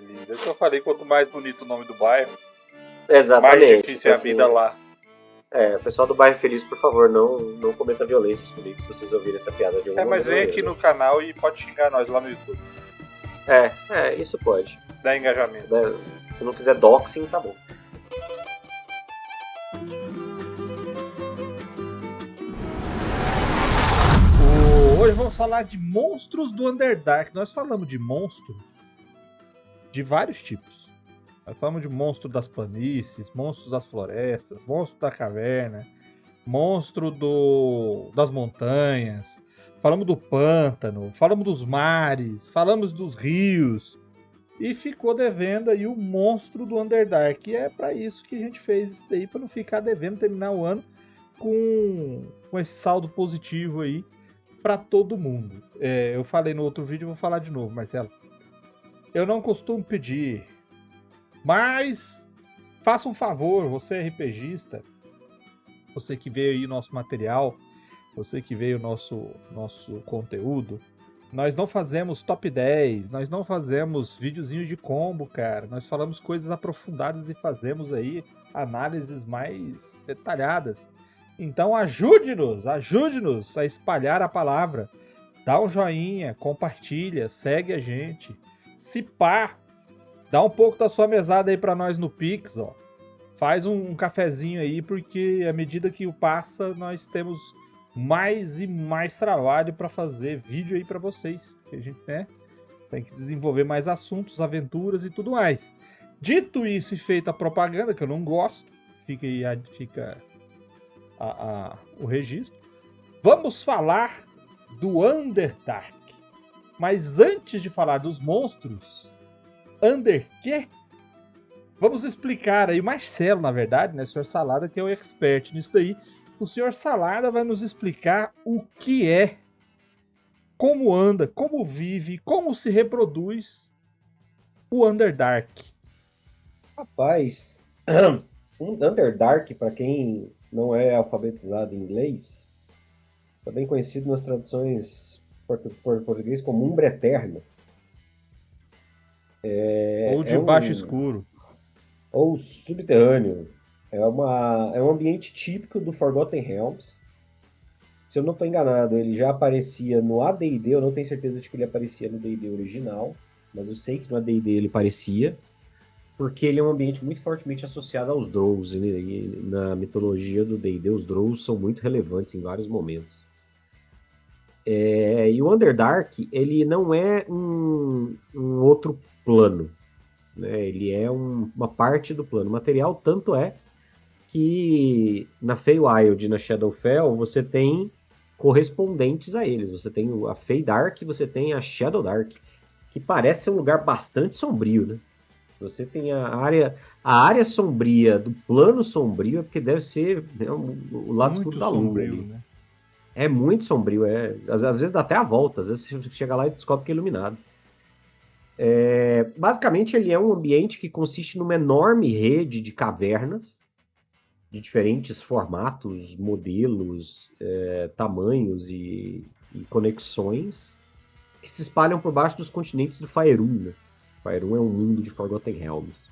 feliz. É o que eu falei, quanto mais bonito o nome do bairro, Exatamente. mais difícil é a Assim, vida lá. Pessoal do bairro Feliz, por favor, não cometa violências comigo se vocês ouvirem essa piada de alguma Mas vem maneira. aqui no canal e pode xingar nós lá no YouTube. Isso pode. Dá engajamento. Se não quiser doxing, tá bom. Hoje vamos falar de monstros do Underdark. Nós falamos de monstros de vários tipos. Nós falamos de monstro das planícies, monstros das florestas, monstro da caverna, monstro das montanhas. Falamos do pântano, falamos dos mares, falamos dos rios. E ficou devendo aí o monstro do Underdark. E é pra isso que a gente fez isso daí, pra não ficar devendo terminar o ano com esse saldo positivo aí pra todo mundo. Eu falei no outro vídeo, vou falar de novo, Marcelo. Eu não costumo pedir, mas faça um favor, você é RPGista, você que veio aí o nosso material, você que veio o nosso conteúdo, nós não fazemos top 10, nós não fazemos videozinho de combo, cara. Nós falamos coisas aprofundadas e fazemos aí análises mais detalhadas. Então ajude-nos a espalhar a palavra. Dá um joinha, compartilha, segue a gente. Se pá, dá um pouco da sua mesada aí pra nós no Pix, ó. Faz um cafezinho aí, porque à medida que o passa, nós temos mais e mais trabalho para fazer vídeo aí para vocês. Porque a gente, tem que desenvolver mais assuntos, aventuras e tudo mais. Dito isso e feita a propaganda, que eu não gosto, fica o registro. Vamos falar do Underdark. Mas antes de falar dos monstros, quê? Vamos explicar aí, o Marcelo, na verdade, né, o Sr. Salada, que é o expert nisso daí. O Sr. Salada vai nos explicar o que é, como anda, como vive, como se reproduz o Underdark. Rapaz, um Underdark, para quem não é alfabetizado em inglês, também conhecido nas traduções português como Umbra Eterna. Ou de baixo escuro. Ou subterrâneo. É um ambiente típico do Forgotten Realms. Se eu não estou enganado, ele já aparecia no AD&D, eu não tenho certeza de que ele aparecia no D&D original, mas eu sei que no AD&D ele aparecia, porque ele é um ambiente muito fortemente associado aos Drows. E na mitologia do D&D, os Drows são muito relevantes em vários momentos. E o Underdark, ele não é um outro plano, né? Ele é uma parte do plano material, tanto é que na Feywild e na Shadowfell você tem correspondentes a eles. Você tem a Feydark, você tem a Shadowdark, que parece ser um lugar bastante sombrio, né? Você tem a área sombria do plano sombrio, porque deve ser, né, o lado escuro da lua ali. Né? É muito sombrio, às vezes dá até a volta, às vezes você chega lá e descobre que é iluminado. Basicamente ele é um ambiente que consiste numa enorme rede de cavernas, de diferentes formatos, modelos, tamanhos e conexões, que se espalham por baixo dos continentes do Faerun. Né? Faerun é um mundo de Forgotten Realms.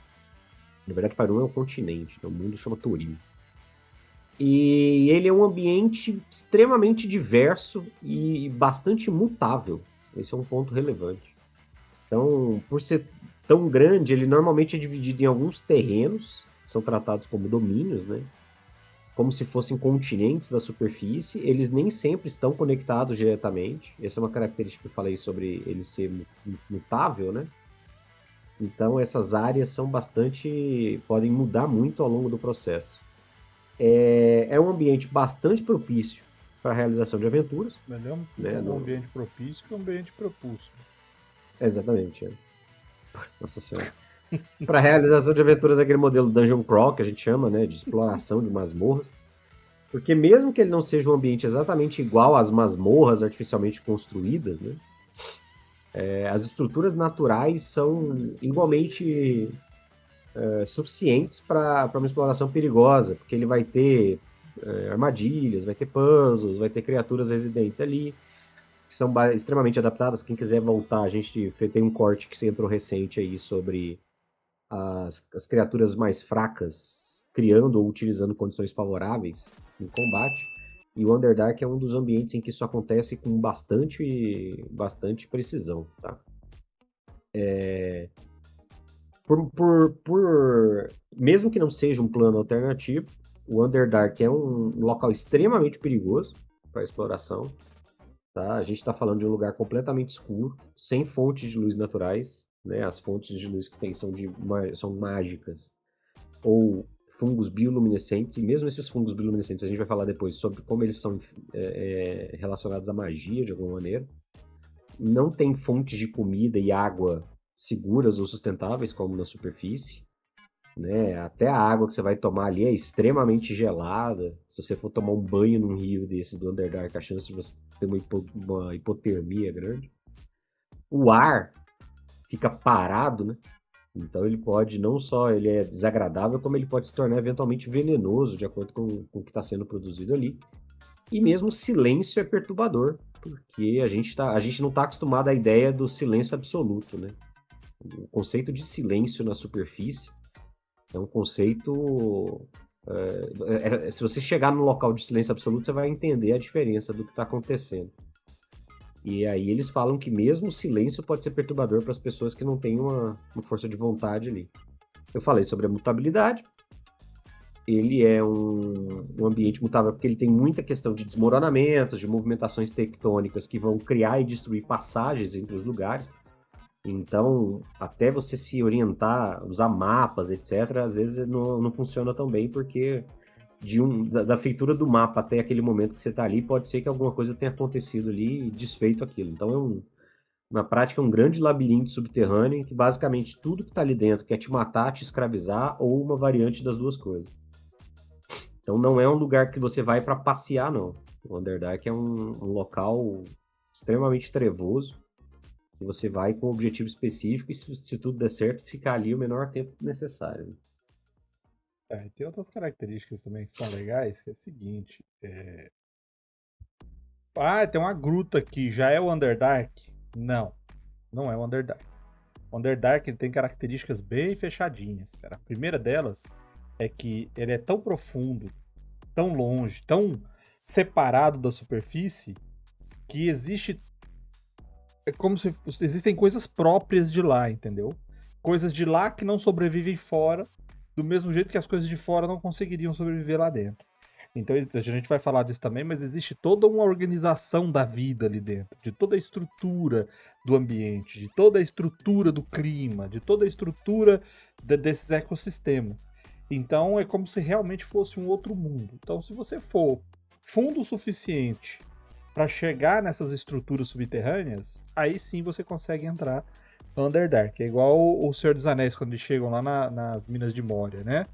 Na verdade, Faerun é um continente, é um mundo que chama Turin. E ele é um ambiente extremamente diverso e bastante mutável. Esse é um ponto relevante. Então, por ser tão grande, ele normalmente é dividido em alguns terrenos, que são tratados como domínios, né? Como se fossem continentes da superfície. Eles nem sempre estão conectados diretamente. Essa é uma característica que eu falei sobre ele ser mutável, né? Então, essas áreas podem mudar muito ao longo do processo. É um ambiente bastante propício para a realização de aventuras. Melhor um ambiente propício que um ambiente propulso. Exatamente. Nossa Senhora. Para a realização de aventuras, aquele modelo Dungeon Crawl, que a gente chama, né, de exploração de masmorras. Porque mesmo que ele não seja um ambiente exatamente igual às masmorras artificialmente construídas, né, as estruturas naturais são igualmente suficientes para uma exploração perigosa, porque ele vai ter armadilhas, vai ter puzzles, vai ter criaturas residentes ali. que são extremamente adaptadas. Quem quiser voltar, a gente tem um corte que entrou recente aí sobre as criaturas mais fracas criando ou utilizando condições favoráveis em combate. E o Underdark é um dos ambientes em que isso acontece com bastante precisão, tá? Mesmo que não seja um plano alternativo, o Underdark é um local extremamente perigoso para exploração. Tá? A gente está falando de um lugar completamente escuro, sem fontes de luz naturais. Né? As fontes de luz que tem são mágicas ou fungos bioluminescentes. E mesmo esses fungos bioluminescentes, a gente vai falar depois sobre como eles são relacionados à magia de alguma maneira. Não tem fontes de comida e água seguras ou sustentáveis como na superfície. Né? Até a água que você vai tomar ali é extremamente gelada. Se você for tomar um banho num rio desses do Underdark, a chance de você ter uma hipotermia grande. O ar fica parado, né? Então ele pode, não só ele é desagradável, como ele pode se tornar eventualmente venenoso, de acordo com o que está sendo produzido ali. E mesmo o silêncio é perturbador, porque a gente não está acostumado à ideia do silêncio absoluto, né? O conceito de silêncio na superfície é um conceito... se você chegar no local de silêncio absoluto, você vai entender a diferença do que está acontecendo. E aí eles falam que mesmo o silêncio pode ser perturbador para as pessoas que não têm uma força de vontade ali. Eu falei sobre a mutabilidade. Ele é um ambiente mutável porque ele tem muita questão de desmoronamentos, de movimentações tectônicas que vão criar e destruir passagens entre os lugares. Então, até você se orientar, usar mapas, etc., às vezes não funciona tão bem, porque da feitura do mapa até aquele momento que você está ali, pode ser que alguma coisa tenha acontecido ali e desfeito aquilo. Então, na prática, é um grande labirinto subterrâneo em que basicamente tudo que está ali dentro quer te matar, te escravizar ou uma variante das duas coisas. Então, não é um lugar que você vai para passear, não. O Underdark é um local extremamente trevoso, que você vai com um objetivo específico e se tudo der certo, ficar ali o menor tempo necessário. E tem outras características também que são legais, que é o seguinte, tem uma gruta aqui, já é o Underdark? Não é o Underdark. O Underdark ele tem características bem fechadinhas, cara. A primeira delas é que ele é tão profundo, tão longe, tão separado da superfície, que existem coisas próprias de lá, entendeu? Coisas de lá que não sobrevivem fora, do mesmo jeito que as coisas de fora não conseguiriam sobreviver lá dentro. Então a gente vai falar disso também, mas existe toda uma organização da vida ali dentro, de toda a estrutura do ambiente, de toda a estrutura do clima, de toda a estrutura desses ecossistemas. Então é como se realmente fosse um outro mundo. Então se você for fundo o suficiente para chegar nessas estruturas subterrâneas, aí sim você consegue entrar no Underdark. É igual o Senhor dos Anéis, quando eles chegam lá nas Minas de Moria, né?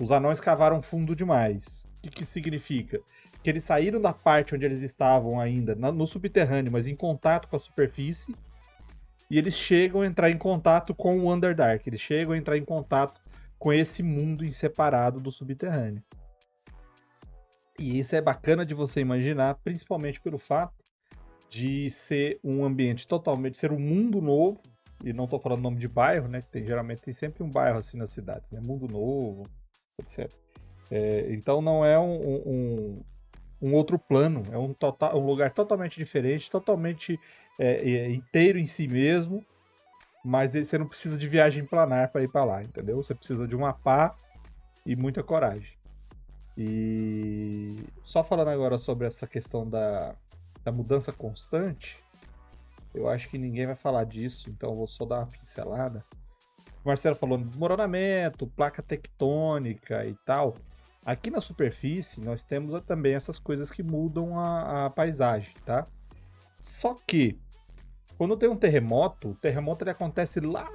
Os anões cavaram fundo demais. O que significa? Que eles saíram da parte onde eles estavam ainda, no subterrâneo, mas em contato com a superfície, e eles chegam a entrar em contato com o Underdark. Eles chegam a entrar em contato com esse mundo separado do subterrâneo. E isso é bacana de você imaginar, principalmente pelo fato de ser um ambiente totalmente, ser um mundo novo, e não estou falando nome de bairro, né? Geralmente tem sempre um bairro assim nas cidades, né? Mundo Novo, etc. Então não é um outro plano, é um lugar totalmente diferente, totalmente inteiro em si mesmo, mas você não precisa de viagem planar para ir para lá, entendeu? Você precisa de uma pá e muita coragem. E só falando agora sobre essa questão da mudança constante, eu acho que ninguém vai falar disso, então eu vou só dar uma pincelada. O Marcelo falou de desmoronamento, placa tectônica e tal. Aqui na superfície nós temos também essas coisas que mudam a paisagem, tá? Só que quando tem um terremoto, o terremoto ele acontece lá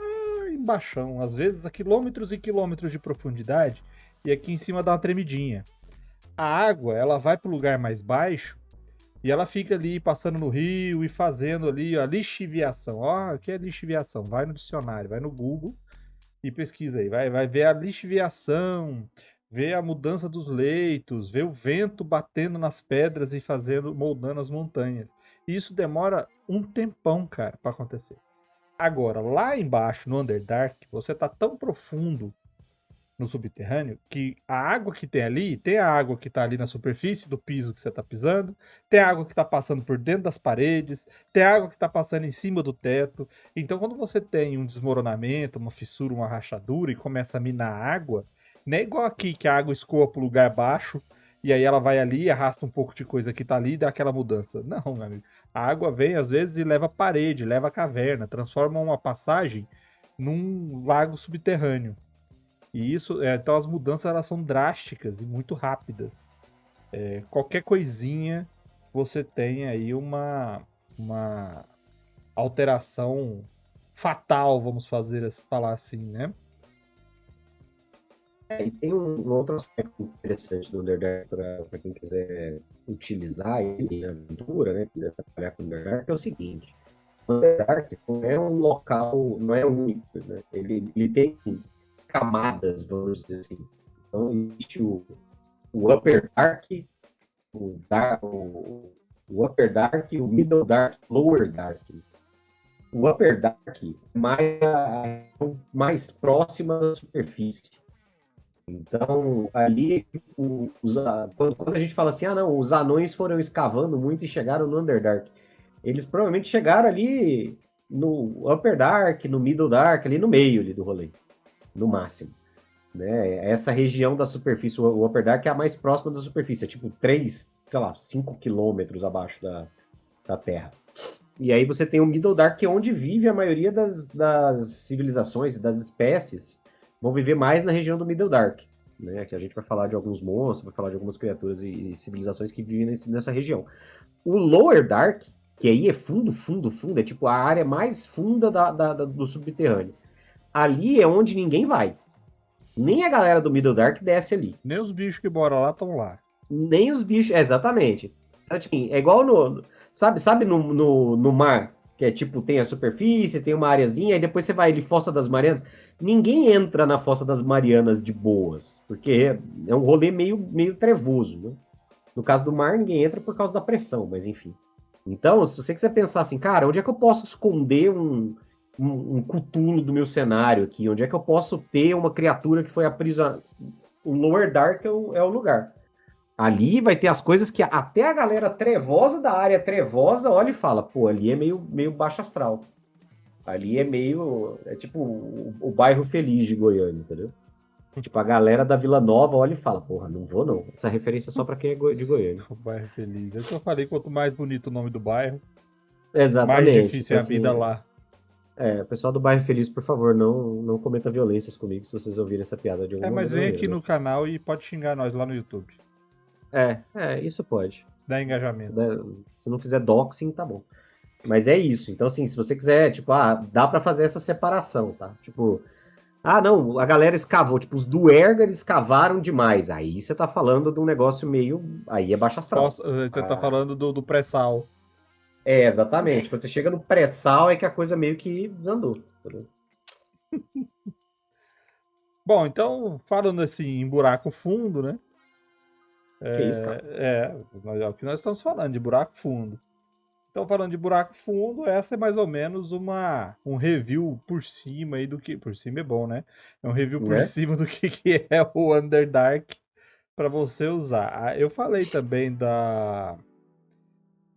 embaixo, às vezes a quilômetros e quilômetros de profundidade, e aqui em cima dá uma tremidinha. A água ela vai para o lugar mais baixo e ela fica ali passando no rio e fazendo ali a lixiviação. O que é lixiviação? Vai no dicionário, vai no Google e pesquisa aí. Vai ver a lixiviação, ver a mudança dos leitos, ver o vento batendo nas pedras e moldando as montanhas. E isso demora um tempão, cara, pra acontecer. Agora, lá embaixo, no Underdark, você tá tão profundo no subterrâneo que a água que tem ali, tem a água que tá ali na superfície do piso que você tá pisando, tem a água que tá passando por dentro das paredes, tem a água que tá passando em cima do teto. Então, quando você tem um desmoronamento, uma fissura, uma rachadura e começa a minar água, não é igual aqui que a água escoa pro lugar baixo e aí ela vai ali, arrasta um pouco de coisa que tá ali e dá aquela mudança. Não, meu amigo. A água vem às vezes e leva a parede, leva a caverna, transforma uma passagem num lago subterrâneo. E isso, então as mudanças elas são drásticas e muito rápidas. Qualquer coisinha você tem aí uma alteração fatal, vamos falar assim, né? E tem um outro aspecto interessante do Underdark para quem quiser utilizar ele na aventura, né? Quiser trabalhar com o Underdark, é o seguinte: o Underdark não é um local, não é único, né? Ele tem camadas, vamos dizer assim. Então, existe o Upper Dark, o Upper Dark, o Middle Dark, Lower Dark. O Upper Dark é mais próxima da superfície. Então, ali, quando a gente fala assim, não, os anões foram escavando muito e chegaram no Underdark. Eles provavelmente chegaram ali no Upper Dark, no Middle Dark, ali no meio ali do rolê, no máximo. Né? Essa região da superfície, o Upper Dark é a mais próxima da superfície, é tipo 5 quilômetros abaixo da Terra. E aí você tem o Middle Dark, que é onde vive a maioria das civilizações, das espécies, vão viver mais na região do Middle Dark, né? Que a gente vai falar de alguns monstros, vai falar de algumas criaturas e civilizações que vivem nessa região. O Lower Dark, que aí é fundo, é tipo a área mais funda do subterrâneo. Ali é onde ninguém vai. Nem a galera do Middle Dark desce ali. Nem os bichos que moram lá estão lá. Nem os bichos, exatamente. Então, tipo, é igual sabe no mar, que é tipo, tem a superfície, tem uma areazinha, aí depois você vai ali, Fossa das Marianas. Ninguém entra na Fossa das Marianas de boas, porque é um rolê meio trevoso, né? No caso do mar, ninguém entra por causa da pressão, mas enfim. Então, se você quiser pensar assim, cara, onde é que eu posso esconder um Cthulhu do meu cenário aqui? Onde é que eu posso ter uma criatura que foi aprisionada? O Lower Dark é o lugar. Ali vai ter as coisas que até a galera trevosa da área trevosa olha e fala, pô, ali é meio baixo astral. Ali é tipo o bairro feliz de Goiânia, entendeu? Tipo, a galera da Vila Nova olha e fala, porra, não vou não. Essa referência é só pra quem é de Goiânia. O bairro feliz. É o que eu falei, quanto mais bonito o nome do bairro, Exatamente. mais difícil é a assim, vida lá. Pessoal do bairro feliz, por favor, não cometa violências comigo se vocês ouvirem essa piada de alguma Mas maneira. vem aqui no canal e pode xingar nós lá no YouTube. Isso pode. Dá engajamento. Se não fizer doxing, tá bom. Mas é isso. Então, assim, se você quiser, tipo, dá pra fazer essa separação, tá? Tipo, não, a galera escavou. Tipo, os Duergar escavaram demais. Aí você tá falando de um negócio meio... Aí é baixo astral. Você tá falando do pré-sal. Exatamente. Quando você chega no pré-sal é que a coisa meio que desandou. Entendeu? Bom, então, falando assim, em buraco fundo, né? Que isso, cara? É o que nós estamos falando, de buraco fundo. Então, falando de buraco fundo, essa é mais ou menos um review por cima aí do que... Por cima é bom, né? É um review por cima do que é o Underdark para você usar. Eu falei também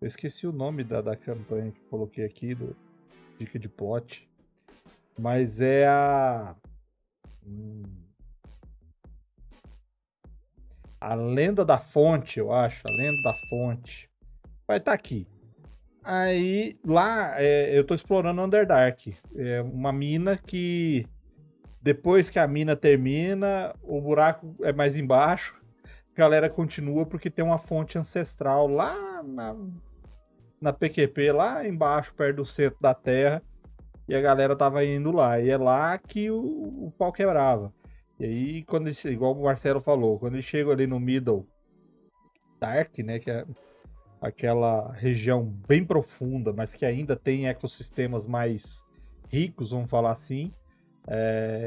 eu esqueci o nome da campanha que eu coloquei aqui, do Dica de Plot. Mas é a Lenda da Fonte, eu acho. A Lenda da Fonte. Vai estar aqui. Aí, lá, eu tô explorando o Underdark. É uma mina que, depois que a mina termina, o buraco é mais embaixo. A galera continua porque tem uma fonte ancestral lá na PQP, lá embaixo, perto do centro da Terra. E a galera tava indo lá. E é lá que o pau quebrava. E aí, igual o Marcelo falou, quando eles chegam ali no Middle Dark, né, que é aquela região bem profunda, mas que ainda tem ecossistemas mais ricos, vamos falar assim,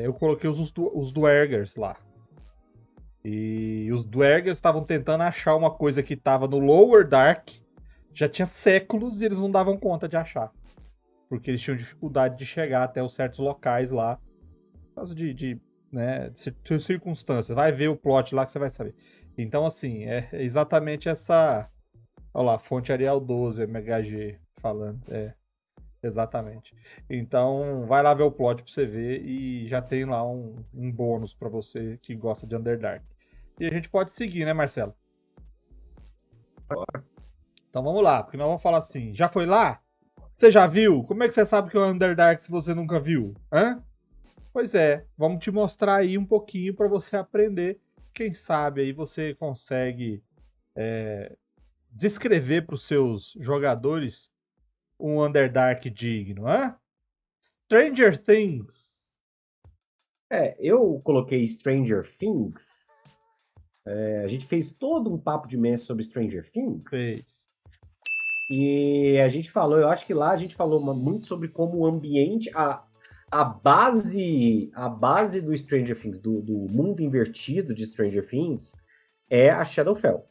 eu coloquei os Duergars lá. E os Duergars estavam tentando achar uma coisa que estava no Lower Dark, já tinha séculos e eles não davam conta de achar. Porque eles tinham dificuldade de chegar até os certos locais lá. Por causa né, de circunstâncias. Vai ver o plot lá que você vai saber. Então, assim, é exatamente essa... Olha lá, fonte Arial 12, MHG falando. Exatamente. Então, vai lá ver o plot pra você ver e já tem lá um bônus pra você que gosta de Underdark. E a gente pode seguir, né, Marcelo? Então vamos lá, porque nós vamos falar assim, já foi lá? Você já viu? Como é que você sabe que é o Underdark se você nunca viu? Hã? Pois é, vamos te mostrar aí um pouquinho pra você aprender. Quem sabe aí você consegue descrever pros seus jogadores um Underdark digno, hã? Stranger Things. Eu coloquei Stranger Things. A gente fez todo um papo de mês sobre Stranger Things. Fez. E a gente falou, eu acho que lá a gente falou muito sobre como o ambiente, a base do Stranger Things, do mundo invertido de Stranger Things, é a Shadowfell.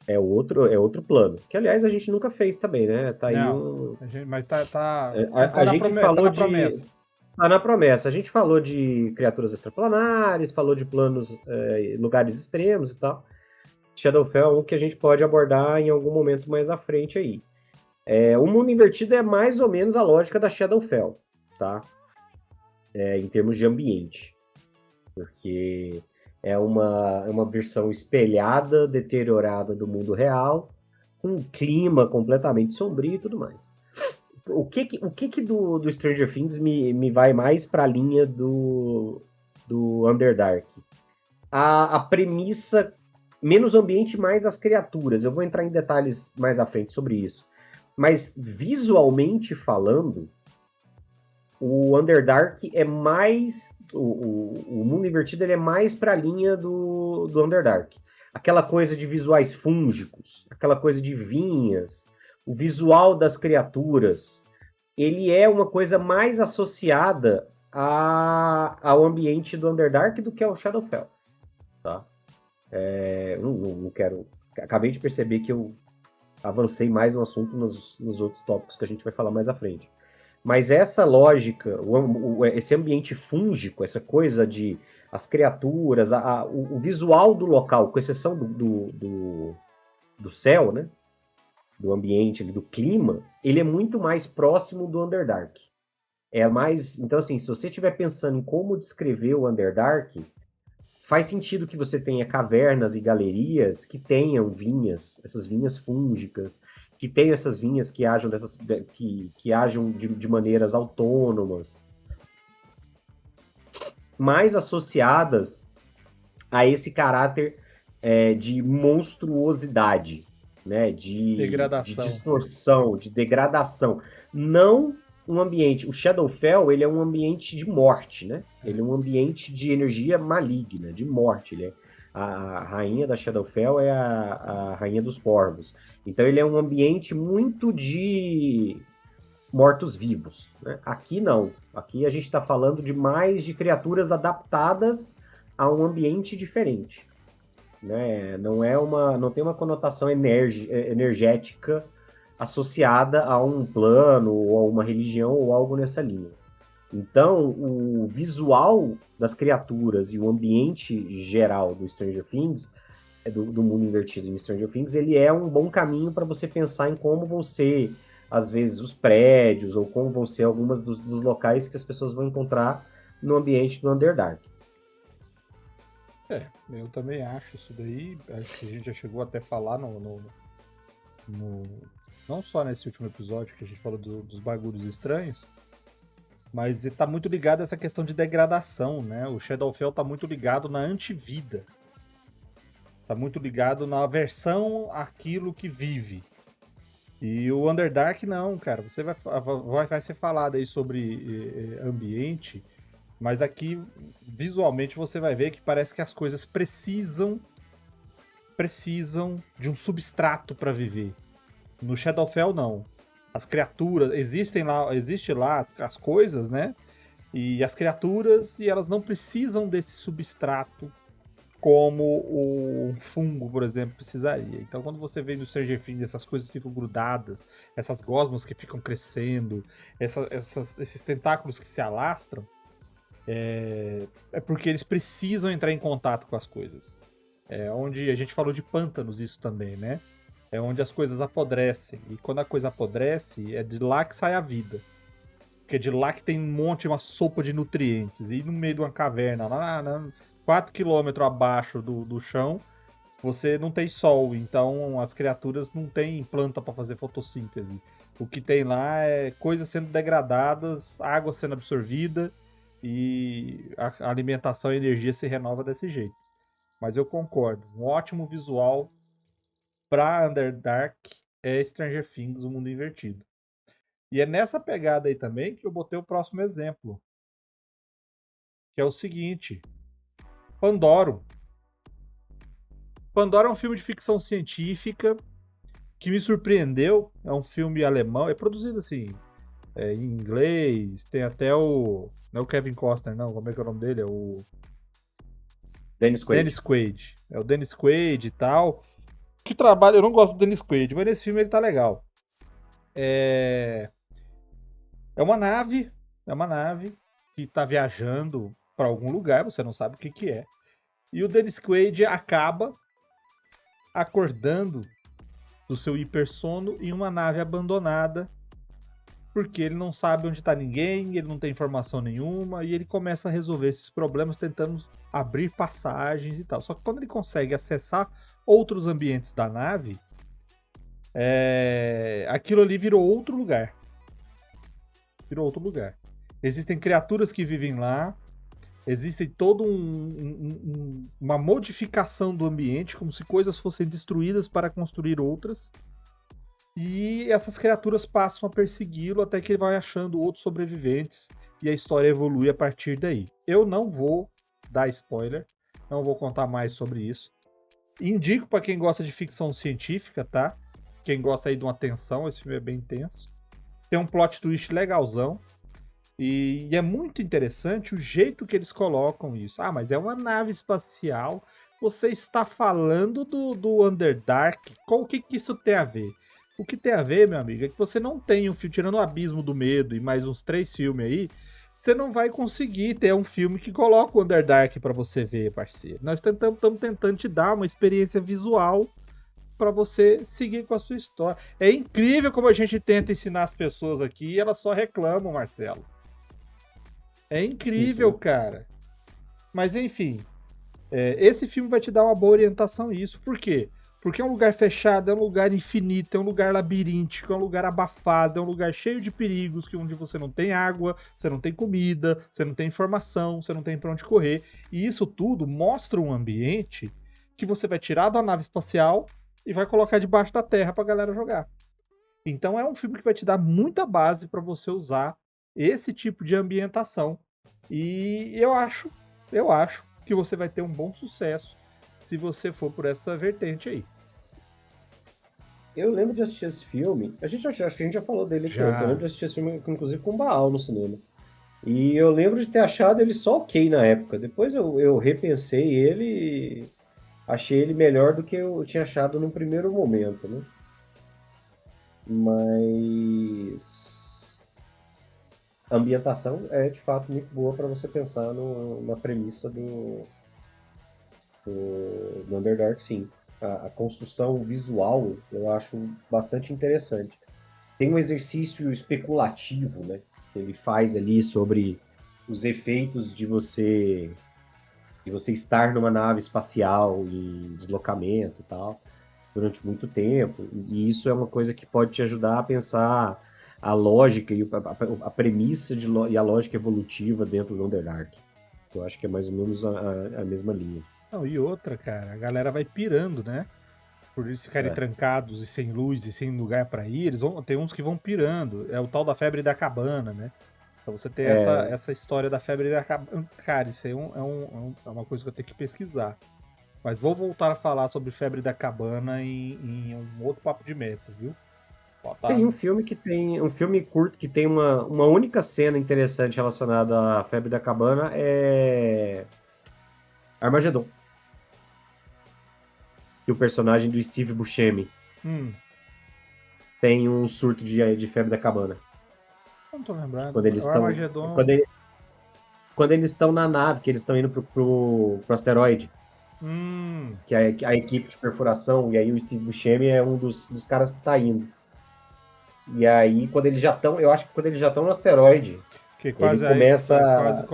É outro plano. Que, aliás, a gente nunca fez também, né? Tá aí Não, mas tá a gente falou na promessa. Tá na promessa. A gente falou de criaturas extraplanares, falou de planos, lugares extremos e tal. Shadowfell é um que a gente pode abordar em algum momento mais à frente aí. O mundo invertido é mais ou menos a lógica da Shadowfell, tá? Em termos de ambiente. Porque é uma versão espelhada, deteriorada do mundo real, com um clima completamente sombrio e tudo mais. O que do Stranger Things me vai mais pra linha do Underdark? A premissa, menos ambiente, mais as criaturas. Eu vou entrar em detalhes mais à frente sobre isso. Mas, visualmente falando, o Underdark é mais... O mundo invertido ele é mais pra linha do Underdark. Aquela coisa de visuais fúngicos, aquela coisa de vinhas, o visual das criaturas, ele é uma coisa mais associada ao ambiente do Underdark do que ao Shadowfell, tá? Não quero... Acabei de perceber que eu avancei mais no assunto nos outros tópicos que a gente vai falar mais à frente. Mas essa lógica, esse ambiente fúngico, essa coisa de as criaturas, o visual do local, com exceção do céu, né? Do ambiente, do clima, ele é muito mais próximo do Underdark. Então, assim, se você estiver pensando em como descrever o Underdark, faz sentido que você tenha cavernas e galerias que tenham vinhas, essas vinhas fúngicas, que tenham essas vinhas que ajam, que ajam de maneiras autônomas, mais associadas a esse caráter de monstruosidade, né? De distorção, de degradação. Não um ambiente... O Shadowfell, ele é um ambiente de morte, né? Ele é um ambiente de energia maligna, de morte. A rainha da Shadowfell é a rainha dos corvos. Então ele é um ambiente muito de mortos-vivos, né? Aqui não. Aqui a gente está falando mais de criaturas adaptadas a um ambiente diferente, né? Não tem uma conotação energética associada a um plano ou a uma religião ou algo nessa linha. Então, o visual das criaturas e o ambiente geral do Stranger Things, do mundo invertido em Stranger Things, ele é um bom caminho para você pensar em como vão ser, às vezes, os prédios, ou como vão ser algumas dos locais que as pessoas vão encontrar no ambiente do Underdark. Eu também acho isso daí. Acho que a gente já chegou até a falar não só nesse último episódio que a gente falou dos bagulhos estranhos, mas tá muito ligado a essa questão de degradação, né? O Shadowfell tá muito ligado na antivida. Tá muito ligado na aversão àquilo que vive. E o Underdark não, cara. Você vai ser falado aí sobre ambiente, mas aqui, visualmente, você vai ver que parece que as coisas precisam de um substrato para viver. No Shadowfell, não. As criaturas, existe lá as coisas, né? E as criaturas, e elas não precisam desse substrato como um fungo, por exemplo, precisaria. Então, quando você vê no Stranger Things essas coisas ficam grudadas, essas gosmas que ficam crescendo, esses tentáculos que se alastram, é porque eles precisam entrar em contato com as coisas. É onde a gente falou de pântanos isso também, né? É onde as coisas apodrecem. E quando a coisa apodrece, é de lá que sai a vida. Porque é de lá que tem um monte, uma sopa de nutrientes. E no meio de uma caverna, lá 4 km abaixo do chão, você não tem sol. Então as criaturas não têm planta para fazer fotossíntese. O que tem lá é coisas sendo degradadas, água sendo absorvida e a alimentação e a energia se renova desse jeito. Mas eu concordo. Um ótimo visual pra Underdark é Stranger Things, o mundo invertido. E é nessa pegada aí também que eu botei o próximo exemplo. Que é o seguinte. Pandoro. Pandoro é um filme de ficção científica que me surpreendeu. É um filme alemão. É produzido assim, em inglês. Tem até o... Não é o Kevin Costner, não. Como é que é o nome dele? É o... Dennis Quaid. Dennis Quaid. É o Dennis Quaid e tal. Que trabalha... Eu não gosto do Dennis Quaid, mas nesse filme ele tá legal. É uma nave que tá viajando para algum lugar, você não sabe o que que é. E o Dennis Quaid acaba acordando do seu hipersono em uma nave abandonada, porque ele não sabe onde tá ninguém, ele não tem informação nenhuma, e ele começa a resolver esses problemas tentando abrir passagens e tal. Só que quando ele consegue acessar outros ambientes da nave, aquilo ali virou outro lugar. Existem criaturas que vivem lá, existe toda uma modificação do ambiente, como se coisas fossem destruídas para construir outras. E essas criaturas passam a persegui-lo até que ele vai achando outros sobreviventes e a história evolui a partir daí. Eu não vou dar spoiler, não vou contar mais sobre isso. Indico para quem gosta de ficção científica, tá? Quem gosta aí de uma tensão, esse filme é bem intenso. Tem um plot twist legalzão. E é muito interessante o jeito que eles colocam isso. Ah, mas é uma nave espacial. Você está falando do Underdark. O que isso tem a ver? O que tem a ver, meu amigo, é que você não tem um filme, tirando o Abismo do Medo e mais uns 3 filmes aí, você não vai conseguir ter um filme que coloca o Underdark pra você ver, parceiro. Nós estamos tentando te dar uma experiência visual pra você seguir com a sua história. É incrível como a gente tenta ensinar as pessoas aqui e elas só reclamam, Marcelo. É incrível, Isso. cara. Mas enfim, esse filme vai te dar uma boa orientação nisso. Por quê? Porque é um lugar fechado, é um lugar infinito, é um lugar labiríntico, é um lugar abafado, é um lugar cheio de perigos, onde você não tem água, você não tem comida, você não tem informação, você não tem pra onde correr. E isso tudo mostra um ambiente que você vai tirar da nave espacial e vai colocar debaixo da terra pra galera jogar. Então é um filme que vai te dar muita base pra você usar esse tipo de ambientação. E eu acho que você vai ter um bom sucesso se você for por essa vertente aí. Eu lembro de assistir esse filme. Acho que a gente já falou dele aqui Já. antes. Eu lembro de assistir esse filme, inclusive, com o Baal no cinema. E eu lembro de ter achado ele só ok na época. Depois eu repensei ele e achei ele melhor do que eu tinha achado no primeiro momento, né? Mas a ambientação é de fato muito boa para você pensar na premissa do Underdark, sim. A construção visual eu acho bastante interessante. Tem um exercício especulativo, né? Que ele faz ali sobre os efeitos de você estar numa nave espacial em deslocamento e tal, durante muito tempo. E isso é uma coisa que pode te ajudar a pensar a lógica e a premissa e a lógica evolutiva dentro do Underdark. Eu acho que é mais ou menos a mesma linha. Não, e outra, cara, a galera vai pirando, né? Por eles ficarem trancados e sem luz e sem lugar pra ir, tem uns que vão pirando. É o tal da febre da cabana, né? Então você tem essa história da febre da cabana. Cara, isso aí é uma coisa que eu tenho que pesquisar. Mas vou voltar a falar sobre febre da cabana em um outro papo de mestre, viu? Tem um filme curto que tem uma única cena interessante relacionada à febre da cabana, é Armagedon. que o personagem do Steve Buscemi tem um surto de febre da cabana. Não tô lembrando. Quando eles O estão. Armagedon. Quando eles estão na nave, que eles estão indo pro asteroide, que é a equipe de perfuração, e aí o Steve Buscemi é um dos caras que tá indo. E aí, quando eles já estão, eu acho que quando eles já estão no asteroide, Que quase ele começa.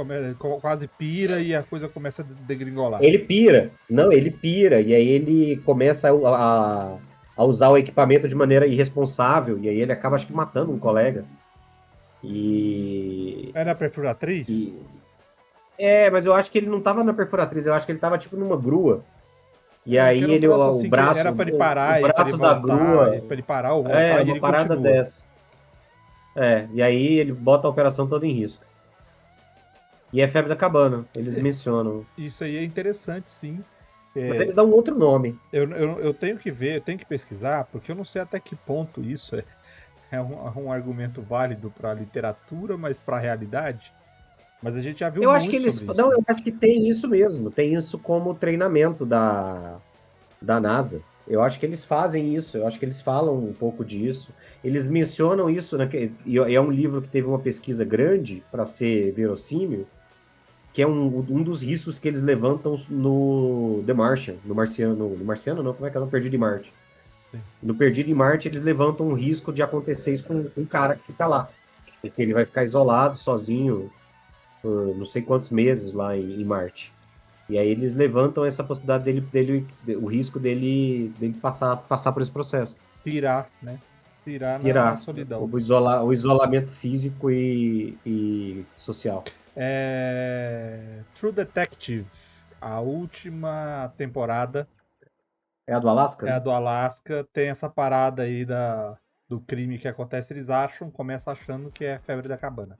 quase pira e a coisa começa a degringolar. Ele pira. Não, ele pira. E aí ele começa a usar o equipamento de maneira irresponsável. E aí ele acaba, acho que, matando um colega. E. Era a perfuratriz? Mas eu acho que ele não tava na perfuratriz. Eu acho que ele tava, tipo, numa grua. E aí Era um ele, troço o assim que braço. era pra ele parar, o braço da grua. Pra ele parar ou voltar, e uma ele parada continua. dessa. E aí ele bota a operação toda em risco. E é febre da cabana, eles mencionam. Isso aí é interessante, sim. Mas eles dão um outro nome. Eu tenho que ver, eu tenho que pesquisar, porque eu não sei até que ponto isso é um argumento válido pra literatura, mas pra realidade. Mas a gente já viu Eu muito acho que eles. sobre isso. Não, eu acho que tem isso mesmo. Tem isso como treinamento da NASA. Eu acho que eles fazem isso, eu acho que eles falam um pouco disso. Eles mencionam isso, e é um livro que teve uma pesquisa grande para ser verossímil, que é um dos riscos que eles levantam no The Martian, no Marciano não, como é que é? No Perdido em Marte. Sim. No Perdido em Marte, eles levantam o risco de acontecer isso com um cara que fica lá. Porque ele vai ficar isolado, sozinho, por não sei quantos meses lá em Marte. E aí eles levantam essa possibilidade o risco dele passar por esse processo. Pirar, né? Pirar na solidão. O isolamento físico e social. True Detective, a última temporada. É a do Alasca? É a do Alasca. Tem essa parada aí do crime que acontece. Eles começam achando que é febre da cabana.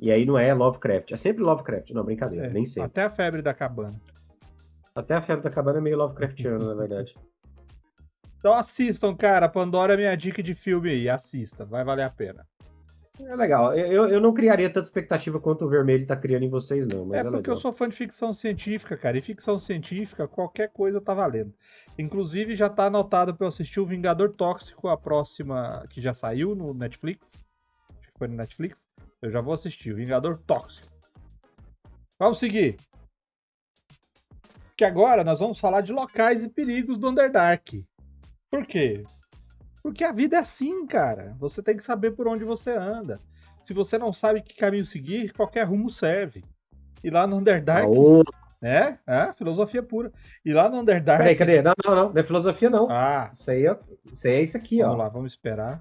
E aí não é Lovecraft. É sempre Lovecraft. Não, brincadeira. Nem sempre. Até a febre da cabana. Até a febre da cabana é meio Lovecraftiano, na verdade. Então assistam, cara. Pandora é minha dica de filme aí. Assista. Vai valer a pena. É legal. Eu não criaria tanta expectativa quanto o Vermelho tá criando em vocês, não. Mas é porque legal. eu sou fã de ficção científica, cara. E ficção científica, qualquer coisa tá valendo. Inclusive, já tá anotado pra eu assistir o Vingador Tóxico, a próxima que já saiu no Netflix. Acho que foi no Netflix. Eu já vou assistir o Vingador Tóxico. Vamos seguir. Que agora nós vamos falar de locais e perigos do Underdark. Por quê? Porque a vida é assim, cara. Você tem que saber por onde você anda. Se você não sabe que caminho seguir, qualquer rumo serve. E lá no Underdark... filosofia pura. E lá no Underdark... Peraí, cadê? Não. Não é filosofia, não. Isso aí é isso aqui, Vamos lá, vamos esperar.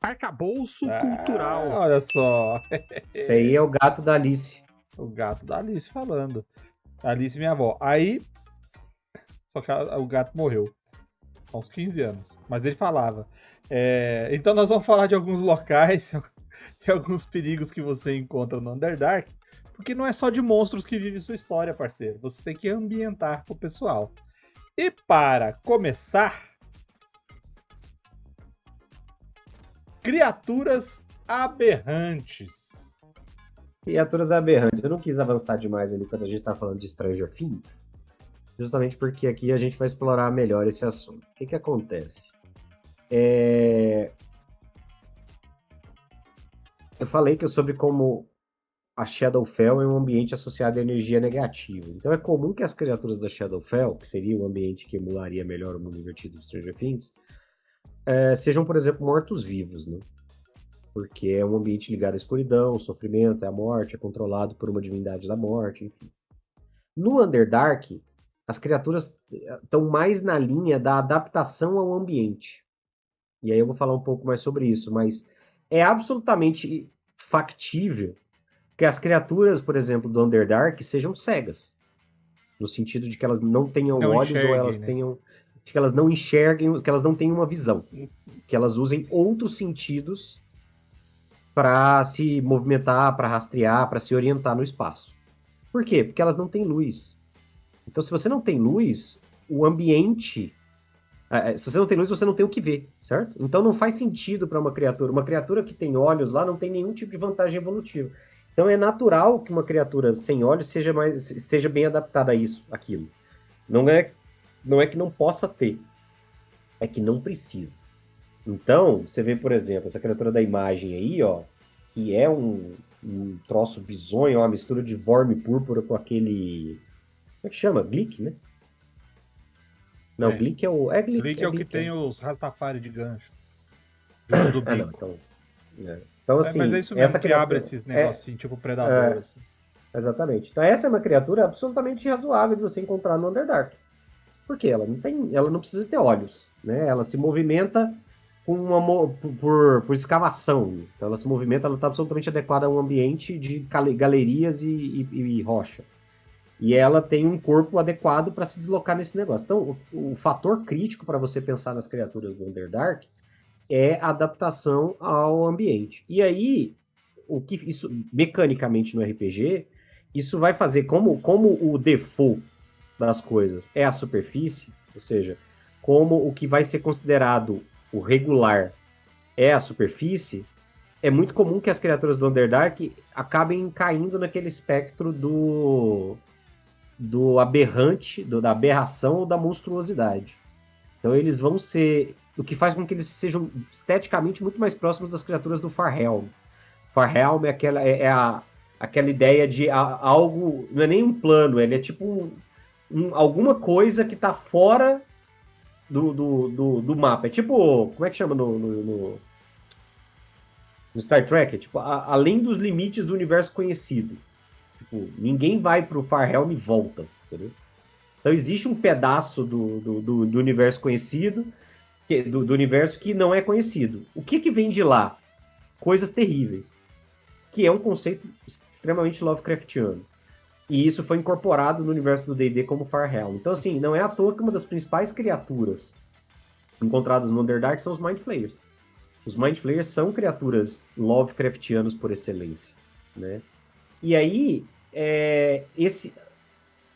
Arcabouço cultural. Olha só. Isso aí é o gato da Alice. O gato da Alice falando. Alice, minha avó. Aí... Só que o gato morreu. Há uns 15 anos. Mas ele falava. Então nós vamos falar de alguns locais e alguns perigos que você encontra no Underdark. Porque não é só de monstros que vive sua história, parceiro. Você tem que ambientar pro pessoal. E para começar... Criaturas aberrantes. Criaturas aberrantes. Eu não quis avançar demais ali quando a gente tá falando de Stranger Things. Justamente porque aqui a gente vai explorar melhor esse assunto. O que acontece? Eu falei sobre como a Shadowfell é um ambiente associado à energia negativa. Então é comum que as criaturas da Shadowfell, que seria um ambiente que emularia melhor o mundo invertido de Stranger Things, sejam, por exemplo, mortos-vivos, né? Porque é um ambiente ligado à escuridão, ao sofrimento, à morte, é controlado por uma divindade da morte, enfim. No Underdark, as criaturas estão mais na linha da adaptação ao ambiente. E aí eu vou falar um pouco mais sobre isso, mas é absolutamente factível que as criaturas, por exemplo, do Underdark sejam cegas. No sentido de que elas não tenham olhos ou elas tenham... De que elas não enxerguem, que elas não tenham uma visão. Que elas usem outros sentidos para se movimentar, para rastrear, para se orientar no espaço. Por quê? Porque elas não têm luz. Então, se você não tem luz, o ambiente... se você não tem luz, você não tem o que ver, certo? Então, não faz sentido para uma criatura. Uma criatura que tem olhos lá não tem nenhum tipo de vantagem evolutiva. Então é natural que uma criatura sem olhos seja bem adaptada a isso, aquilo. Não é que não possa ter, é que não precisa. Então, você vê, por exemplo, essa criatura da imagem aí, ó, que é um troço bizonho, uma mistura de Vorme Púrpura com aquele... Como é que chama? Glick, né? Não, É. Glick é o... É Glick, Clique é o que Glick, tem os Rastafari de gancho. Junto do Ah, não, bico. então... Então, assim, Mas é isso mesmo essa que abre criatura... esses negocinhos, tipo predador, assim. Exatamente. Então, essa é uma criatura absolutamente razoável de você encontrar no Underdark. Porque ela não precisa ter olhos, né? Ela se movimenta por escavação. Então ela se movimenta, ela está absolutamente adequada a um ambiente de galerias e rocha. E ela tem um corpo adequado para se deslocar nesse negócio. Então, o fator crítico para você pensar nas criaturas do Underdark é a adaptação ao ambiente. E aí, o que isso mecanicamente no RPG, isso vai fazer como o default das coisas é a superfície, ou seja, como o que vai ser considerado o regular é a superfície, é muito comum que as criaturas do Underdark acabem caindo naquele espectro do aberrante, da aberração ou da monstruosidade. Então eles vão ser... O que faz com que eles sejam esteticamente muito mais próximos das criaturas do Farhelm. Farhelm aquela ideia de algo... Não é nem um plano, ele é tipo alguma coisa que está fora do mapa. É tipo... Como é que chama no Star Trek? É tipo, além dos limites do universo conhecido. Tipo, ninguém vai pro Farhelm e volta, entendeu? Então existe um pedaço do universo conhecido, do universo que não é conhecido. O que vem de lá? Coisas terríveis. Que é um conceito extremamente Lovecraftiano. E isso foi incorporado no universo do D&D como Farhelm. Então, assim, não é à toa que uma das principais criaturas encontradas no Underdark são os Mind Flayers. Os Mind Flayers são criaturas Lovecraftianos por excelência, né? E aí,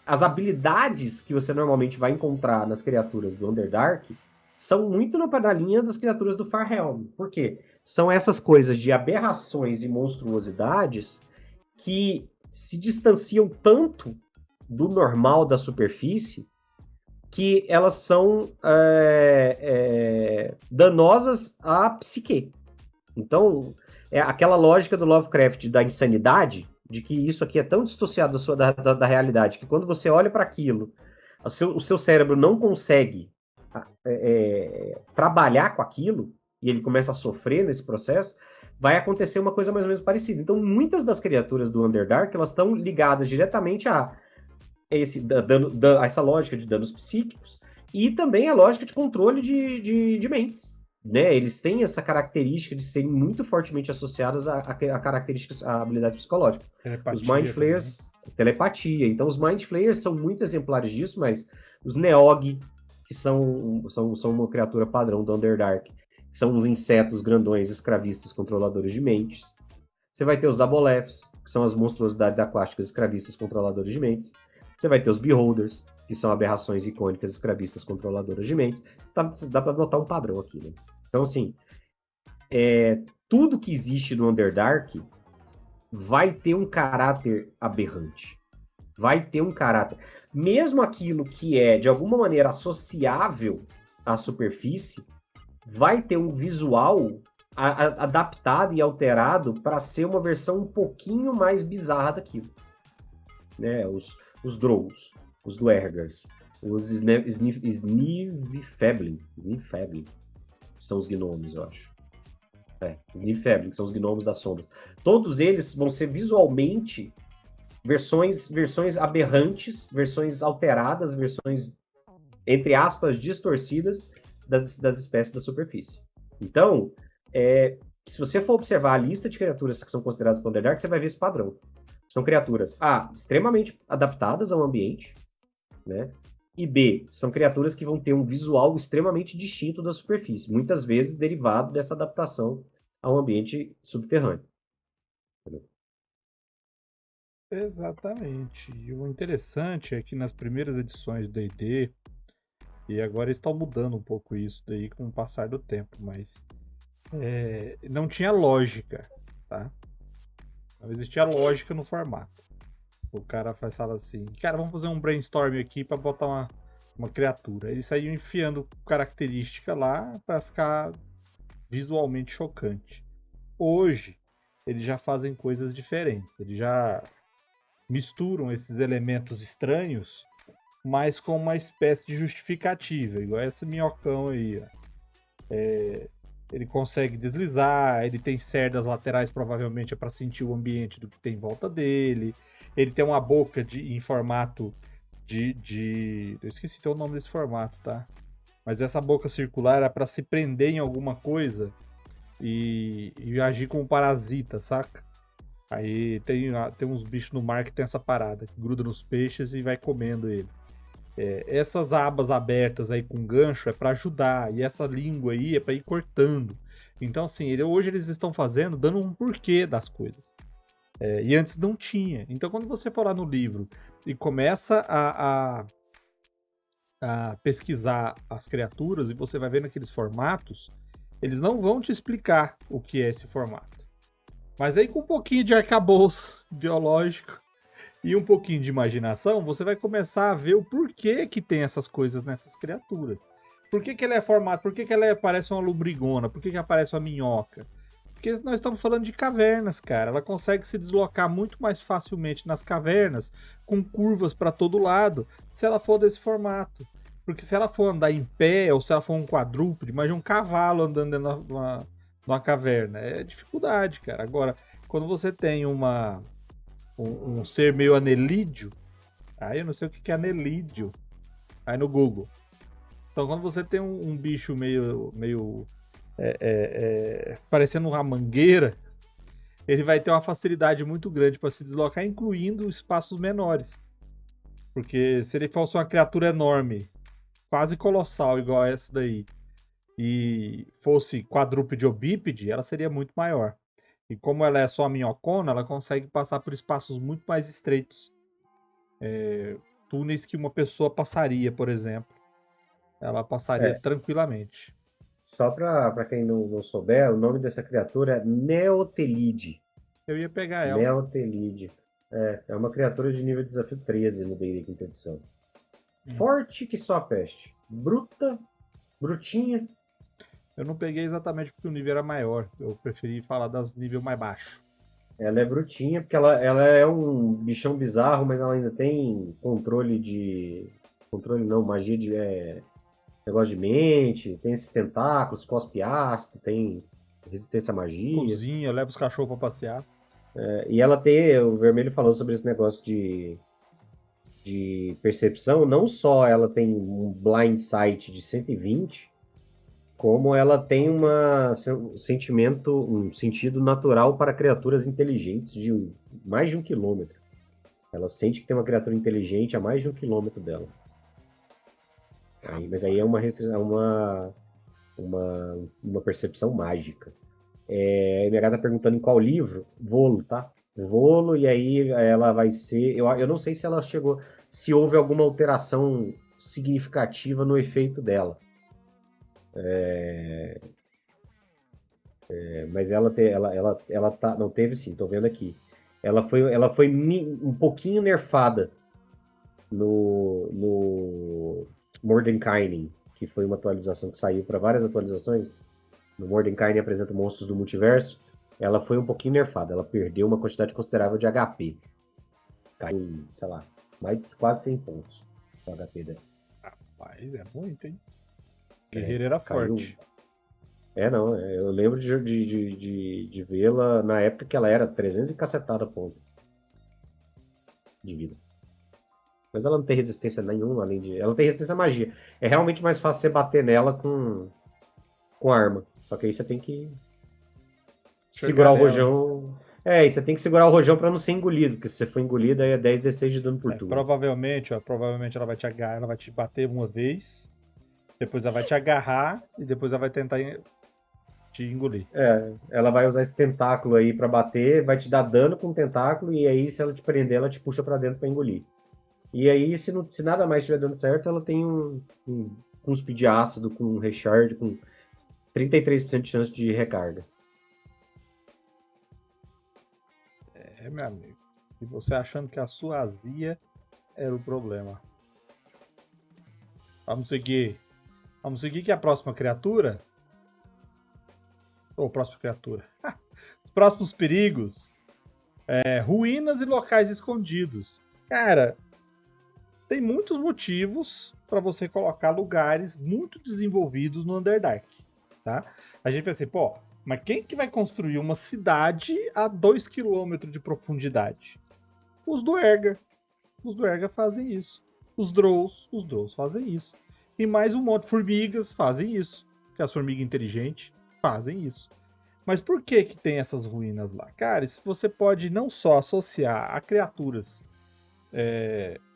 as habilidades que você normalmente vai encontrar nas criaturas do Underdark são muito na linha das criaturas do Farhelm. Por quê? São essas coisas de aberrações e monstruosidades que se distanciam tanto do normal da superfície que elas são danosas à psique. Então, é aquela lógica do Lovecraft da insanidade, de que isso aqui é tão dissociado da realidade, que quando você olha para aquilo, o seu cérebro não consegue trabalhar com aquilo, e ele começa a sofrer nesse processo, vai acontecer uma coisa mais ou menos parecida. Então, muitas das criaturas do Underdark, elas estão ligadas diretamente a essa lógica de danos psíquicos, e também a lógica de controle de mentes. Né? Eles têm essa característica de serem muito fortemente associadas a características, a habilidade psicológica. Telepatia os Mind Flayers, telepatia. Então, os Mind Flayers são muito exemplares disso, mas os Neog, que são uma criatura padrão do Underdark, que são uns insetos grandões, escravistas, controladores de mentes. Você vai ter os Aboleths, que são as monstruosidades aquáticas, escravistas, controladores de mentes. Você vai ter os Beholders, que são aberrações icônicas, escravistas, controladoras de mentes. Dá para notar um padrão aqui, né? Então, assim, tudo que existe no Underdark vai ter um caráter aberrante. Vai ter um caráter. Mesmo aquilo que é, de alguma maneira, associável à superfície, vai ter um visual adaptado e alterado para ser uma versão um pouquinho mais bizarra daquilo. Né? Os Drogos, os Duergars, os Snivfeblin, são os gnomos, eu acho. Snivfeblin, que são os gnomos das sombras. Todos eles vão ser visualmente versões aberrantes, versões alteradas, versões, entre aspas, distorcidas das espécies da superfície. Então, se você for observar a lista de criaturas que são consideradas para o Underdark, você vai ver esse padrão. São criaturas, A, extremamente adaptadas ao ambiente, né? E B, são criaturas que vão ter um visual extremamente distinto da superfície, muitas vezes derivado dessa adaptação ao ambiente subterrâneo. Exatamente. E o interessante é que nas primeiras edições do D&D, e agora eles estão mudando um pouco isso daí com o passar do tempo, mas não tinha lógica, tá? Não existia lógica no formato. O cara fala assim, cara, vamos fazer um brainstorm aqui pra botar uma criatura. Eles saíam enfiando característica lá pra ficar visualmente chocante. Hoje, eles já fazem coisas diferentes. Eles já misturam esses elementos estranhos, mas com uma espécie de justificativa, igual esse minhocão aí, ó. Ele consegue deslizar, ele tem cerdas laterais, provavelmente é para sentir o ambiente do que tem em volta dele. Ele tem uma boca em formato de. Eu esqueci até o nome desse formato, tá? Mas essa boca circular é para se prender em alguma coisa e agir como parasita, saca? Aí tem uns bichos no mar que tem essa parada, que gruda nos peixes e vai comendo ele. Essas abas abertas aí com gancho é para ajudar, e essa língua aí é para ir cortando. Então, assim, hoje eles estão fazendo, dando um porquê das coisas. E antes não tinha. Então, quando você for lá no livro e começa a pesquisar as criaturas e você vai vendo aqueles formatos, eles não vão te explicar o que é esse formato. Mas aí com um pouquinho de arcabouço biológico e um pouquinho de imaginação, você vai começar a ver o porquê que tem essas coisas nessas criaturas. Por que ela é formada? Por que ela parece uma lubrigona? Por que aparece uma minhoca? Porque nós estamos falando de cavernas, cara. Ela consegue se deslocar muito mais facilmente nas cavernas, com curvas para todo lado, se ela for desse formato. Porque se ela for andar em pé, ou se ela for um quadrúpede, imagina um cavalo andando dentro de uma caverna. É dificuldade, cara. Agora, quando você tem um ser meio anelídeo, aí eu não sei o que é anelídeo, aí no Google. Então quando você tem um bicho meio parecendo uma mangueira, ele vai ter uma facilidade muito grande para se deslocar, incluindo espaços menores. Porque se ele fosse uma criatura enorme, quase colossal, igual essa daí, e fosse quadrúpede ou bípede, ela seria muito maior. E como ela é só minhocona, ela consegue passar por espaços muito mais estreitos. Túneis que uma pessoa passaria, por exemplo. Ela passaria tranquilamente. Só para quem não souber, o nome dessa criatura é Neotelide. Eu ia pegar ela. Neotelide. É uma criatura de nível de desafio 13 no D&D quinta edição. Forte que só a peste. Brutinha. Eu não peguei exatamente porque o nível era maior. Eu preferi falar das nível mais baixo. Ela é brutinha porque ela é um bichão bizarro, mas ela ainda tem magia de negócio de mente, tem esses tentáculos, cospe ácido, tem resistência à magia. Cozinha, leva os cachorros pra passear. E ela tem, o Vermelho falou sobre esse negócio de percepção, não só ela tem um blind sight de 120, como ela tem um sentido natural para criaturas inteligentes de mais de 1 quilômetro. Ela sente que tem uma criatura inteligente a mais de 1 quilômetro dela. Mas aí é uma percepção mágica. A minha gata tá perguntando em qual livro. Volo, tá? Volo, e aí ela vai ser... Eu não sei se ela chegou... Se houve alguma alteração significativa no efeito dela. Mas ela tá... Não teve sim, tô vendo aqui. Ela foi um pouquinho nerfada no Mordenkainen, que foi uma atualização que saiu para várias atualizações. No Mordenkainen apresenta monstros do multiverso. Ela foi um pouquinho nerfada. Ela perdeu uma quantidade considerável de HP. Caiu, sei lá, mais de quase 100 pontos o HP dela. Rapaz, é muito, hein? Guerreiro era forte. Não. Eu lembro de vê-la na época que ela era 300 e cacetada ponto de vida. Mas ela não tem resistência nenhuma, além de... Ela tem resistência à magia. É realmente mais fácil você bater nela com arma. Só que aí você tem que segurar o rojão. E você tem que segurar o rojão pra não ser engolido, porque se você for engolido, aí é 10d6 de dano por turno. Provavelmente ela vai te bater uma vez, depois ela vai te agarrar e depois ela vai tentar te engolir. Ela vai usar esse tentáculo aí pra bater, vai te dar dano com o tentáculo, e aí se ela te prender, ela te puxa pra dentro pra engolir. E aí, se nada mais estiver dando certo, ela tem um cuspe de ácido com um reshard com 33% de chance de recarga. meu amigo. E você achando que a sua azia era o problema. Vamos seguir. Vamos seguir que a próxima criatura... Ou próxima criatura. Os próximos perigos. Ruínas e locais escondidos. Cara, tem muitos motivos para você colocar lugares muito desenvolvidos no Underdark, tá? A gente pensa assim, pô, mas quem que vai construir uma cidade a 2 km de profundidade? Os Duergar. Os Duergar fazem isso. Os Drows fazem isso. E mais um monte de formigas fazem isso. Que as formigas inteligentes fazem isso. Mas por que que tem essas ruínas lá? Cara, isso você pode não só associar a criaturas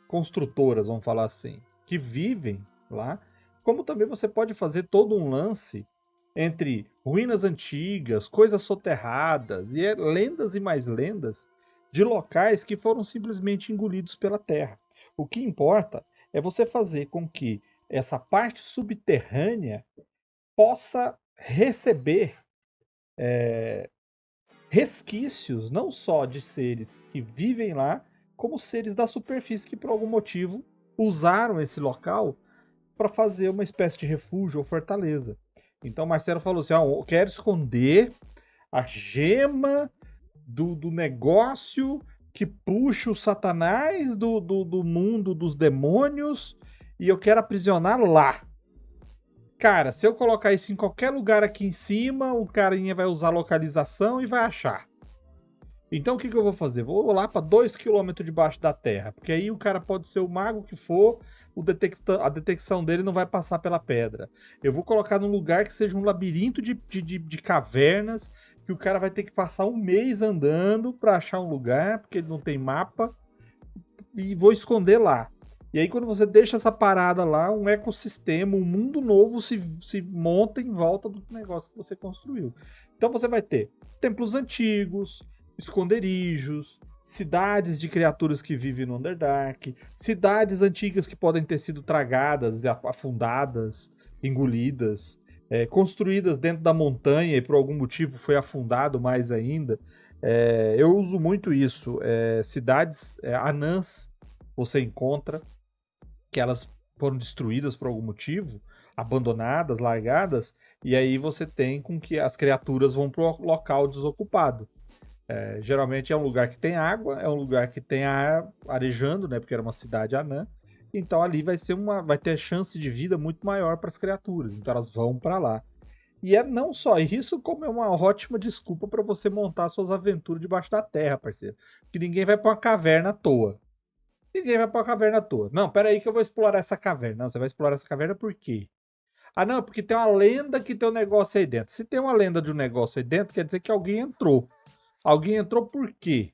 construtoras, vamos falar assim, que vivem lá, como também você pode fazer todo um lance entre ruínas antigas, coisas soterradas, e lendas e mais lendas de locais que foram simplesmente engolidos pela terra. O que importa é você fazer com que essa parte subterrânea possa receber resquícios não só de seres que vivem lá, como seres da superfície que por algum motivo usaram esse local para fazer uma espécie de refúgio ou fortaleza. Então Marcelo falou assim, eu quero esconder a gema do negócio que puxa o satanás do mundo dos demônios e eu quero aprisionar lá. Cara, se eu colocar isso em qualquer lugar aqui em cima, o carinha vai usar localização e vai achar. Então o que eu vou fazer? Vou lá para 2 km debaixo da terra, porque aí o cara pode ser o mago que for, a detecção dele não vai passar pela pedra. Eu vou colocar num lugar que seja um labirinto de cavernas, que o cara vai ter que passar um mês andando para achar um lugar, porque ele não tem mapa, e vou esconder lá. E aí quando você deixa essa parada lá, um ecossistema, um mundo novo se monta em volta do negócio que você construiu. Então você vai ter templos antigos, esconderijos, cidades de criaturas que vivem no Underdark, cidades antigas que podem ter sido tragadas, afundadas, engolidas, construídas dentro da montanha e por algum motivo foi afundado mais ainda. Eu uso muito isso. Cidades anãs você encontra, que elas foram destruídas por algum motivo, abandonadas, largadas, e aí você tem com que as criaturas vão para o local desocupado. Geralmente é um lugar que tem água, é um lugar que tem ar arejando, né, porque era uma cidade anã, então ali vai ter chance de vida muito maior para as criaturas, então elas vão para lá. E não só isso, como é uma ótima desculpa para você montar suas aventuras debaixo da terra, parceiro. Porque ninguém vai para uma caverna à toa. Ninguém vai pra caverna à toa. Não, pera aí que eu vou explorar essa caverna. Não, você vai explorar essa caverna por quê? Ah, não, porque tem uma lenda que tem um negócio aí dentro. Se tem uma lenda de um negócio aí dentro, quer dizer que alguém entrou. Alguém entrou por quê?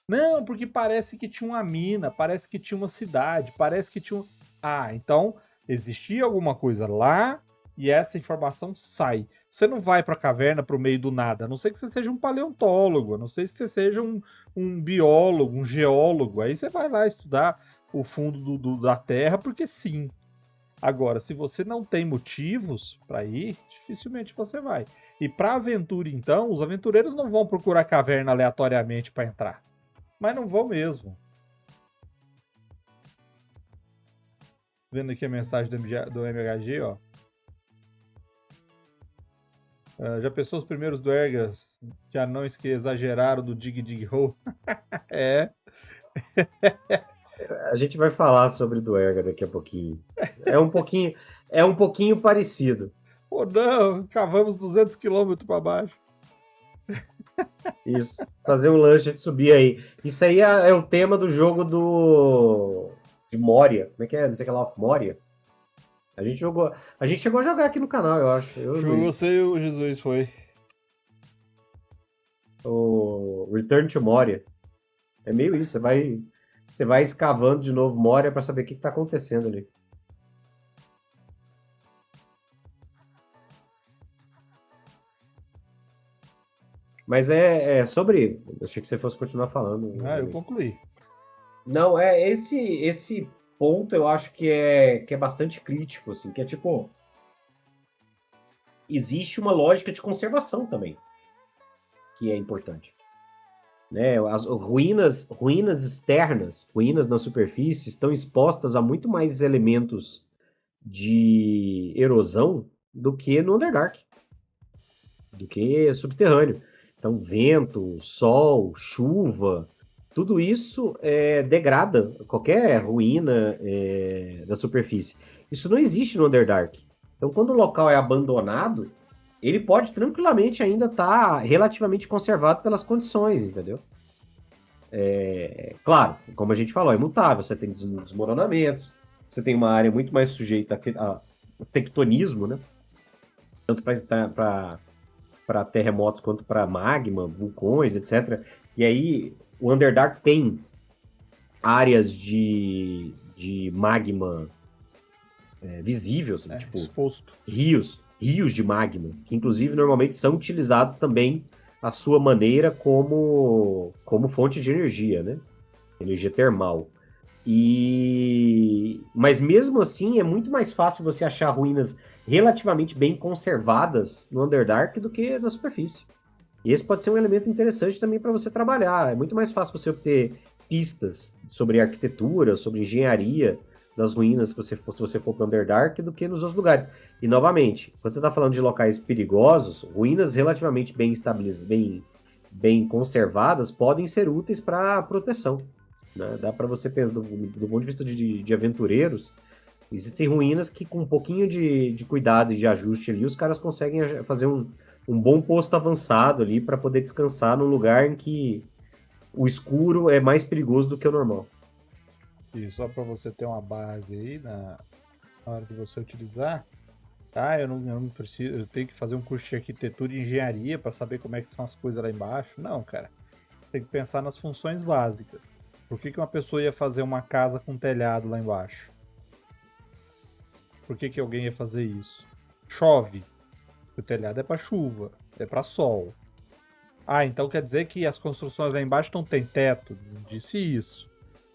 Não, porque parece que tinha uma mina, parece que tinha uma cidade, parece que tinha um... Ah, então existia alguma coisa lá e essa informação sai. Você não vai pra caverna pro meio do nada, a não ser que você seja um paleontólogo, a não ser que você seja um biólogo, um geólogo. Aí você vai lá estudar o fundo da Terra, porque sim. Agora, se você não tem motivos para ir, dificilmente você vai. E para aventura, então, os aventureiros não vão procurar caverna aleatoriamente para entrar. Mas não vão mesmo. Vendo aqui a mensagem do MHG, ó. Já pensou os primeiros Duergas de anões que exageraram do Dig Dig Hole? A gente vai falar sobre Duergar daqui a pouquinho. É um pouquinho parecido. Pô, não, cavamos 200 km para baixo. Isso. Fazer um lanche de subir aí. Isso aí é o tema do jogo de Moria. Como é que é? Não sei o que lá, Moria. A gente chegou a jogar aqui no canal, eu acho. Você e o Jesus foi. O Return to Moria. É meio isso, você vai escavando de novo Moria para saber o que tá acontecendo ali. Mas sobre... Achei que você fosse continuar falando. Eu concluí. Não, esse ponto eu acho que é bastante crítico, assim, que é tipo... Existe uma lógica de conservação também, que é importante. né? As ruínas externas, ruínas na superfície, estão expostas a muito mais elementos de erosão do que no Underdark, do que subterrâneo. Então, vento, sol, chuva, tudo isso degrada qualquer ruína da superfície. Isso não existe no Underdark. Então, quando o local é abandonado, ele pode tranquilamente ainda estar relativamente conservado pelas condições, entendeu? Claro, como a gente falou, é mutável. Você tem desmoronamentos, você tem uma área muito mais sujeita a tectonismo, né? Tanto para terremotos quanto para magma, vulcões, etc. E aí, o Underdark tem áreas de magma visível, assim, tipo exposto. rios de magma, que inclusive normalmente são utilizados também à sua maneira como fonte de energia, né? Energia termal. Mas mesmo assim é muito mais fácil você achar ruínas relativamente bem conservadas no Underdark do que na superfície. E esse pode ser um elemento interessante também para você trabalhar. É muito mais fácil você obter pistas sobre arquitetura, sobre engenharia das ruínas se você for para o Underdark do que nos outros lugares. E novamente, quando você está falando de locais perigosos, ruínas relativamente bem estabelecidas, bem conservadas, podem ser úteis para proteção. Né? Dá para você pensar, do ponto de vista de aventureiros, existem ruínas que com um pouquinho de cuidado e de ajuste ali, os caras conseguem fazer um bom posto avançado ali para poder descansar num lugar em que o escuro é mais perigoso do que o normal. E só para você ter uma base aí na hora de você utilizar, eu não preciso, eu tenho que fazer um curso de arquitetura e engenharia para saber como é que são as coisas lá embaixo. Não, cara. Tem que pensar nas funções básicas. Por que uma pessoa ia fazer uma casa com telhado lá embaixo? Por que alguém ia fazer isso? Chove. O telhado é para chuva, é para sol. Então quer dizer que as construções lá embaixo não tem teto? Não disse isso.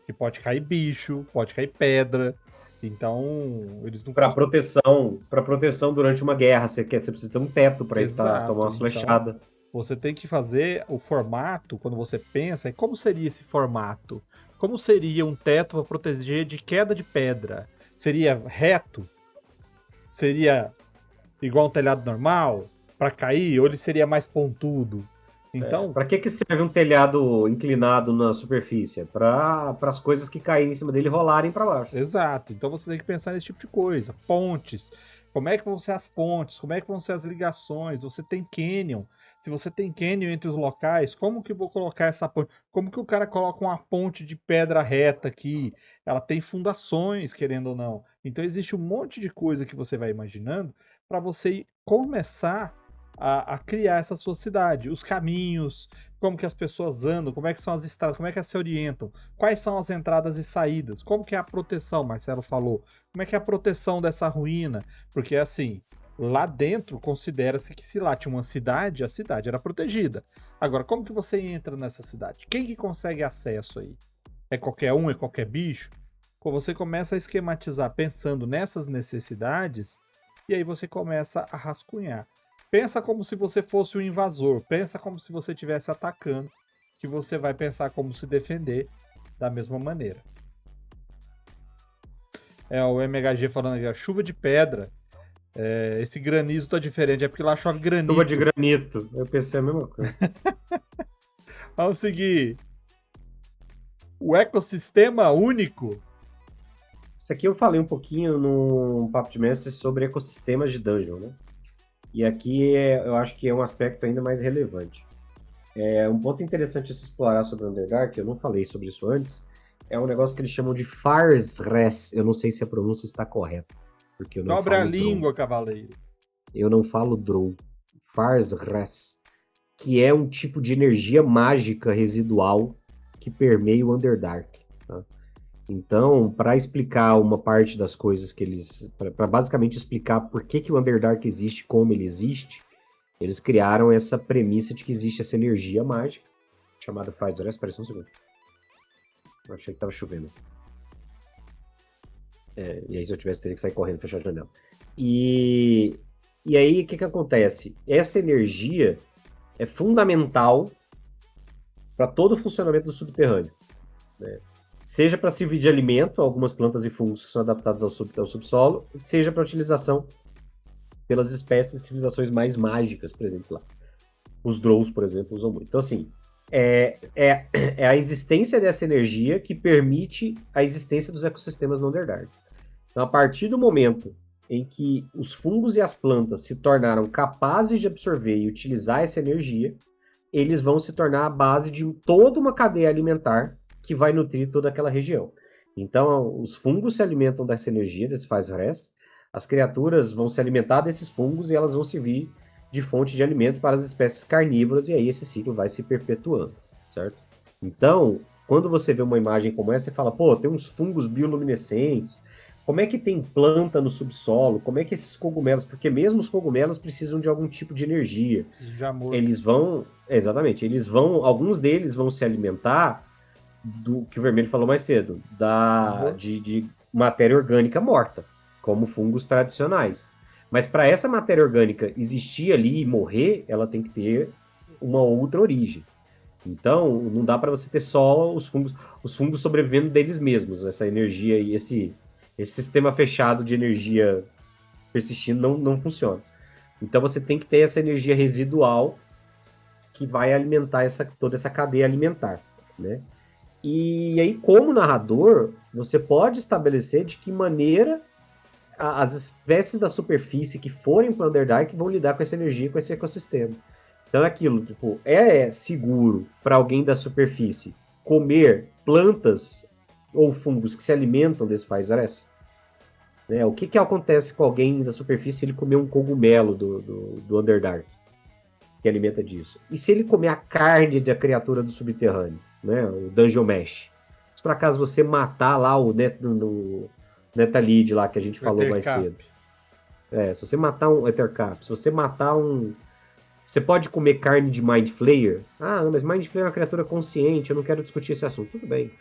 Que pode cair bicho, pode cair pedra. Então, eles não... Para proteção durante uma guerra, você precisa ter um teto para evitar tomar uma flechada. Então, você tem que fazer o formato, quando você pensa, como seria esse formato? Como seria um teto para proteger de queda de pedra? Seria reto? Seria igual um telhado normal? Para cair? Ou ele seria mais pontudo? Então, para que serve um telhado inclinado na superfície? Para as coisas que caírem em cima dele rolarem para baixo. Exato. Então você tem que pensar nesse tipo de coisa. Pontes. Como é que vão ser as pontes? Como é que vão ser as ligações? Você tem canyon. Se você tem canyon entre os locais, como que eu vou colocar essa ponte? Como que o cara coloca uma ponte de pedra reta aqui? Ela tem fundações, querendo ou não. Então existe um monte de coisa que você vai imaginando para você começar a criar essa sua cidade. Os caminhos, como que as pessoas andam, como é que são as estradas, como é que elas se orientam, quais são as entradas e saídas, como que é a proteção, Marcelo falou, como é que é a proteção dessa ruína, porque assim, lá dentro considera-se que se lá tinha uma cidade, a cidade era protegida. Agora, como que você entra nessa cidade? Quem que consegue acesso aí? É qualquer um, é qualquer bicho? Quando você começa a esquematizar pensando nessas necessidades, e aí você começa a rascunhar. Pensa como se você fosse um invasor. Pensa como se você estivesse atacando. Que você vai pensar como se defender da mesma maneira. O MHG falando aqui, a chuva de pedra. Esse granizo tá diferente. É porque lá chove granito. Chuva de granito. Eu pensei a mesma coisa. Vamos seguir. O ecossistema único. Isso aqui eu falei um pouquinho no Papo de Mestre sobre ecossistemas de dungeon, né? E aqui eu acho que é um aspecto ainda mais relevante. Um ponto interessante a se explorar sobre o Underdark, eu não falei sobre isso antes, é um negócio que eles chamam de Farsres. Eu não sei se a pronúncia está correta. Porque eu não Dobra a falo língua, Drow. cavaleiro. Eu não falo Drow. Farsres, que é um tipo de energia mágica residual que permeia o Underdark. Tá? Então, para explicar uma parte das coisas que eles... Para basicamente explicar por que o Underdark existe, como ele existe, eles criaram essa premissa de que existe essa energia mágica, chamada Farsres. Espera só um segundo. Eu achei que estava chovendo. E aí, se eu tivesse, teria que sair correndo e fechar a janela. E aí, o que acontece? Essa energia é fundamental para todo o funcionamento do subterrâneo, né? Seja para servir de alimento a algumas plantas e fungos que são adaptados ao subsolo, seja para utilização pelas espécies e civilizações mais mágicas presentes lá. Os Drows, por exemplo, usam muito. Então, assim, é a existência dessa energia que permite a existência dos ecossistemas no Underdark. Então, a partir do momento em que os fungos e as plantas se tornaram capazes de absorver e utilizar essa energia, eles vão se tornar a base de toda uma cadeia alimentar que vai nutrir toda aquela região. Então, os fungos se alimentam dessa energia, desse faz-res, as criaturas vão se alimentar desses fungos e elas vão servir de fonte de alimento para as espécies carnívoras, e aí esse ciclo vai se perpetuando, certo? Então, quando você vê uma imagem como essa, você fala, pô, tem uns fungos bioluminescentes, como é que tem planta no subsolo, como é que esses cogumelos, porque mesmo os cogumelos precisam de algum tipo de energia. De amor. Eles vão, exatamente, alguns deles vão se alimentar do que o Vermelho falou mais cedo, de matéria orgânica morta, como fungos tradicionais. Mas para essa matéria orgânica existir ali e morrer, ela tem que ter uma outra origem. Então, não dá para você ter só os fungos sobrevivendo deles mesmos, essa energia e esse sistema fechado de energia persistindo não funciona. Então, você tem que ter essa energia residual que vai alimentar toda essa cadeia alimentar, né? E aí, como narrador, você pode estabelecer de que maneira as espécies da superfície que forem para o Underdark vão lidar com essa energia, com esse ecossistema. Então é aquilo, tipo, é seguro para alguém da superfície comer plantas ou fungos que se alimentam desse faz-res? Né? O que acontece com alguém da superfície se ele comer um cogumelo do Underdark, que alimenta disso? E se ele comer a carne da criatura do subterrâneo, né? O Dungeon Mesh? Se por acaso você matar lá o Netalid lá que a gente falou mais cedo. Se você matar um Ethercap, se você matar um... Você pode comer carne de Mind Flayer? Ah, mas Mind Flayer é uma criatura consciente, eu não quero discutir esse assunto. Tudo bem.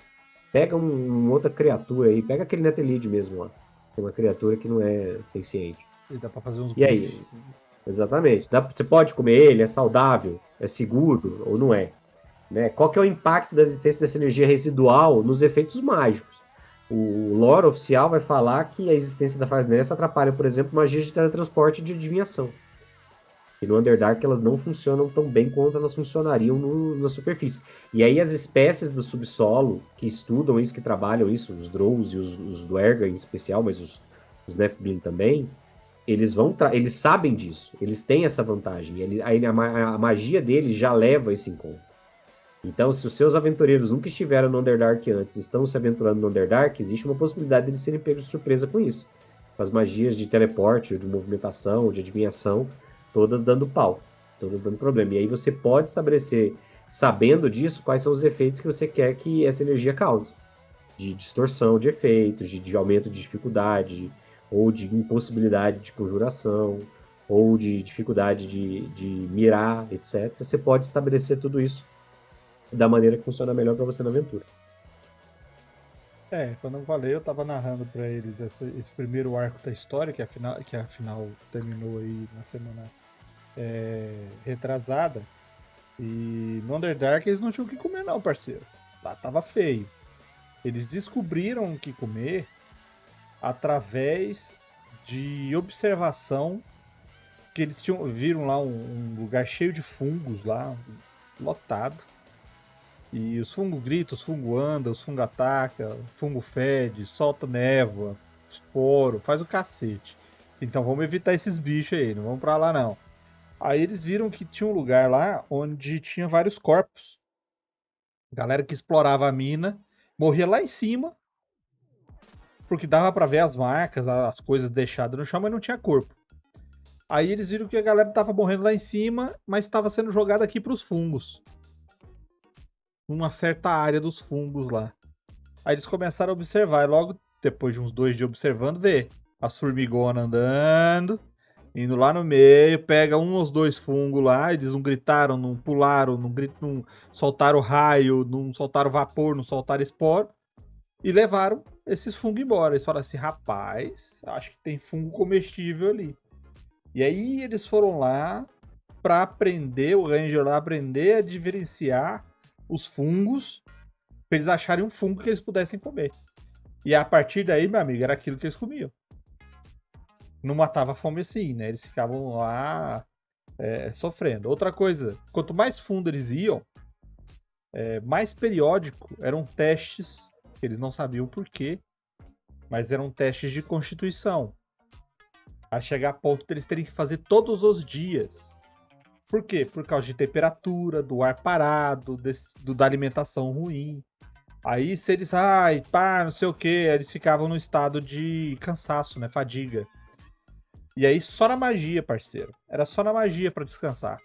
Pega uma outra criatura aí, pega aquele Netalid mesmo lá. Tem uma criatura que não é senciente. E dá pra fazer uns E aí? Exatamente. Você pode comer ele, é saudável, é seguro ou não é? Né? Qual que é o impacto da existência dessa energia residual nos efeitos mágicos? O lore oficial vai falar que a existência da faz-res atrapalha, por exemplo, magias de teletransporte e de adivinhação. E no Underdark elas não funcionam tão bem quanto elas funcionariam na superfície. E aí as espécies do subsolo que estudam isso, que trabalham isso, os Drows e os Duergar em especial, mas os Nephilim também, eles sabem disso, eles têm essa vantagem. A magia deles já leva esse encontro. Então, se os seus aventureiros nunca estiveram no Underdark antes, estão se aventurando no Underdark, existe uma possibilidade de eles serem pegos de surpresa com isso. Com as magias de teleporte, ou de movimentação, ou de adivinhação, todas dando pau, todas dando problema. E aí você pode estabelecer, sabendo disso, quais são os efeitos que você quer que essa energia cause. De distorção de efeitos, de aumento de dificuldade, ou de impossibilidade de conjuração, ou de dificuldade de mirar, etc. Você pode estabelecer tudo isso da maneira que funciona melhor para você na aventura. Quando eu falei, eu tava narrando pra eles esse primeiro arco da história, que afinal terminou aí na semana retrasada. E no Underdark eles não tinham o que comer não, parceiro. Lá tava feio. Eles descobriram o que comer através de observação, que eles viram lá um lugar cheio de fungos lá, lotado. E os fungos gritam, os fungos andam, os fungos atacam, o fungo fede, solta névoa, esporo, faz o cacete. Então vamos evitar esses bichos aí, não vamos pra lá não. Aí eles viram que tinha um lugar lá onde tinha vários corpos. Galera que explorava a mina, morria lá em cima, porque dava pra ver as marcas, as coisas deixadas no chão, mas não tinha corpo. Aí eles viram que a galera tava morrendo lá em cima, mas estava sendo jogada aqui pros fungos. Numa certa área dos fungos lá. Aí eles começaram a observar, e logo depois de uns 2 dias observando, vê as formigonas andando, indo lá no meio, pega um ou 2 fungos lá, eles não gritaram, não pularam, não soltaram raio, não soltaram vapor, não soltaram esporo, e levaram esses fungos embora. Eles falaram assim, rapaz, acho que tem fungo comestível ali. E aí eles foram lá pra aprender, o Ranger lá aprender a diferenciar os fungos pra eles acharem um fungo que eles pudessem comer. E a partir daí, meu amigo, era aquilo que eles comiam. Não matava a fome assim, né? Eles ficavam lá sofrendo. Outra coisa, quanto mais fundo eles iam, mais periódico eram testes, que eles não sabiam por quê, mas eram testes de constituição. A chegar a ponto deles terem que fazer todos os dias. Por quê? Por causa de temperatura, do ar parado, da alimentação ruim. Aí se eles, não sei o que, eles ficavam no estado de cansaço, né? Fadiga. E aí só na magia, parceiro. Era só na magia pra descansar.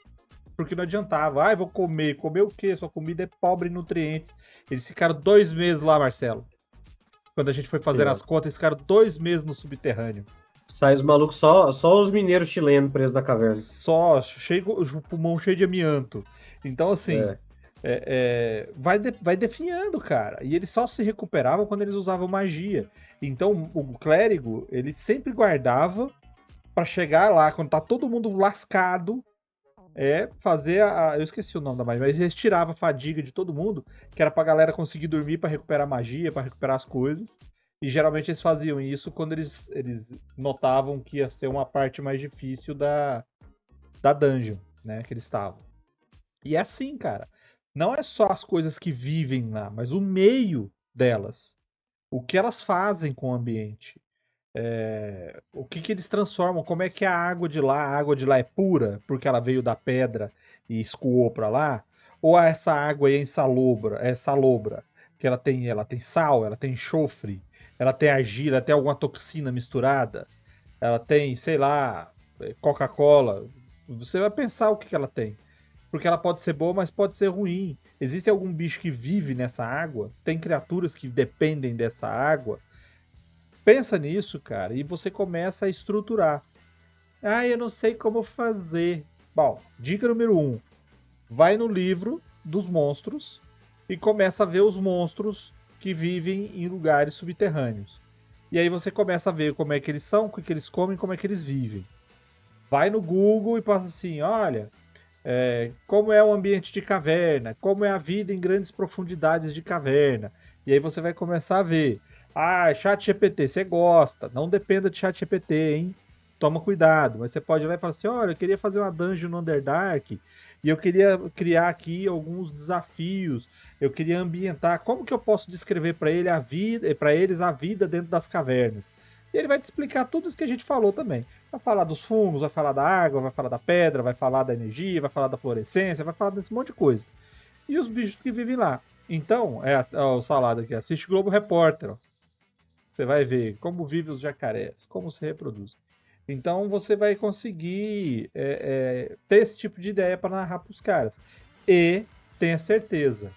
Porque não adiantava. Vou comer. Comer o quê? Sua comida é pobre em nutrientes. Eles ficaram 2 meses lá, Marcelo. Quando a gente foi fazer as contas, eles ficaram 2 meses no subterrâneo. Sai os malucos, só os mineiros chilenos presos na caverna. Só, o pulmão cheio de amianto. Então, assim, vai definhando, cara. E eles só se recuperavam quando eles usavam magia. Então, o clérigo, ele sempre guardava pra chegar lá, quando tá todo mundo lascado, fazer eu esqueci o nome da magia, mas eles tiravam a fadiga de todo mundo, que era pra galera conseguir dormir pra recuperar a magia, pra recuperar as coisas. E geralmente eles faziam isso quando eles notavam que ia ser uma parte mais difícil da dungeon, né, que eles estavam. E é assim, cara. Não é só as coisas que vivem lá, mas o meio delas. O que elas fazem com o ambiente. O que eles transformam, como é que a água de lá é pura, porque ela veio da pedra e escoou pra lá, ou essa água aí é salobra, que ela tem sal, ela tem enxofre, ela tem argila, ela tem alguma toxina misturada, ela tem, sei lá, Coca-Cola. Você vai pensar o que ela tem. Porque ela pode ser boa, mas pode ser ruim. Existe algum bicho que vive nessa água? Tem criaturas que dependem dessa água? Pensa nisso, cara, e você começa a estruturar. Eu não sei como fazer. Bom, dica número 1. Vai no livro dos monstros e começa a ver os monstros que vivem em lugares subterrâneos. E aí você começa a ver como é que eles são, o que eles comem, como é que eles vivem. Vai no Google e passa assim, olha, como é o ambiente de caverna, como é a vida em grandes profundidades de caverna. E aí você vai começar a ver. ChatGPT, você gosta, não dependa de ChatGPT, hein? Toma cuidado, mas você pode ir lá e falar assim, olha, eu queria fazer uma dungeon no Underdark e eu queria criar aqui alguns desafios, eu queria ambientar, como que eu posso descrever para eles a vida dentro das cavernas? E ele vai te explicar tudo isso que a gente falou também. Vai falar dos fungos, vai falar da água, vai falar da pedra, vai falar da energia, vai falar da fluorescência, vai falar desse monte de coisa. E os bichos que vivem lá. Então, o Salada aqui, assiste Globo Repórter, ó. Você vai ver como vivem os jacarés, como se reproduzem. Então você vai conseguir ter esse tipo de ideia para narrar para os caras. E tenha certeza,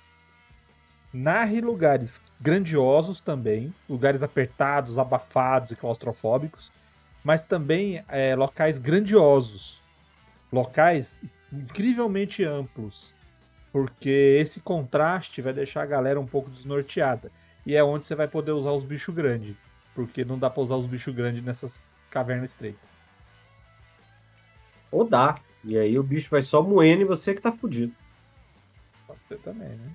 narre lugares grandiosos também, lugares apertados, abafados e claustrofóbicos, mas também locais grandiosos, locais incrivelmente amplos, porque esse contraste vai deixar a galera um pouco desnorteada. E é onde você vai poder usar os bichos grandes, porque não dá pra usar os bichos grandes nessas cavernas estreitas. Ou dá. E aí o bicho vai só moendo e você que tá fudido. Pode ser também, né?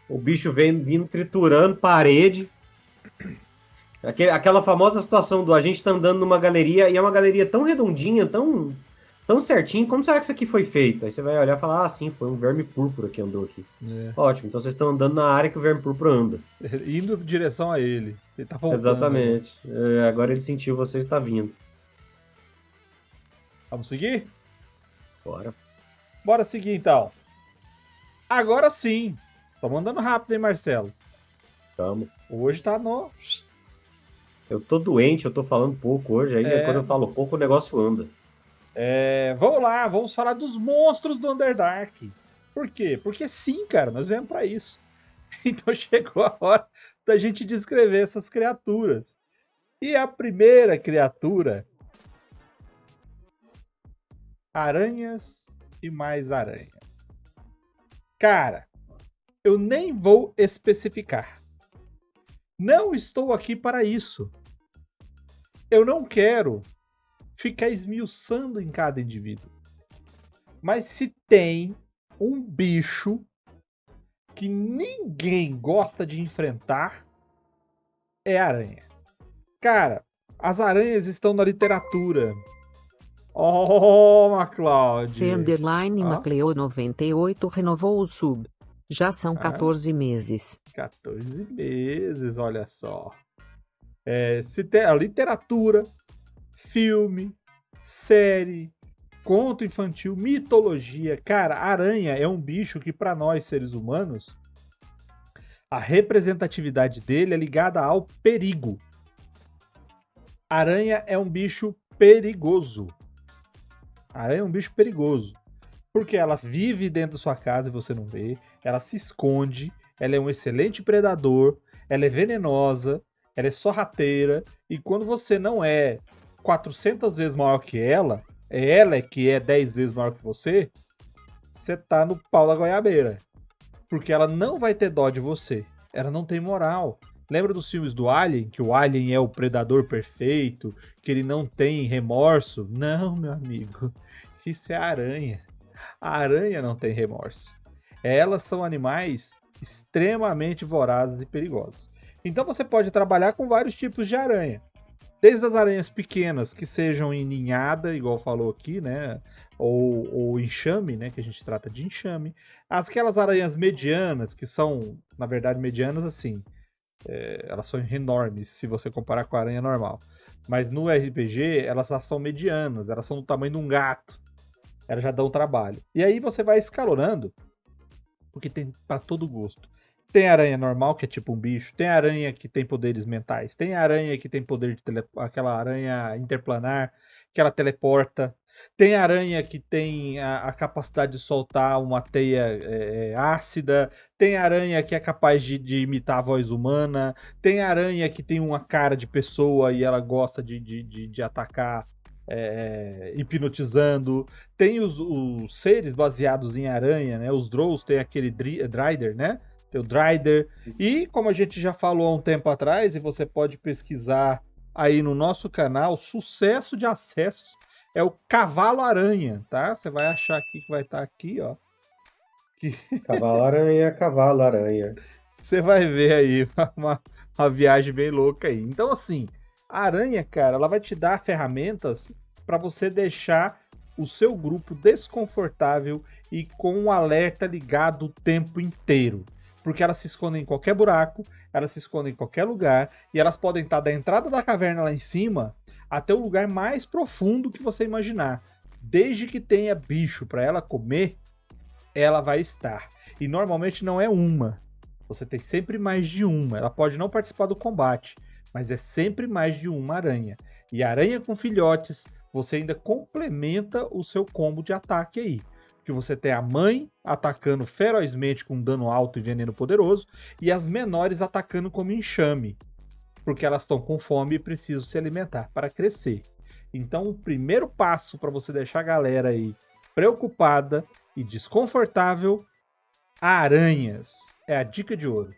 O bicho vem vindo triturando parede. Aquela famosa situação do a gente tá andando numa galeria e é uma galeria tão redondinha, tão certinho, como será que isso aqui foi feito? Aí você vai olhar e falar, sim, foi um verme púrpura que andou aqui. Ótimo, então vocês estão andando na área que o verme púrpura anda. Indo em direção a ele. Ele tá voltando. Exatamente. Agora ele sentiu você está vindo. Vamos seguir? Bora seguir então. Agora sim. Estamos andando rápido, hein, Marcelo? Tamo. Hoje tá no... Eu tô doente, eu tô falando pouco hoje, aí quando eu falo pouco o negócio anda. Vamos lá, vamos falar dos monstros do Underdark. Por quê? Porque sim, cara, nós viemos pra isso. Então chegou a hora da gente descrever essas criaturas. E a primeira criatura... Aranhas e mais aranhas. Cara, eu nem vou especificar. Não estou aqui para isso. Eu não quero ficar esmiuçando em cada indivíduo. Mas se tem um bicho que ninguém gosta de enfrentar é a aranha. Cara, as aranhas estão na literatura. Oh, MacLeod. C__ Ó. Macleo 98 renovou o sub. Já são 14 meses. 14 meses, olha só. Se tem a literatura, filme, série, conto infantil, mitologia. Cara, a aranha é um bicho que, para nós, seres humanos, a representatividade dele é ligada ao perigo. A aranha é um bicho perigoso. A aranha é um bicho perigoso. Porque ela vive dentro da sua casa e você não vê. Ela se esconde. Ela é um excelente predador. Ela é venenosa. Ela é sorrateira. E quando você não é 400 vezes maior que ela que é 10 vezes maior que você tá no pau da goiabeira. Porque ela não vai ter dó de você. Ela não tem moral. Lembra dos filmes do Alien? Que o Alien é o predador perfeito, que ele não tem remorso? Não, meu amigo. Isso é a aranha. A aranha não tem remorso. Elas são animais extremamente vorazes e perigosos. Então você pode trabalhar com vários tipos de aranha. Desde as aranhas pequenas, que sejam em ninhada, igual falou aqui, né? Ou enxame, né? Que a gente trata de enxame. Aquelas aranhas medianas, que são, na verdade, medianas assim. Elas são enormes, se você comparar com a aranha normal. Mas no RPG, elas são medianas. Elas são do tamanho de um gato. Elas já dão trabalho. E aí você vai escalonando, porque tem para todo gosto. Tem aranha normal, que é tipo um bicho. Tem aranha que tem poderes mentais. Tem aranha que tem poder de aquela aranha interplanar, que ela teleporta. Tem aranha que tem a capacidade de soltar uma teia ácida. Tem aranha que é capaz de imitar a voz humana. Tem aranha que tem uma cara de pessoa e ela gosta de atacar hipnotizando. Tem os seres baseados em aranha, né? Os Drows tem aquele Drider, né? Tem o Drider. E como a gente já falou há um tempo atrás, e você pode pesquisar aí no nosso canal, sucesso de acessos é o Cavalo-Aranha, tá? Você vai achar aqui que vai estar aqui, ó. Cavalo-aranha, cavalo-aranha. Você vai ver aí uma viagem bem louca aí. Então, assim, a aranha, cara, ela vai te dar ferramentas para você deixar o seu grupo desconfortável e com um alerta ligado o tempo inteiro. Porque elas se escondem em qualquer buraco, elas se escondem em qualquer lugar, e elas podem estar da entrada da caverna lá em cima até o lugar mais profundo que você imaginar. Desde que tenha bicho para ela comer, ela vai estar. E normalmente não é uma. Você tem sempre mais de uma. Ela pode não participar do combate, mas é sempre mais de uma aranha. E aranha com filhotes, você ainda complementa o seu combo de ataque aí. Que você tem a mãe atacando ferozmente com dano alto e veneno poderoso, e as menores atacando como enxame, porque elas estão com fome e precisam se alimentar para crescer. Então, o primeiro passo para você deixar a galera aí preocupada e desconfortável, aranhas. É a dica de ouro.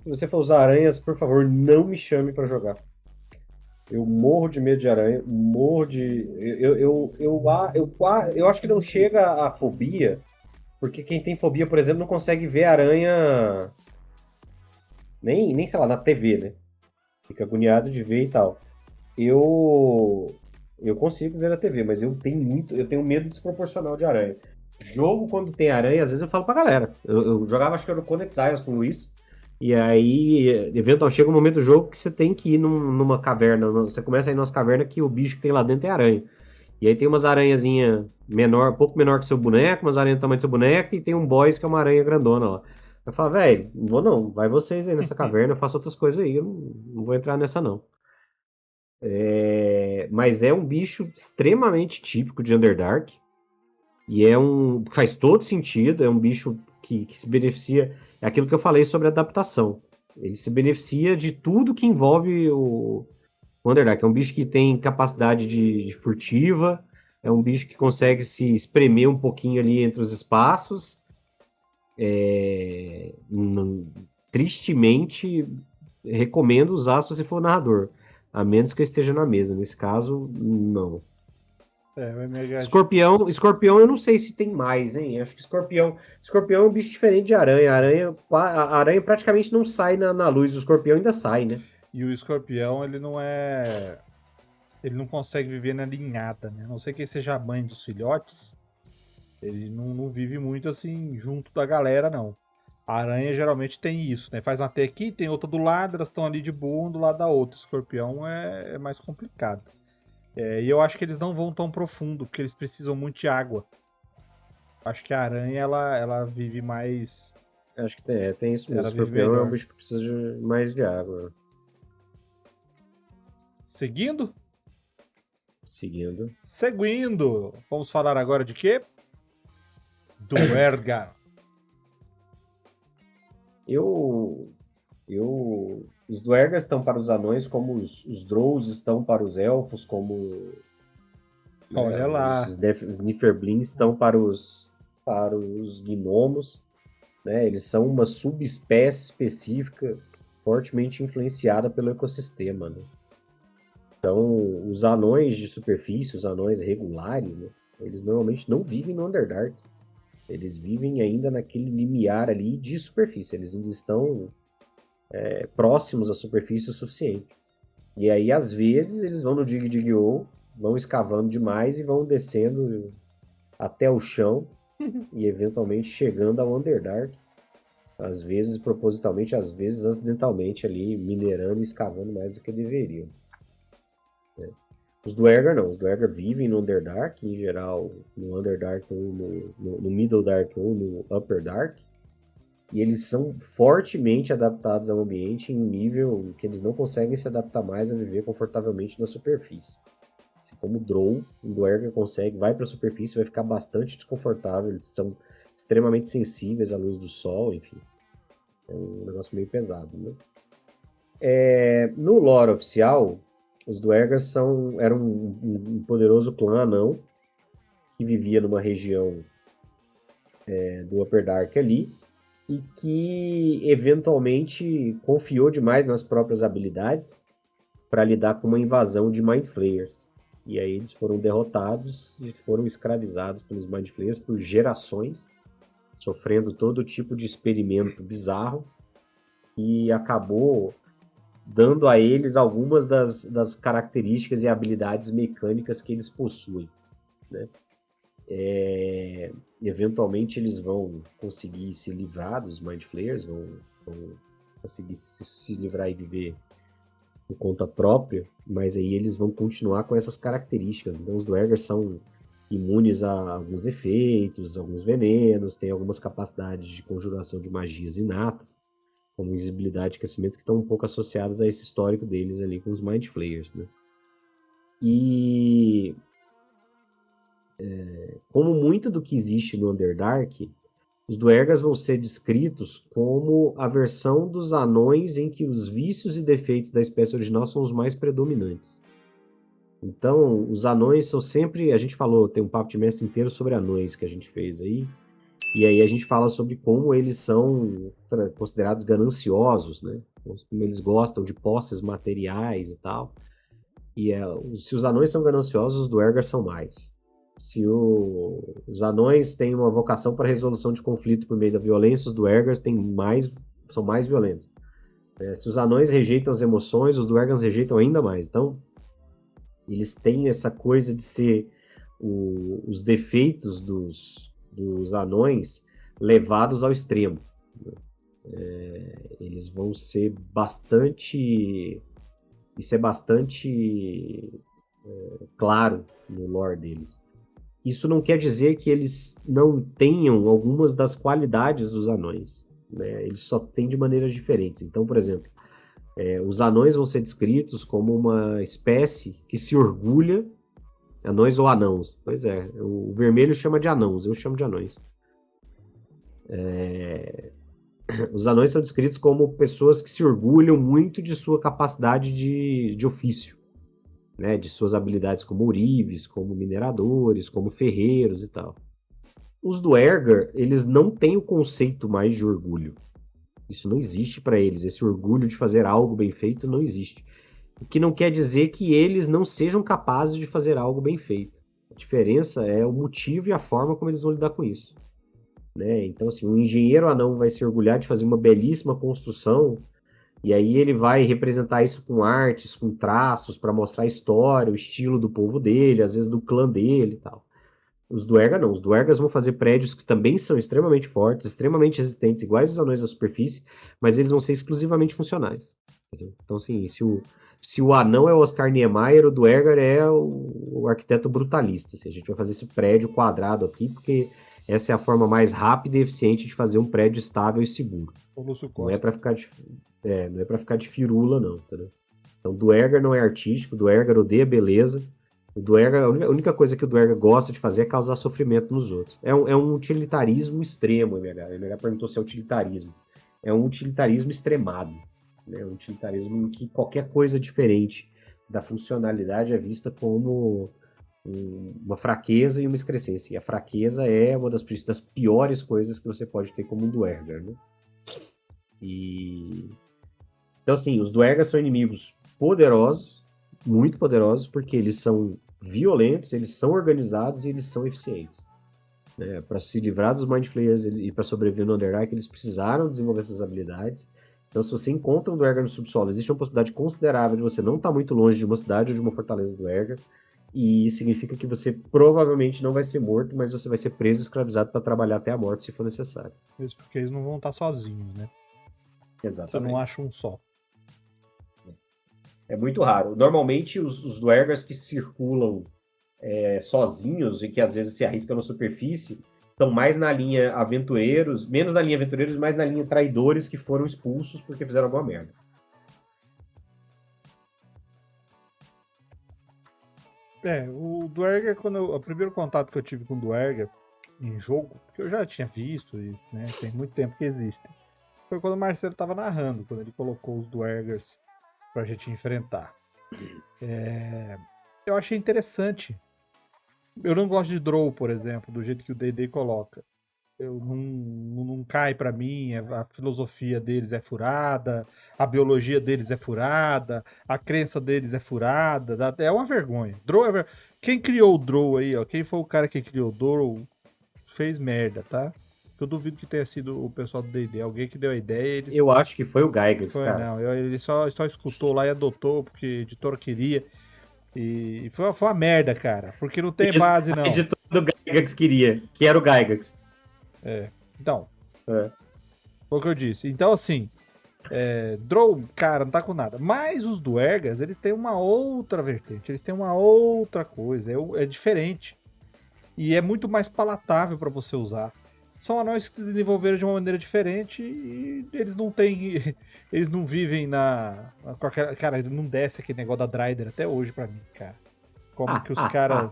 Se você for usar aranhas, por favor, não me chame pra jogar. Eu morro de medo de aranha, morro de... Eu acho que não chega a fobia, porque quem tem fobia, por exemplo, não consegue ver aranha nem sei lá, na TV, né? Fica agoniado de ver e tal. Eu consigo ver na TV, mas eu tenho medo desproporcional de aranha. Jogo, quando tem aranha, às vezes eu falo pra galera. Eu jogava, acho que era no Conan Exiles com o Luiz. E aí, eventualmente, chega um momento do jogo que você tem que ir numa caverna. Você começa a ir nas cavernas que o bicho que tem lá dentro é aranha. E aí tem umas aranhazinhas menor, pouco menor que seu boneco, umas aranhas do tamanho do seu boneco, e tem um boss que é uma aranha grandona lá. Eu falo, velho, não vou não. Vai vocês aí nessa caverna, eu faço outras coisas aí. Eu não vou entrar nessa, não. Mas é um bicho extremamente típico de Underdark. E faz todo sentido, é um bicho que se beneficia, é aquilo que eu falei sobre adaptação. Ele se beneficia de tudo que envolve o Underdark. É um bicho que tem capacidade de furtiva, é um bicho que consegue se espremer um pouquinho ali entre os espaços. Tristemente, recomendo usar se você for narrador, a menos que eu esteja na mesa. Nesse caso, não. o MHD. Escorpião eu não sei se tem mais, hein? Acho que escorpião é um bicho diferente de aranha. A aranha praticamente não sai na luz, o escorpião ainda sai, né? E o escorpião, ele não é. Ele não consegue viver na ninhada, né? A não ser que ele seja a mãe dos filhotes. Ele não vive muito assim junto da galera, não. A aranha geralmente tem isso, né? Faz uma teia aqui, tem outra do lado, elas estão ali de boa, um do lado da outra. O escorpião é mais complicado. E eu acho que eles não vão tão profundo, porque eles precisam muito de água. Acho que a aranha, ela vive mais. Acho que tem isso mesmo. Ela O vive escorpião é melhor. um bicho que precisa de mais de água. Seguindo? Seguindo. Vamos falar agora de quê? Duergar. Os Duergas estão para os anões, como os Drows estão para os elfos, como Olha lá. os Snifferblins estão para os gnomos, né? Eles são uma subespécie específica fortemente influenciada pelo ecossistema, né? Então, os anões de superfície, os anões regulares, né? Eles normalmente não vivem no Underdark. Eles vivem ainda naquele limiar ali de superfície. Eles ainda estão próximos à superfície o suficiente. E aí, às vezes, eles vão no Dig-Dig-O, vão escavando demais e vão descendo até o chão e, eventualmente, chegando ao Underdark. Às vezes, propositalmente, às vezes, acidentalmente, ali, minerando e escavando mais do que deveriam. Os Duergar não. Os Duergar vivem no Underdark, em geral, no Underdark ou no Middle Dark ou no Upper Dark. E eles são fortemente adaptados ao ambiente em um nível que eles não conseguem se adaptar mais a viver confortavelmente na superfície. Assim como o Drow, o Duergar consegue, vai para a superfície, vai ficar bastante desconfortável. Eles são extremamente sensíveis à luz do sol, enfim. É um negócio meio pesado, né? No lore oficial, os Duergars eram um poderoso clã anão que vivia numa região do Upper Dark ali e que eventualmente confiou demais nas próprias habilidades para lidar com uma invasão de Mind Flayers. E aí eles foram derrotados e foram escravizados pelos Mind Flayers por gerações, sofrendo todo tipo de experimento bizarro e acabou dando a eles algumas das características e habilidades mecânicas que eles possuem, né? Eventualmente eles vão conseguir se livrar dos Mind Flayers, vão conseguir se livrar e viver por conta própria, mas aí eles vão continuar com essas características. Então os Duergars são imunes a alguns efeitos, alguns venenos, têm algumas capacidades de conjuração de magias inatas, como invisibilidade e aquecimento, que estão um pouco associadas a esse histórico deles ali com os Mind Flayers, né? E como muito do que existe no Underdark, os Duergars vão ser descritos como a versão dos anões em que os vícios e defeitos da espécie original são os mais predominantes. Então, os anões são sempre... A gente falou, tem um papo de mestre inteiro sobre anões que a gente fez aí. E aí a gente fala sobre como eles são considerados gananciosos, né? Como eles gostam de posses materiais e tal. E se os anões são gananciosos, os Duergars são mais. Se os anões têm uma vocação para resolução de conflito por meio da violência, os Duergars são mais violentos. Se os anões rejeitam as emoções, os Duergars rejeitam ainda mais. Então, eles têm essa coisa de ser os defeitos dos anões levados ao extremo. Eles vão ser bastante... Isso é bastante claro no lore deles. Isso não quer dizer que eles não tenham algumas das qualidades dos anões, né? Eles só têm de maneiras diferentes. Então, por exemplo, os anões vão ser descritos como uma espécie que se orgulha. Anões ou anãos? Pois é, o vermelho chama de anãos, eu chamo de anões. Os anões são descritos como pessoas que se orgulham muito de sua capacidade de ofício, né? De suas habilidades como ourives, como mineradores, como ferreiros e tal. Os Duergar, eles não têm o conceito mais de orgulho. Isso não existe para eles, esse orgulho de fazer algo bem feito não existe. O que não quer dizer que eles não sejam capazes de fazer algo bem feito. A diferença é o motivo e a forma como eles vão lidar com isso. Né? Então, assim, um engenheiro anão vai se orgulhar de fazer uma belíssima construção, e aí ele vai representar isso com artes, com traços, para mostrar a história, o estilo do povo dele, às vezes do clã dele e tal. Os Duergar não. Os Duergas vão fazer prédios que também são extremamente fortes, extremamente resistentes, iguais os anões da superfície, mas eles vão ser exclusivamente funcionais. Entendeu? Então, assim, se o anão é o Oscar Niemeyer, o Duergar é o arquiteto brutalista. Assim, a gente vai fazer esse prédio quadrado aqui, porque essa é a forma mais rápida e eficiente de fazer um prédio estável e seguro. O Lúcio Não é Costa. para ficar não é para ficar de firula, não. Entendeu? Então, Duergar não é artístico, Duergar odeia beleza. O Duergar, a única coisa que o Duergar gosta de fazer é causar sofrimento nos outros. É um utilitarismo extremo, MH. O MH perguntou se é utilitarismo. É um utilitarismo extremado. Né? Um utilitarismo em que qualquer coisa diferente da funcionalidade é vista como uma fraqueza e uma excrescência. E a fraqueza é uma das piores coisas que você pode ter como um Duergar. Né? Então, assim, os Duergar são inimigos poderosos, muito poderosos, porque eles são violentos, eles são organizados e eles são eficientes. Né? Para se livrar dos Mind Flayers e para sobreviver no Underdark, eles precisaram desenvolver essas habilidades. Então, se você encontra um Duergar no subsolo, existe uma possibilidade considerável de você não estar muito longe de uma cidade ou de uma fortaleza Duergar, e isso significa que você provavelmente não vai ser morto, mas você vai ser preso e escravizado para trabalhar até a morte, se for necessário. Isso porque eles não vão estar sozinhos, né? Exatamente. Você não acha um só. É muito raro. Normalmente, os Duergars que circulam sozinhos e que às vezes se arriscam na superfície estão mais na linha aventureiros, menos na linha aventureiros, mais na linha traidores que foram expulsos porque fizeram alguma merda. O Duergar, o primeiro contato que eu tive com o Duergar em jogo, porque eu já tinha visto isso, né? Tem muito tempo que existem. Foi quando o Marcelo tava narrando, quando ele colocou os Duergars pra gente enfrentar. Eu achei interessante. Eu não gosto de Drow, por exemplo, do jeito que o D&D coloca. Não cai pra mim, a filosofia deles é furada, a biologia deles é furada, a crença deles é furada, é uma vergonha. Drow Quem criou o Drow aí, ó, quem foi o cara que criou o Drow, fez merda, tá? Eu duvido que tenha sido o pessoal do D&D, alguém que deu a ideia. Eu acho que foi o Gygax, cara. Não, ele só escutou lá e adotou, porque a editora queria. E foi uma merda, cara, porque não tem base, não. A editora do Gygax queria, que era o Gygax. Então, foi o que eu disse. Então, assim, Drow, cara, não tá com nada. Mas os Duergas, eles têm uma outra vertente, eles têm uma outra coisa, é diferente. E é muito mais palatável pra você usar. São anões que se desenvolveram de uma maneira diferente e eles não têm. Eles não vivem cara, não desce aquele negócio da Dryder até hoje pra mim, cara. Como que os caras.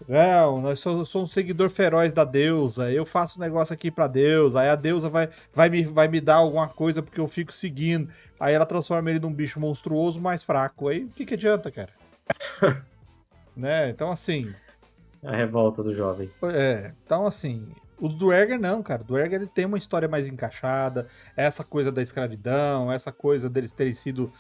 Não, eu sou um seguidor feroz da deusa, eu faço um negócio aqui pra deusa, aí a deusa vai me dar alguma coisa porque eu fico seguindo. Aí ela transforma ele num bicho monstruoso mais fraco. Aí o que adianta, cara? Né? Então, assim. A revolta do jovem. Então, assim. O Duergar não, cara. O Duergar ele tem uma história mais encaixada. Essa coisa da escravidão, essa coisa deles terem sido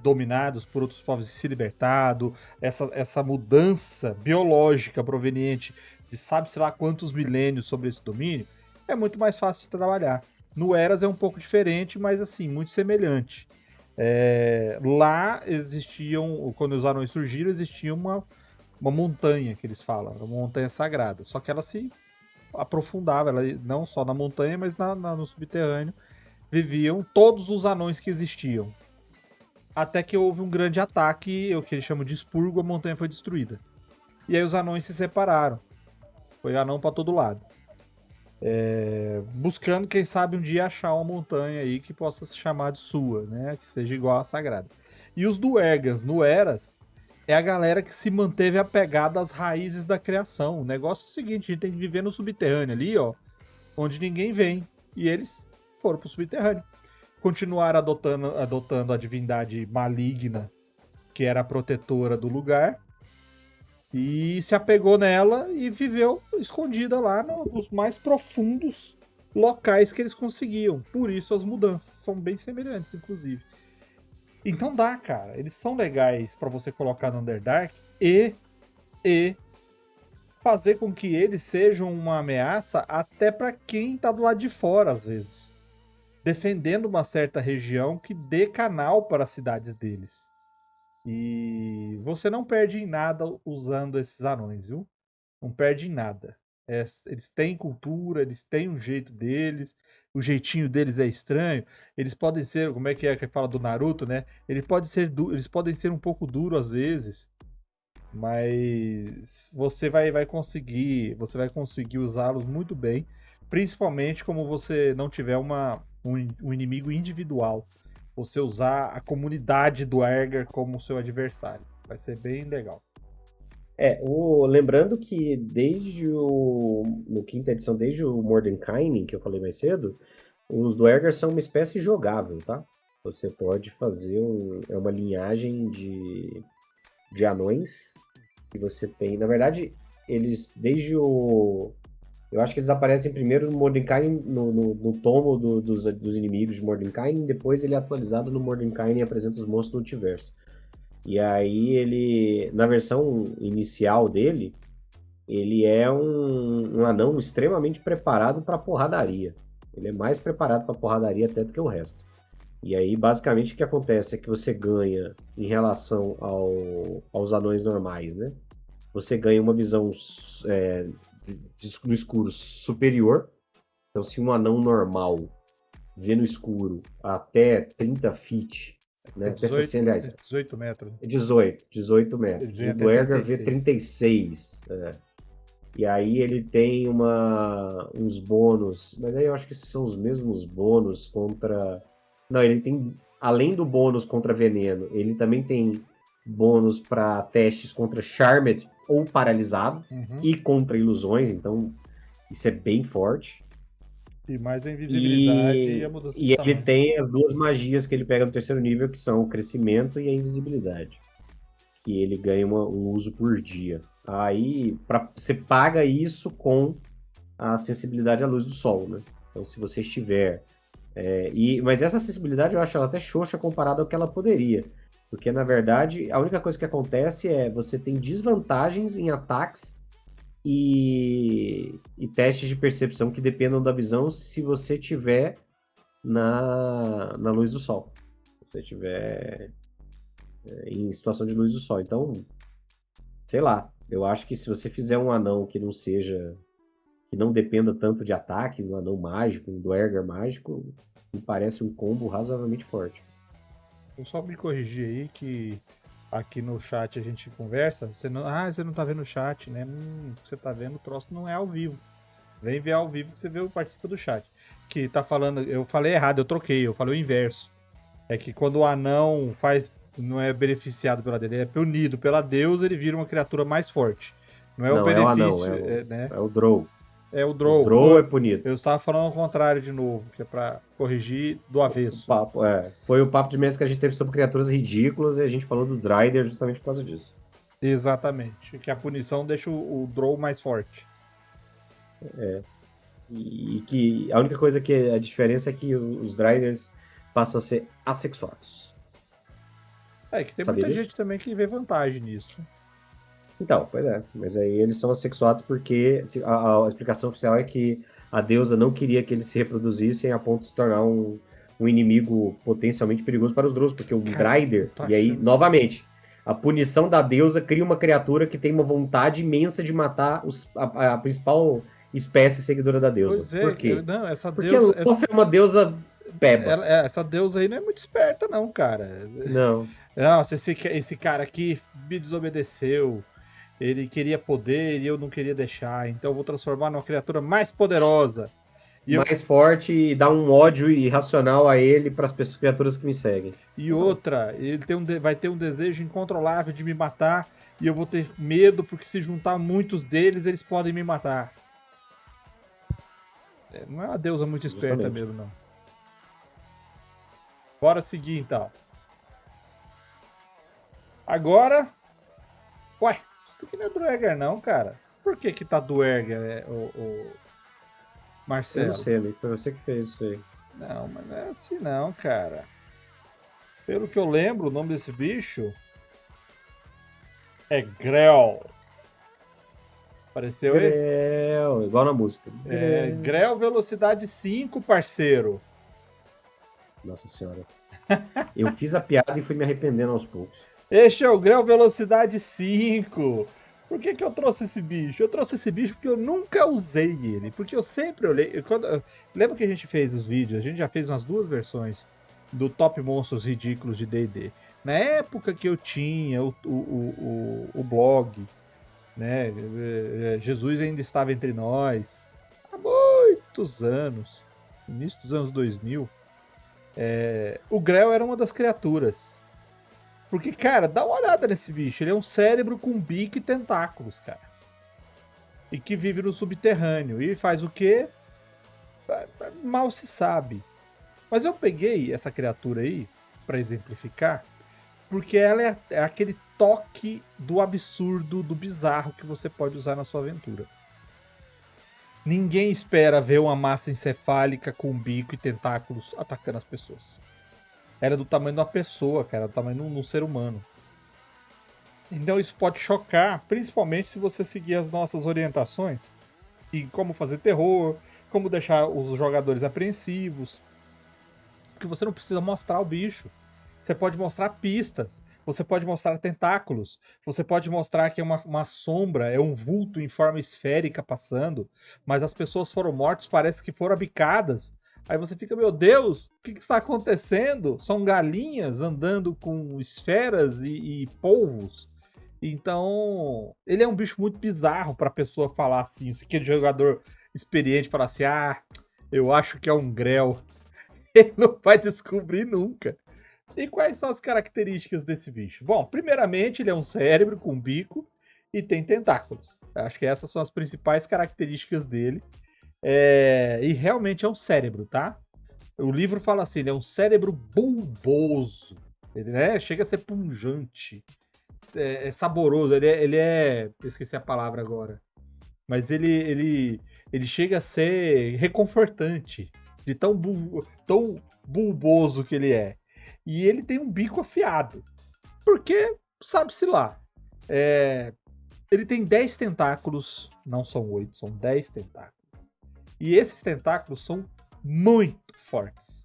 dominados por outros povos e se libertado, essa mudança biológica proveniente de sabe-se lá quantos milênios sobre esse domínio, é muito mais fácil de trabalhar. No Eras é um pouco diferente, mas assim, muito semelhante. Lá existiam, quando os anões surgiram, existia uma montanha que eles falam, uma montanha sagrada. Só que ela se aprofundava, ela não só na montanha, mas no subterrâneo viviam todos os anões que existiam. Até que houve um grande ataque, o que eles chamam de expurgo, a montanha foi destruída. E aí os anões se separaram. Foi anão pra todo lado. Buscando, quem sabe, um dia achar uma montanha aí que possa se chamar de sua, né? Que seja igual à sagrada. E os Duergas, no Eras, é a galera que se manteve apegada às raízes da criação. O negócio é o seguinte, a gente tem que viver no subterrâneo ali, ó, onde ninguém vem. E eles foram pro subterrâneo. Continuaram adotando a divindade maligna, que era a protetora do lugar. E se apegou nela e viveu escondida lá nos mais profundos locais que eles conseguiam. Por isso as mudanças são bem semelhantes, inclusive. Então dá, cara. Eles são legais pra você colocar no Underdark e fazer com que eles sejam uma ameaça até para quem tá do lado de fora, às vezes. Defendendo uma certa região que dê canal para as cidades deles. E você não perde em nada usando esses anões, viu? Não perde em nada. Eles têm cultura, eles têm um jeito deles, o jeitinho deles é estranho. Eles podem ser, como é que fala do Naruto, né? Eles podem ser um pouco duros às vezes, mas você vai conseguir usá-los muito bem, principalmente como você não tiver um inimigo individual. Você usar a comunidade do Erger como seu adversário. Vai ser bem legal. Lembrando que no quinta edição, desde o Mordenkainen, que eu falei mais cedo, os Duergar são uma espécie jogável, tá? Você pode fazer uma linhagem de anões que você tem. Na verdade, eles, eu acho que eles aparecem primeiro no Mordenkainen, no tomo dos inimigos de Mordenkainen, depois ele é atualizado no Mordenkainen e apresenta os monstros do multiverso. E aí ele, na versão inicial dele, ele é um anão extremamente preparado para porradaria. Ele é mais preparado para porradaria até do que o resto. E aí, basicamente, o que acontece é que você ganha, em relação aos anões normais, né? Você ganha uma visão do escuro superior. Então, se um anão normal vê no escuro até 30 feet, né? 18 metros. 18 metros. O do Erger vê 36. E aí ele tem uns bônus, mas aí eu acho que são os mesmos bônus contra... Não, ele tem, além do bônus contra veneno, ele também tem bônus para testes contra Charmed ou paralisado e contra ilusões, então isso é bem forte. E mais a invisibilidade e a mudança de tamanho. Ele tem as duas magias que ele pega no terceiro nível, que são o crescimento e a invisibilidade. Que ele ganha um uso por dia. Aí você paga isso com a sensibilidade à luz do sol, né? Então se você estiver... mas essa sensibilidade eu acho ela até xoxa comparada ao que ela poderia. Porque na verdade a única coisa que acontece é você tem desvantagens em ataques e testes de percepção que dependam da visão se você tiver na luz do sol. Se você tiver em situação de luz do sol. Então, sei lá, eu acho que se você fizer um anão que não dependa tanto de ataque, um anão mágico, um Duergar mágico, me parece um combo razoavelmente forte. Vou só me corrigir aí que aqui no chat a gente conversa, você não tá vendo o chat, né? Você tá vendo, o troço não é ao vivo. Vem ver ao vivo que você participa do chat. Que tá falando, eu falei errado, eu falei o inverso. É que quando o anão não é beneficiado pela dele, ele é punido pela deusa, ele vira uma criatura mais forte. Não é o benefício, é o Drow. É o Drow. O Drow é punido. Eu estava falando ao contrário de novo, que é pra corrigir do avesso. Foi o papo de mesa que a gente teve sobre criaturas ridículas e a gente falou do Dryder justamente por causa disso. Exatamente. Que a punição deixa o Drow mais forte. E que a única coisa que a diferença é que os Dryders passam a ser assexuados. Que tem muita gente também que vê vantagem nisso. Então, pois é. Mas aí eles são assexuados porque a explicação oficial é que a deusa não queria que eles se reproduzissem a ponto de se tornar um inimigo potencialmente perigoso para os Drows, porque o Dryder, e aí, novamente, a punição da deusa cria uma criatura que tem uma vontade imensa de matar a principal espécie seguidora da deusa. Pois é, por quê? Porque Loth é uma deusa beba. Essa deusa aí não é muito esperta, não, cara. Não. Nossa, esse cara aqui me desobedeceu. Ele queria poder e eu não queria deixar. Então eu vou transformar numa criatura mais poderosa. Mais forte e dar um ódio irracional a ele para as criaturas que me seguem. E outra, ele vai ter um desejo incontrolável de me matar. E eu vou ter medo porque se juntar muitos deles, eles podem me matar. Não é uma deusa muito esperta mesmo, não. Bora seguir, então. Agora... Ué, isso aqui não é Duergar, não, cara. Por que tá Duergar, o Marcelo? Eu não sei, Ali, foi você que fez isso aí. Não, mas não é assim não, cara. Pelo que eu lembro, o nome desse bicho é Grell. Apareceu aí? Grell, igual na música. Grell velocidade 5, parceiro. Nossa senhora. Eu fiz a piada e fui me arrependendo aos poucos. Este é o Grell velocidade 5. Por que eu trouxe esse bicho? Eu trouxe esse bicho porque eu nunca usei ele. Porque eu sempre olhei. Lembra que a gente fez os vídeos? A gente já fez umas 2 versões do Top Monstros Ridículos de D&D. Na época que eu tinha o blog, né? Jesus ainda estava entre nós. Há muitos anos. Início dos anos 2000. O Grell era uma das criaturas. Porque, cara, dá uma olhada nesse bicho. Ele é um cérebro com bico e tentáculos, cara. E que vive no subterrâneo. E faz o quê? Mal se sabe. Mas eu peguei essa criatura aí, pra exemplificar, porque ela é aquele toque do absurdo, do bizarro que você pode usar na sua aventura. Ninguém espera ver uma massa encefálica com bico e tentáculos atacando as pessoas. Era do tamanho de uma pessoa, cara, do tamanho de um ser humano. Então isso pode chocar, principalmente se você seguir as nossas orientações em como fazer terror, como deixar os jogadores apreensivos. Porque você não precisa mostrar o bicho. Você pode mostrar pistas, você pode mostrar tentáculos, você pode mostrar que é uma sombra, é um vulto em forma esférica passando, mas as pessoas foram mortas, parece que foram abicadas. Aí você fica, meu Deus, o que está acontecendo? São galinhas andando com esferas e polvos. Então, ele é um bicho muito bizarro para a pessoa falar assim, se aquele jogador experiente falar assim, eu acho que é um Grell. Ele não vai descobrir nunca. E quais são as características desse bicho? Bom, primeiramente, ele é um cérebro com bico e tem tentáculos. Acho que essas são as principais características dele. E realmente é um cérebro, tá? O livro fala assim, ele é um cérebro bulboso. Ele, né, chega a ser pungente. É saboroso. Ele é... Eu esqueci a palavra agora. Mas ele chega a ser reconfortante. De tão bulboso que ele é. E ele tem um bico afiado. Porque, sabe-se lá. Ele tem 10 tentáculos. Não são 8, são 10 tentáculos. E esses tentáculos são muito fortes.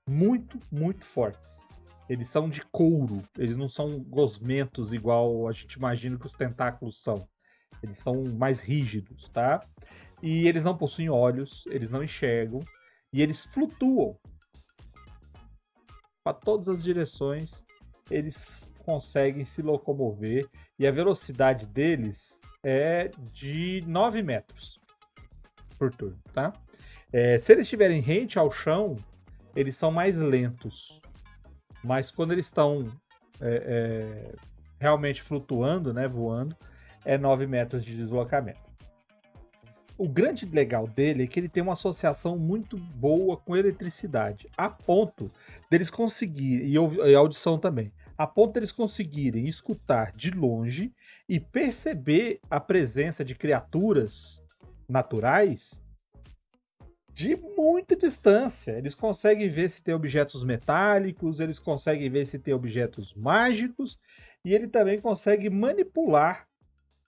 Muito, muito fortes. Eles são de couro. Eles não são gosmentos igual a gente imagina que os tentáculos são. Eles são mais rígidos, tá? E eles não possuem olhos, eles não enxergam. E eles flutuam. Para todas as direções, eles conseguem se locomover. E a velocidade deles é de 9 metros por turno, tá? Se eles estiverem rente ao chão, eles são mais lentos. Mas quando eles estão realmente flutuando, né, voando, é 9 metros de deslocamento. O grande legal dele é que ele tem uma associação muito boa com eletricidade, a ponto deles conseguirem, e audição também, a ponto deles conseguirem escutar de longe e perceber a presença de criaturas naturais de muita distância. Eles conseguem ver se tem objetos metálicos, eles conseguem ver se tem objetos mágicos, e ele também consegue manipular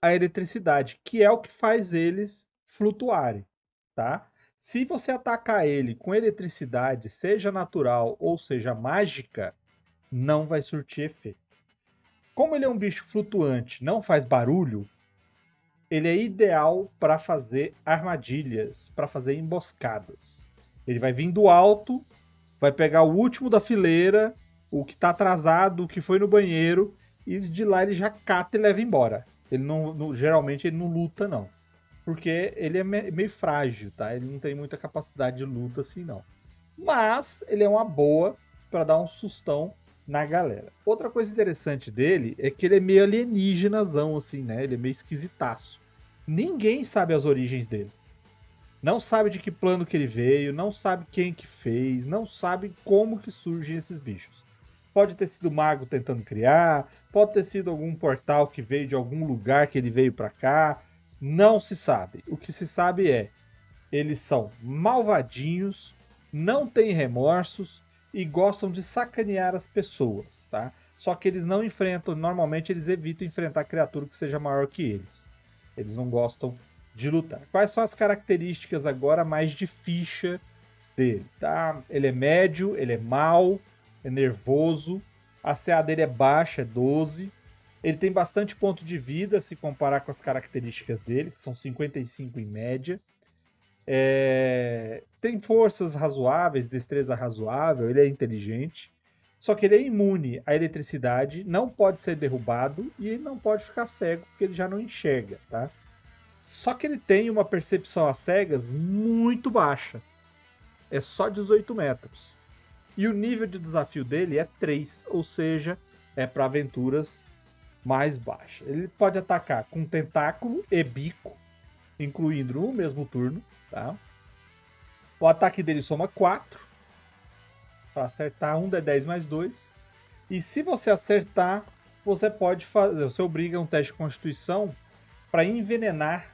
a eletricidade, que é o que faz eles flutuarem, tá? Se você atacar ele com eletricidade, seja natural ou seja mágica, não vai surtir efeito. Como ele é um bicho flutuante, não faz barulho, ele é ideal para fazer armadilhas, para fazer emboscadas. Ele vai vir do alto, vai pegar o último da fileira, o que está atrasado, o que foi no banheiro, e de lá ele já cata e leva embora. Ele geralmente ele não luta, não. Porque ele é meio frágil, tá? Ele não tem muita capacidade de luta assim, não. Mas ele é uma boa para dar um sustão na galera. Outra coisa interessante dele é que ele é meio alienígenazão, assim, né? Ele é meio esquisitaço. Ninguém sabe as origens dele. Não sabe de que plano que ele veio, não sabe quem que fez, não sabe como que surgem esses bichos. Pode ter sido o mago tentando criar, pode ter sido algum portal que veio de algum lugar que ele veio para cá. Não se sabe. O que se sabe é, eles são malvadinhos, não têm remorsos e gostam de sacanear as pessoas, tá? Só que eles não enfrentam, normalmente eles evitam enfrentar criatura que seja maior que eles. Eles não gostam de lutar. Quais são as características agora mais de ficha dele? Tá? Ele é médio, ele é mau, é nervoso. A CA dele é baixa, é 12. Ele tem bastante ponto de vida se comparar com as características dele, que são 55 em média. Tem forças razoáveis, destreza razoável, ele é inteligente. Só que ele é imune à eletricidade, não pode ser derrubado e ele não pode ficar cego, porque ele já não enxerga, tá? Só que ele tem uma percepção às cegas muito baixa. É só 18 metros. E o nível de desafio dele é 3, ou seja, é para aventuras mais baixas. Ele pode atacar com tentáculo e bico, incluindo no mesmo turno, tá? O ataque dele soma 4. Para acertar, 1d10 mais 2. E se você acertar, você pode fazer. Você obriga um teste de constituição para envenenar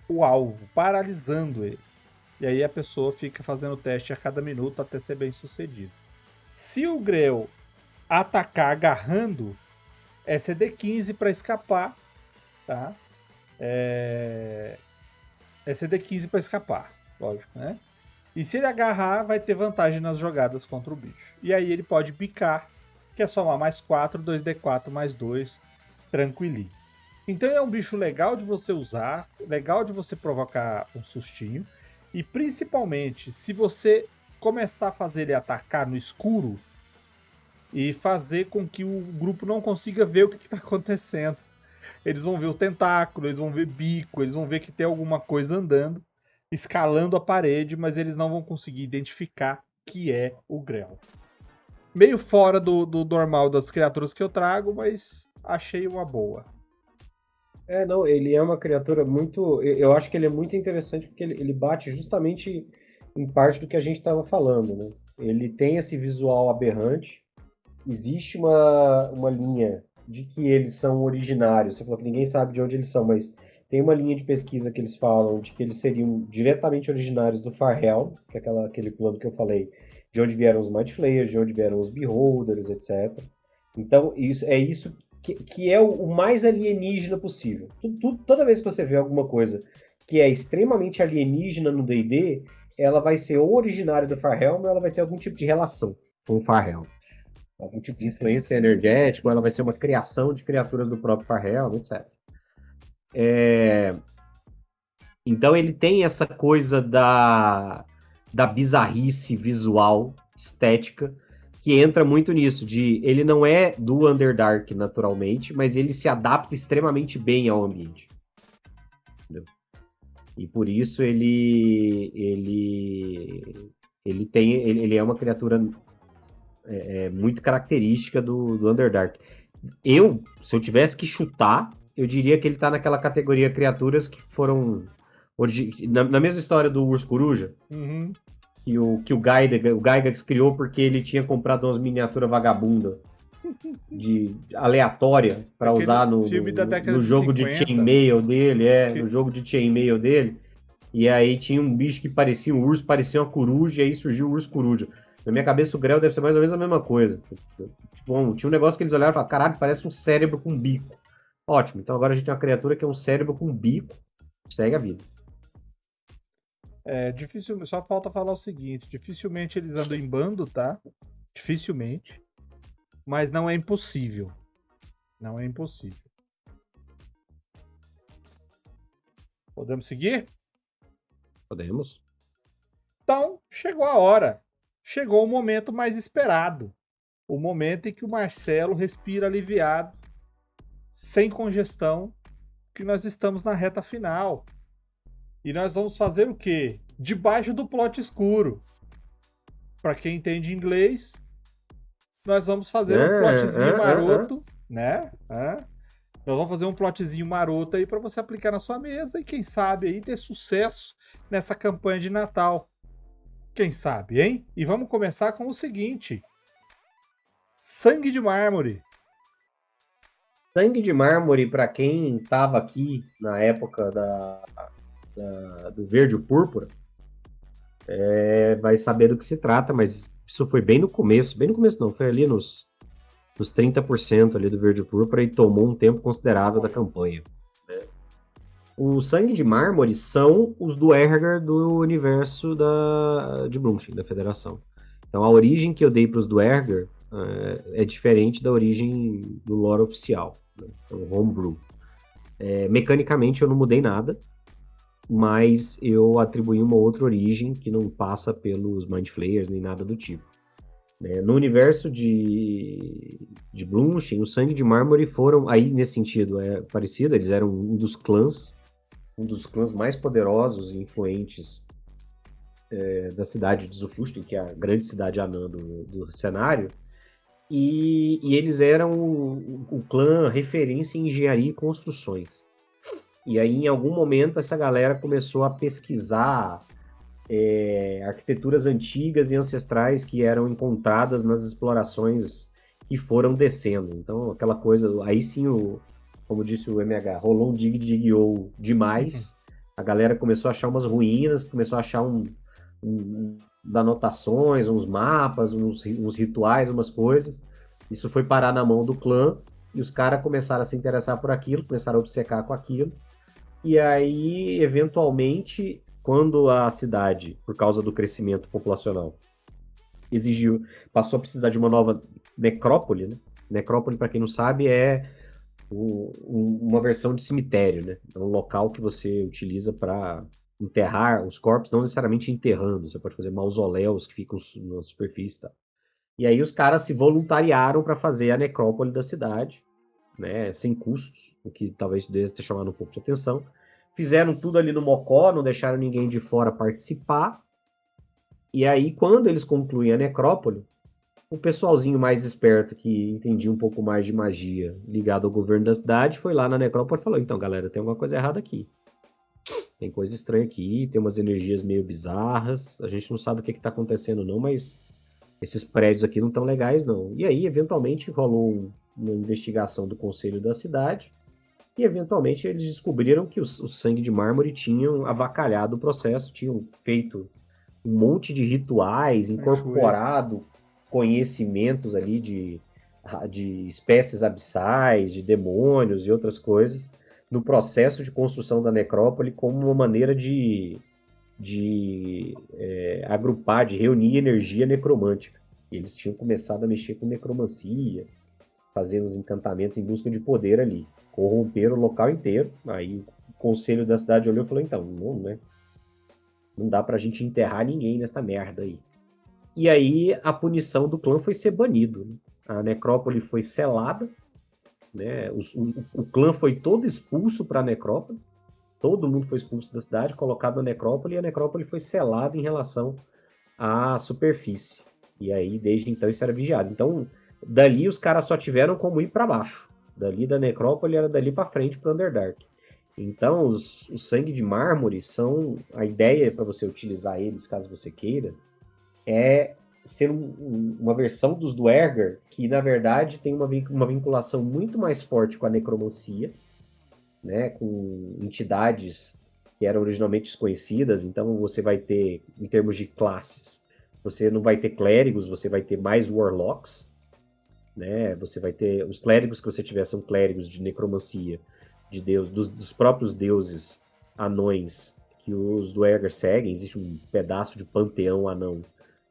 o alvo, paralisando ele. E aí a pessoa fica fazendo o teste a cada minuto até ser bem sucedido. Se o Grell atacar agarrando, é CD15 para escapar, tá? É CD15 para escapar, lógico, né? E se ele agarrar, vai ter vantagem nas jogadas contra o bicho. E aí ele pode bicar, que é somar mais 4, 2d4 mais 2, tranquilinho. Então é um bicho legal de você usar, legal de você provocar um sustinho. E principalmente, se você começar a fazer ele atacar no escuro e fazer com que o grupo não consiga ver o que está acontecendo. Eles vão ver o tentáculo, eles vão ver bico, eles vão ver que tem alguma coisa andando, escalando a parede, mas eles não vão conseguir identificar que é o Grell. Meio fora do normal das criaturas que eu trago, mas achei uma boa. Não, ele é uma criatura muito... Eu acho que ele é muito interessante porque ele bate justamente em parte do que a gente estava falando, né? Ele tem esse visual aberrante. Existe uma linha de que eles são originários. Você falou que ninguém sabe de onde eles são, mas tem uma linha de pesquisa que eles falam de que eles seriam diretamente originários do Farhelm, que é aquele plano que eu falei, de onde vieram os Mind Flayers, de onde vieram os Beholders, etc. Então, isso que é o mais alienígena possível. Toda vez que você vê alguma coisa que é extremamente alienígena no D&D, ela vai ser ou originária do Farhelm ou ela vai ter algum tipo de relação com o Farhelm. Algum tipo de influência energética, ou ela vai ser uma criação de criaturas do próprio Farhelm, etc. Então ele tem essa coisa da bizarrice visual, estética, que entra muito nisso, ele não é do Underdark naturalmente, mas ele se adapta extremamente bem ao ambiente. Entendeu? E por isso ele é uma criatura muito característica do Underdark. Se eu tivesse que chutar, eu diria que ele tá naquela categoria criaturas que foram na mesma história do Urso Coruja. Uhum. Que o Gygax criou porque ele tinha comprado umas miniaturas vagabunda aleatória para usar no jogo de chainmail dele, no jogo de chainmail dele. E aí tinha um bicho que parecia um urso, parecia uma coruja, e aí surgiu o Urso Coruja. Na minha cabeça o Grell deve ser mais ou menos a mesma coisa. Bom, tinha um negócio que eles olharam e falaram, caralho, parece um cérebro com bico. Ótimo, então agora a gente tem uma criatura que é um cérebro com bico. Segue a vida. Dificilmente, só falta falar o seguinte, dificilmente eles andam em bando, tá? Dificilmente. Mas não é impossível. Não é impossível. Podemos seguir? Podemos. Então, chegou a hora. Chegou o momento mais esperado. O momento em que o Marcelo respira aliviado, sem congestão, que nós estamos na reta final. E nós vamos fazer o quê? Debaixo do plot escuro. Para quem entende inglês, nós vamos fazer um plotzinho maroto, né? Nós vamos fazer um plotzinho maroto aí para você aplicar na sua mesa e quem sabe aí ter sucesso nessa campanha de Natal. Quem sabe, hein? E vamos começar com o seguinte. Sangue de Mármore. Sangue de Mármore, para quem estava aqui na época do Verde e Púrpura, vai saber do que se trata, mas isso foi bem no começo não, foi ali nos 30% ali do Verde e Púrpura e tomou um tempo considerável da campanha, né? O Sangue de Mármore são os Duergar do universo de Brunchen, da Federação. Então a origem que eu dei para os Duergar é diferente da origem do lore oficial, né? Então, Homebrew. Mecanicamente eu não mudei nada, mas eu atribuí uma outra origem que não passa pelos Mind Flayers nem nada do tipo. No universo de Brunchen, o Sangue de Mármore foram, aí nesse sentido é parecido, eles eram um dos clãs mais poderosos e influentes da cidade de Zufluchten, que é a grande cidade anã do cenário, e eles eram o clã referência em engenharia e construções. E aí, em algum momento, essa galera começou a pesquisar arquiteturas antigas e ancestrais que eram encontradas nas explorações que foram descendo. Então, aquela coisa, aí sim, como disse o MH, rolou um dig-dig-ou demais. A galera começou a achar umas ruínas, começou a achar anotações, uns mapas, uns rituais, umas coisas. Isso foi parar na mão do clã e os caras começaram a se interessar por aquilo, começaram a obcecar com aquilo. E aí, eventualmente, quando a cidade, por causa do crescimento populacional, passou a precisar de uma nova necrópole, né? Necrópole, para quem não sabe, é uma versão de cemitério, né? É um local que você utiliza para enterrar os corpos, não necessariamente enterrando, você pode fazer mausoléus que ficam na superfície e tal. E aí os caras se voluntariaram para fazer a necrópole da cidade, né, sem custos, o que talvez deve ter chamado um pouco de atenção. Fizeram tudo ali no Mocó, não deixaram ninguém de fora participar. E aí, quando eles concluem a necrópole, o pessoalzinho mais esperto, que entendia um pouco mais de magia ligado ao governo da cidade, foi lá na necrópole e falou: então, galera, tem alguma coisa errada aqui. Tem coisa estranha aqui, tem umas energias meio bizarras, a gente não sabe o que está acontecendo não, mas esses prédios aqui não estão legais não. E aí, eventualmente, rolou uma investigação do conselho da cidade e, eventualmente, eles descobriram que o Sangue de Mármore tinham avacalhado o processo, tinham feito um monte de rituais, incorporado conhecimentos ali de espécies abissais, de demônios e outras coisas, no processo de construção da necrópole como uma maneira de agrupar, de reunir energia necromântica. E eles tinham começado a mexer com necromancia, fazendo os encantamentos em busca de poder ali. Corromperam o local inteiro. Aí o conselho da cidade olhou e falou: então, não dá pra gente enterrar ninguém nessa merda aí. E aí a punição do clã foi ser banido. Né? A necrópole foi selada, né? O clã foi todo expulso para a necrópole. Todo mundo foi expulso da cidade, colocado na necrópole, e a necrópole foi selada em relação à superfície. E aí, desde então, isso era vigiado. Então, dali os caras só tiveram como ir para baixo. Dali da necrópole era dali para frente para o Underdark. Então, os Sangue de Mármore são... A ideia para você utilizar eles, caso você queira, é ser uma versão dos Duergar que, na verdade, tem uma vinculação muito mais forte com a necromancia, né, com entidades que eram originalmente desconhecidas. Então você vai ter, em termos de classes, você não vai ter clérigos, você vai ter mais warlocks, né? Você vai ter os clérigos que você tiver são clérigos de necromancia, de Deus, dos próprios deuses anões que os Duergar seguem. Existe um pedaço de panteão anão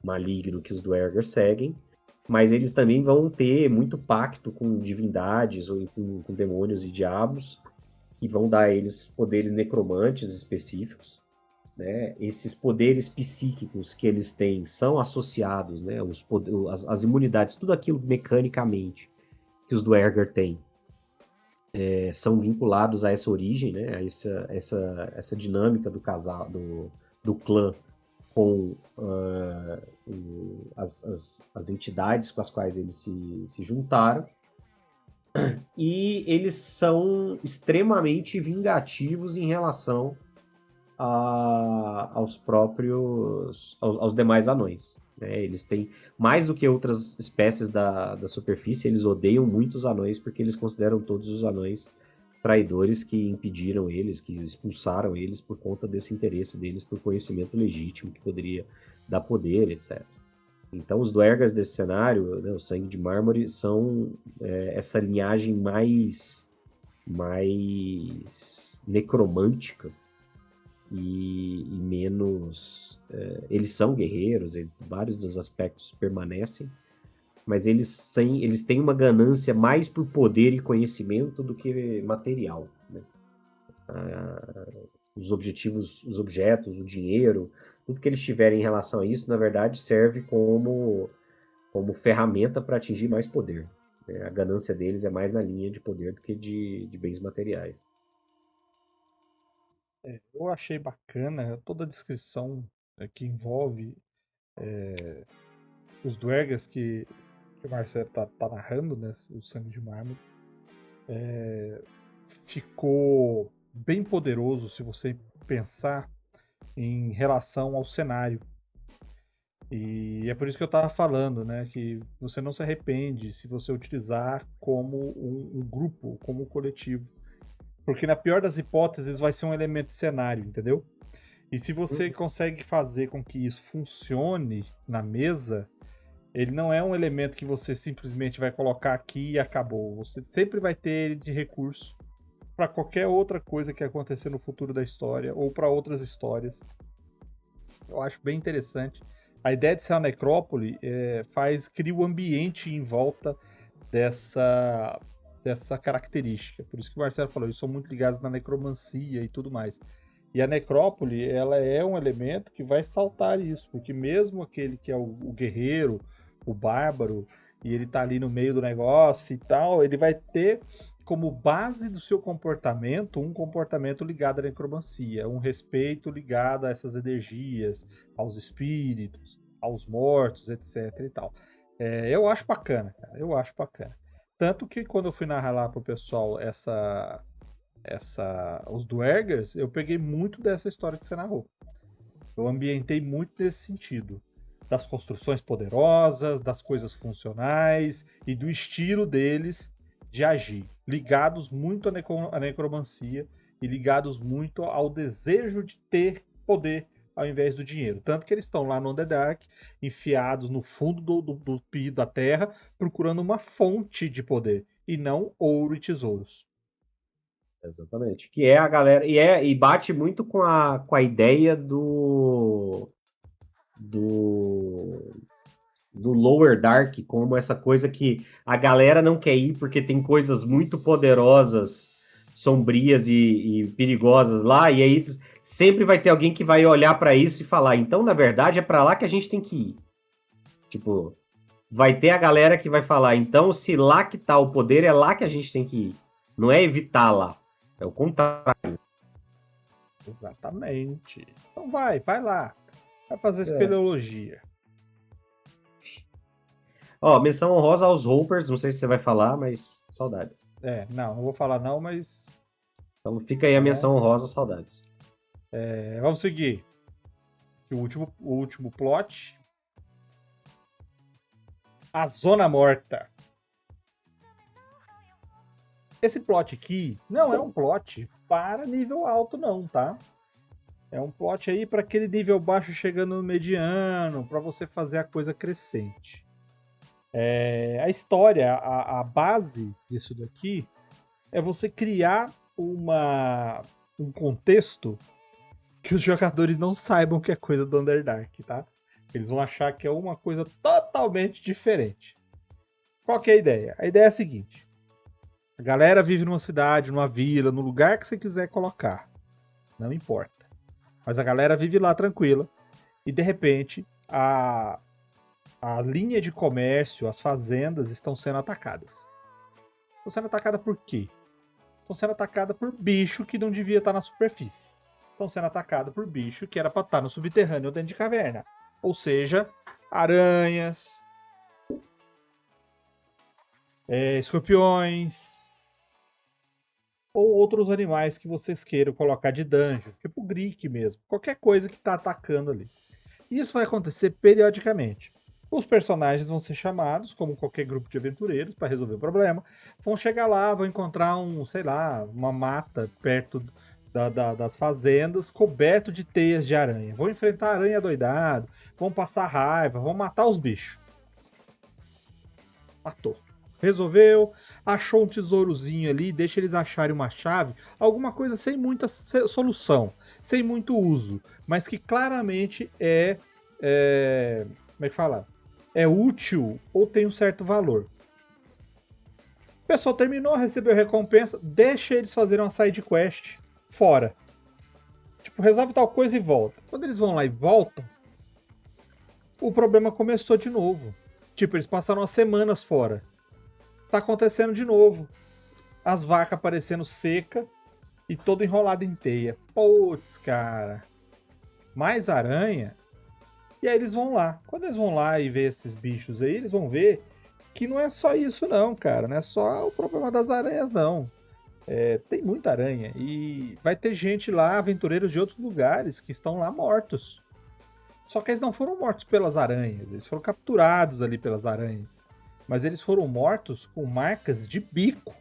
maligno que os Duergar seguem, mas eles também vão ter muito pacto com divindades ou com demônios e diabos, que vão dar a eles poderes necromantes específicos, né? Esses poderes psíquicos que eles têm são associados, né? As imunidades, tudo aquilo mecanicamente que os Duergar têm, são vinculados a essa origem, né? A essa dinâmica do casal, do clã com as entidades com as quais eles se juntaram. E eles são extremamente vingativos em relação aos demais anões. Né? Eles têm, mais do que outras espécies da superfície, eles odeiam muito os anões, porque eles consideram todos os anões traidores que impediram eles, que expulsaram eles por conta desse interesse deles por conhecimento legítimo que poderia dar poder, etc. Então, os Duergars desse cenário, né, o Sangue de Mármore, são essa linhagem mais necromântica e menos... eles são guerreiros, vários dos aspectos permanecem, mas eles têm uma ganância mais por poder e conhecimento do que material, né? Os objetivos, os objetos, o dinheiro, tudo que eles tiverem em relação a isso, na verdade, serve como ferramenta para atingir mais poder, né? A ganância deles é mais na linha de poder do que de bens materiais. Eu achei bacana toda a descrição que envolve os Dwergas que o Marcelo tá narrando, né? O Sangue de Mármore. Ficou bem poderoso se você pensar em relação ao cenário. E é por isso que eu tava falando, né? Que você não se arrepende se você utilizar como um grupo, como um coletivo. Porque na pior das hipóteses vai ser um elemento de cenário, entendeu? E se você consegue fazer com que isso funcione na mesa, ele não é um elemento que você simplesmente vai colocar aqui e acabou. Você sempre vai ter ele de recurso para qualquer outra coisa que acontecer no futuro da história ou para outras histórias. Eu acho bem interessante. A ideia de ser uma necrópole cria o ambiente em volta dessa característica. Por isso que o Marcelo falou, eles são muito ligados na necromancia e tudo mais. E a necrópole, ela é um elemento que vai saltar isso, porque mesmo aquele que é o guerreiro, o bárbaro, e ele tá ali no meio do negócio e tal, ele vai ter como base do seu comportamento um comportamento ligado à necromancia, um respeito ligado a essas energias, aos espíritos, aos mortos, etc e tal. Eu acho bacana, cara, eu acho bacana. Tanto que quando eu fui narrar lá pro pessoal os Dwergers, eu peguei muito dessa história que você narrou. Eu ambientei muito nesse sentido. Das construções poderosas, das coisas funcionais e do estilo deles de agir. Ligados muito à necromancia e ligados muito ao desejo de ter poder ao invés do dinheiro. Tanto que eles estão lá no Underdark, enfiados no fundo do pio da terra, procurando uma fonte de poder, e não ouro e tesouros. Exatamente. Que é a galera... E bate muito com a ideia do Lower Dark, como essa coisa que a galera não quer ir porque tem coisas muito poderosas, sombrias e perigosas lá, e aí sempre vai ter alguém que vai olhar pra isso e falar, então, na verdade, é pra lá que a gente tem que ir. Tipo, vai ter a galera que vai falar, então, se lá que tá o poder, é lá que a gente tem que ir. Não é evitar lá, é o contrário. Exatamente. Então vai lá. Vai fazer espeleologia. Ó, menção honrosa aos Hoppers, não sei se você vai falar, mas saudades. Não vou falar não, mas... Então fica aí a menção honrosa, saudades. Vamos seguir. O último plot. A Zona Morta. Esse plot aqui não é um plot para nível alto não, tá? É um plot aí para aquele nível baixo chegando no mediano, para você fazer a coisa crescente. A história, a base disso daqui é você criar um contexto que os jogadores não saibam que é coisa do Underdark, tá? Eles vão achar que é uma coisa totalmente diferente. Qual que é a ideia? A ideia é a seguinte. A galera vive numa cidade, numa vila, no lugar que você quiser colocar. Não importa. Mas a galera vive lá tranquila. E de repente, a linha de comércio, as fazendas estão sendo atacadas. Estão sendo atacadas por quê? Estão sendo atacadas por bicho que não devia estar na superfície. Estão sendo atacadas por bicho que era para estar no subterrâneo ou dentro de caverna. Ou seja, aranhas, escorpiões, ou outros animais que vocês queiram colocar de dungeon, tipo o Greek mesmo. Qualquer coisa que está atacando ali. Isso vai acontecer periodicamente. Os personagens vão ser chamados, como qualquer grupo de aventureiros, para resolver o problema. Vão chegar lá, vão encontrar uma mata perto das fazendas, coberto de teias de aranha. Vão enfrentar aranha doidado, vão passar raiva, vão matar os bichos. Matou. Resolveu. achou um tesourozinho ali, deixa eles acharem uma chave, alguma coisa sem muita solução, sem muito uso, mas que claramente como é que fala? É útil ou tem um certo valor. O pessoal terminou, recebeu recompensa, deixa eles fazerem uma side quest fora. Tipo, resolve tal coisa e volta. Quando eles vão lá e voltam, o problema começou de novo. Tipo, eles passaram umas semanas fora. Tá acontecendo de novo. As vacas aparecendo seca e todo enrolado em teia. Putz, cara. Mais aranha. E aí eles vão lá. Quando eles vão lá e ver esses bichos aí, eles vão ver que não é só isso não, cara. Não é só o problema das aranhas, não. Tem muita aranha. E vai ter gente lá, aventureiros de outros lugares, que estão lá mortos. Só que eles não foram mortos pelas aranhas. Eles foram capturados ali pelas aranhas. Mas eles foram mortos com marcas de bico.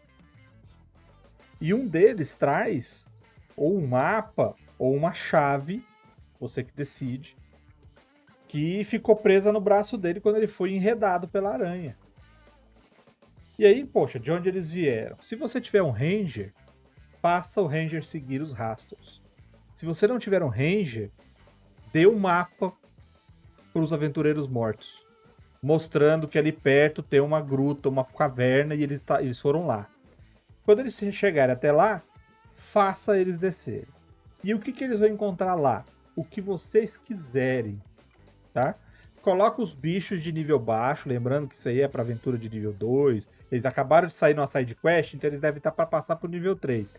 E um deles traz ou um mapa ou uma chave, você que decide, que ficou presa no braço dele quando ele foi enredado pela aranha. E aí, poxa, de onde eles vieram? Se você tiver um ranger, faça o ranger seguir os rastros. Se você não tiver um ranger, dê um mapa para os aventureiros mortos, mostrando que ali perto tem uma gruta, uma caverna, e eles foram lá. Quando eles chegarem até lá, faça eles descerem. E o que eles vão encontrar lá? O que vocês quiserem, tá? Coloca os bichos de nível baixo, lembrando que isso aí é para aventura de nível 2. Eles acabaram de sair numa side quest, então eles devem estar para passar pro nível 3.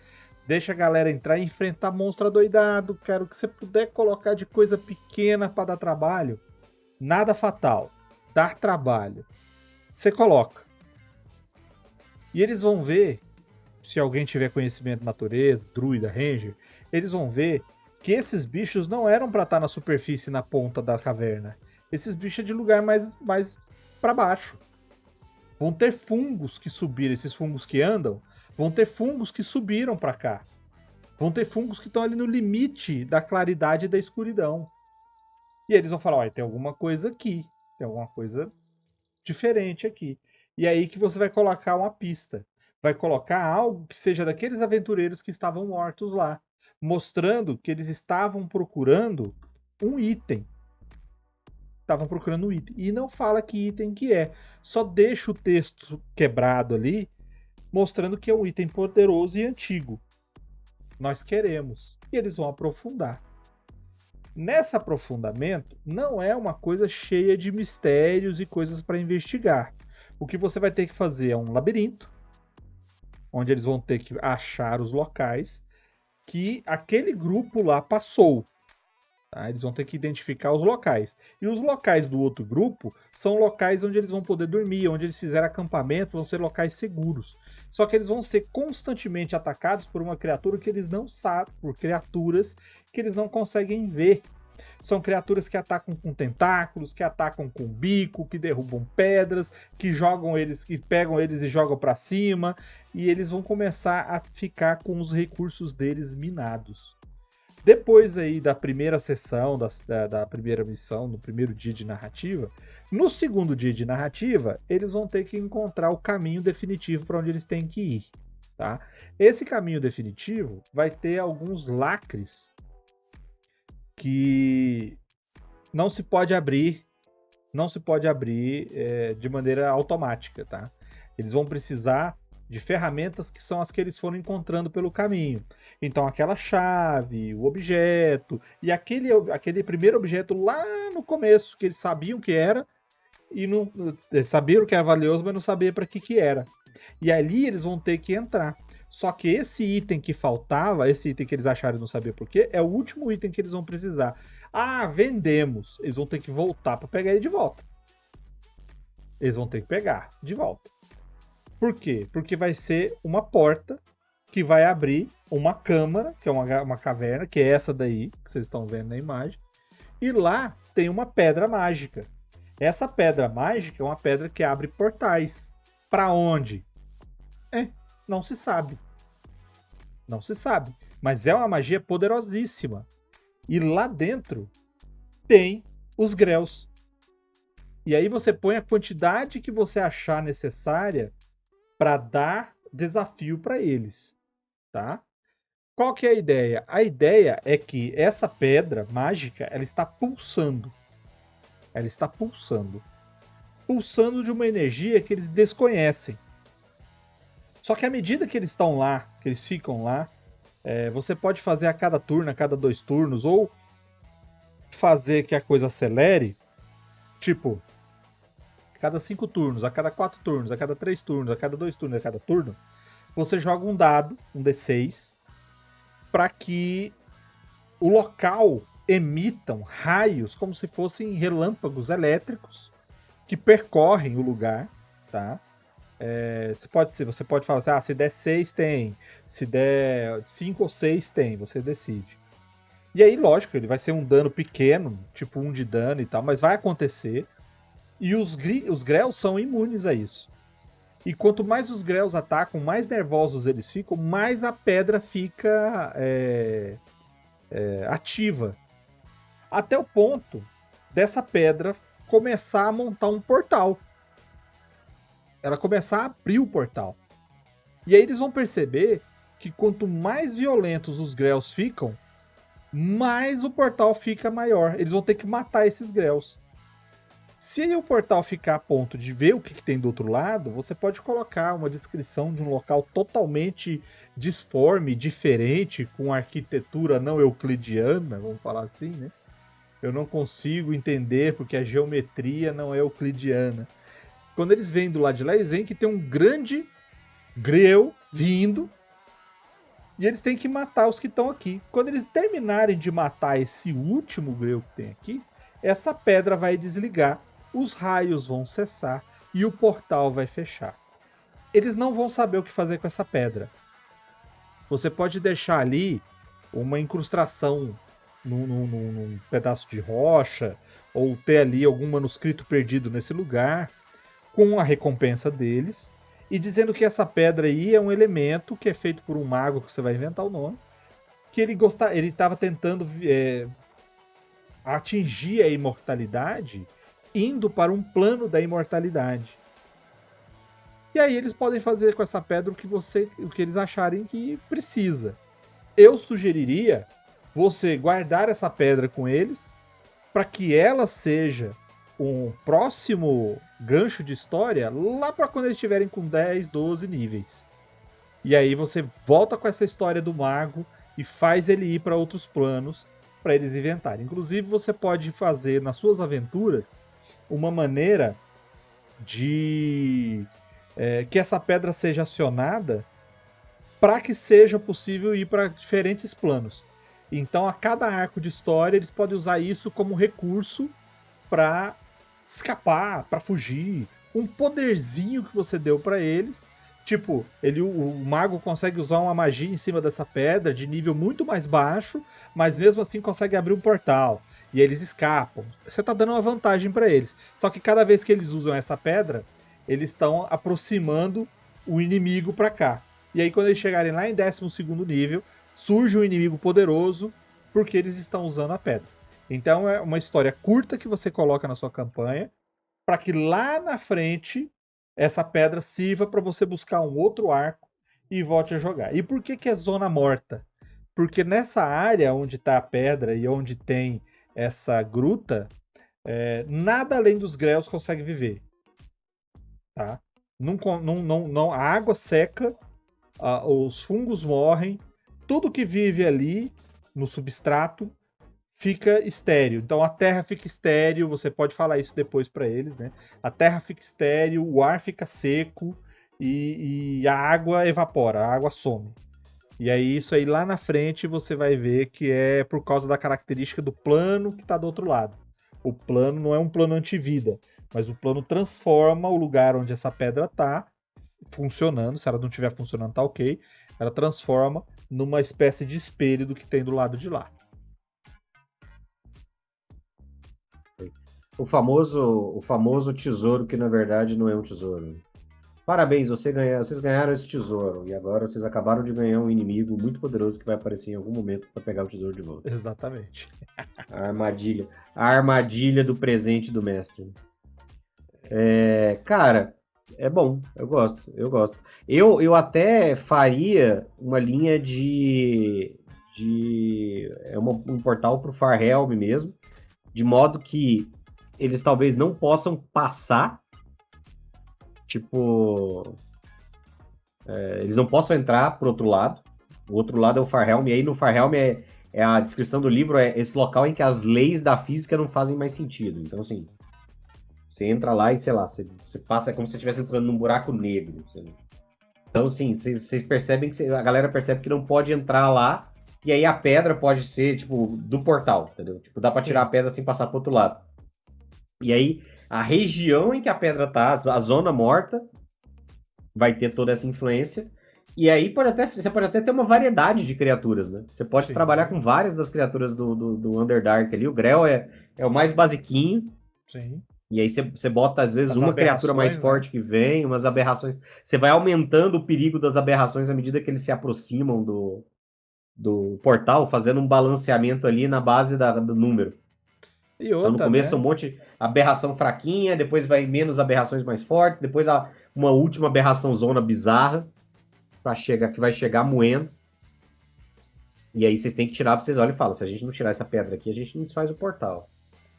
Deixa a galera entrar e enfrentar monstro adoidado, cara. O que você puder colocar de coisa pequena para dar trabalho, nada fatal, dar trabalho, você coloca. E eles vão ver, se alguém tiver conhecimento de natureza, druida, ranger, eles vão ver que esses bichos não eram para estar na superfície, na ponta da caverna. Esses bichos é de lugar mais para baixo. Vão ter fungos que subiram, esses fungos que andam, vão ter fungos que subiram para cá. Vão ter fungos que estão ali no limite da claridade e da escuridão. E eles vão falar, olha, tem alguma coisa aqui, tem alguma coisa diferente aqui. E aí que você vai colocar uma pista. Vai colocar algo que seja daqueles aventureiros que estavam mortos lá, mostrando que eles estavam procurando um item. Estavam procurando um item. E não fala que item que é. Só deixa o texto quebrado ali, mostrando que é um item poderoso e antigo. Nós queremos. E eles vão aprofundar. Nesse aprofundamento, não é uma coisa cheia de mistérios e coisas para investigar. O que você vai ter que fazer é um labirinto, onde eles vão ter que achar os locais que aquele grupo lá passou. Tá? Eles vão ter que identificar os locais. E os locais do outro grupo são locais onde eles vão poder dormir, onde eles fizeram acampamento, vão ser locais seguros. Só que eles vão ser constantemente atacados por uma criatura que eles não sabem, por criaturas que eles não conseguem ver. São criaturas que atacam com tentáculos, que atacam com bico, que derrubam pedras, que jogam eles, que pegam eles e jogam para cima, e eles vão começar a ficar com os recursos deles minados. Depois aí da primeira sessão, da primeira missão, no primeiro dia de narrativa, no segundo dia de narrativa, eles vão ter que encontrar o caminho definitivo para onde eles têm que ir. Tá? Esse caminho definitivo vai ter alguns lacres que não se pode abrir de maneira automática. Tá? Eles vão precisar de ferramentas que são as que eles foram encontrando pelo caminho. Então aquela chave, o objeto, e aquele primeiro objeto lá no começo, que eles sabiam que era, e não sabiam que era valioso, mas não sabiam para que era. E ali eles vão ter que entrar. Só que esse item que faltava, esse item que eles acharam e não sabiam por quê, é o último item que eles vão precisar. Ah, vendemos. Eles vão ter que voltar para pegar ele de volta. Eles vão ter que pegar de volta. Por quê? Porque vai ser uma porta que vai abrir uma câmara, que é uma caverna, que é essa daí, que vocês estão vendo na imagem. E lá tem uma pedra mágica. Essa pedra mágica é uma pedra que abre portais. Para onde? Não se sabe. Não se sabe. Mas é uma magia poderosíssima. E lá dentro tem os Grells. E aí você põe a quantidade que você achar necessária para dar desafio para eles, tá? Qual que é a ideia? A ideia é que essa pedra mágica, ela está pulsando. Ela está pulsando. Pulsando de uma energia que eles desconhecem. Só que à medida que eles estão lá, que eles ficam lá, você pode fazer a cada turno, a cada 2 turnos, ou fazer que a coisa acelere, tipo, a cada 5 turnos, a cada 4 turnos, a cada 3 turnos, a cada 2 turnos, a cada turno, você joga um dado, um D6, para que o local emitam raios como se fossem relâmpagos elétricos que percorrem o lugar, tá? Você pode falar assim, se der 6 tem, se der 5 ou 6 tem, você decide. E aí, lógico, ele vai ser um dano pequeno, tipo 1 de dano e tal, mas vai acontecer. E os Grells são imunes a isso. E quanto mais os Grells atacam, mais nervosos eles ficam, mais a pedra fica ativa. Até o ponto dessa pedra começar a montar um portal. Ela começar a abrir o portal. E aí eles vão perceber que quanto mais violentos os Grells ficam, mais o portal fica maior. Eles vão ter que matar esses Grells. Se o portal ficar a ponto de ver o que tem do outro lado, você pode colocar uma descrição de um local totalmente disforme, diferente, com arquitetura não euclidiana, vamos falar assim, né? Eu não consigo entender porque a geometria não é euclidiana. Quando eles vêm do lado de lá, eles veem que tem um grande Grell vindo e eles têm que matar os que estão aqui. Quando eles terminarem de matar esse último Grell que tem aqui, essa pedra vai desligar, os raios vão cessar e o portal vai fechar. Eles não vão saber o que fazer com essa pedra. Você pode deixar ali uma incrustação num pedaço de rocha, ou ter ali algum manuscrito perdido nesse lugar, com a recompensa deles, e dizendo que essa pedra aí é um elemento que é feito por um mago, que você vai inventar o nome, que ele estava tentando atingir a imortalidade, indo para um plano da imortalidade. E aí eles podem fazer com essa pedra o que eles acharem que precisa. Eu sugeriria você guardar essa pedra com eles, para que ela seja um próximo gancho de história lá para quando eles estiverem com 10, 12 níveis. E aí você volta com essa história do mago e faz ele ir para outros planos para eles inventarem. Inclusive você pode fazer nas suas aventuras uma maneira de que essa pedra seja acionada para que seja possível ir para diferentes planos. Então, a cada arco de história, eles podem usar isso como recurso para escapar, para fugir. Um poderzinho que você deu para eles. Tipo, o mago consegue usar uma magia em cima dessa pedra de nível muito mais baixo, mas mesmo assim consegue abrir um portal. E eles escapam. Você tá dando uma vantagem para eles. Só que cada vez que eles usam essa pedra, eles estão aproximando o inimigo para cá. E aí, quando eles chegarem lá em 12º nível, surge um inimigo poderoso porque eles estão usando a pedra. Então é uma história curta que você coloca na sua campanha para que lá na frente essa pedra sirva para você buscar um outro arco e volte a jogar. E por que é zona morta? Porque nessa área onde está a pedra e onde tem essa gruta, nada além dos Grells consegue viver. Tá? A água seca, os fungos morrem, tudo que vive ali no substrato fica estéril. Então a terra fica estéril, você pode falar isso depois para eles, né? A terra fica estéril, o ar fica seco e a água evapora, a água some. E aí isso aí lá na frente você vai ver que é por causa da característica do plano que está do outro lado. O plano não é um plano antivida, mas o plano transforma o lugar onde essa pedra está funcionando, se ela não estiver funcionando tá ok, ela transforma numa espécie de espelho do que tem do lado de lá. O famoso tesouro que na verdade não é um tesouro. Parabéns, vocês ganharam esse tesouro e agora vocês acabaram de ganhar um inimigo muito poderoso que vai aparecer em algum momento para pegar o tesouro de volta. Exatamente. A armadilha do presente do mestre. Cara, É bom, eu gosto. Eu até faria uma linha um portal pro Far Helm mesmo, de modo que eles talvez não possam passar, tipo, eles não possam entrar pro outro lado. O outro lado é o Far Helm, e aí no Far Helm é a descrição do livro, é esse local em que as leis da física não fazem mais sentido. Então, assim, você entra lá e, sei lá, você passa, é como se você estivesse entrando num buraco negro. Então, assim, vocês percebem que a galera percebe que não pode entrar lá, e aí a pedra pode ser, tipo, do portal, entendeu? Tipo, dá pra tirar a pedra sem passar pro outro lado. E aí, a região em que a pedra tá, a zona morta, vai ter toda essa influência. E aí você pode até ter uma variedade de criaturas, né? Você pode Sim. trabalhar com várias das criaturas do Underdark ali. O Grell é o mais basiquinho. Sim. E aí você bota, às vezes, As uma criatura mais aberrações, forte que vem, umas aberrações. Você vai aumentando o perigo das aberrações à medida que eles se aproximam do portal, fazendo um balanceamento ali na base do número. E Então no outra, começo né? um monte de aberração fraquinha, depois vai menos aberrações mais fortes, depois uma última aberração zona bizarra, que vai chegar moendo. E aí vocês têm que tirar, vocês olham e falam, se a gente não tirar essa pedra aqui, a gente não desfaz o portal.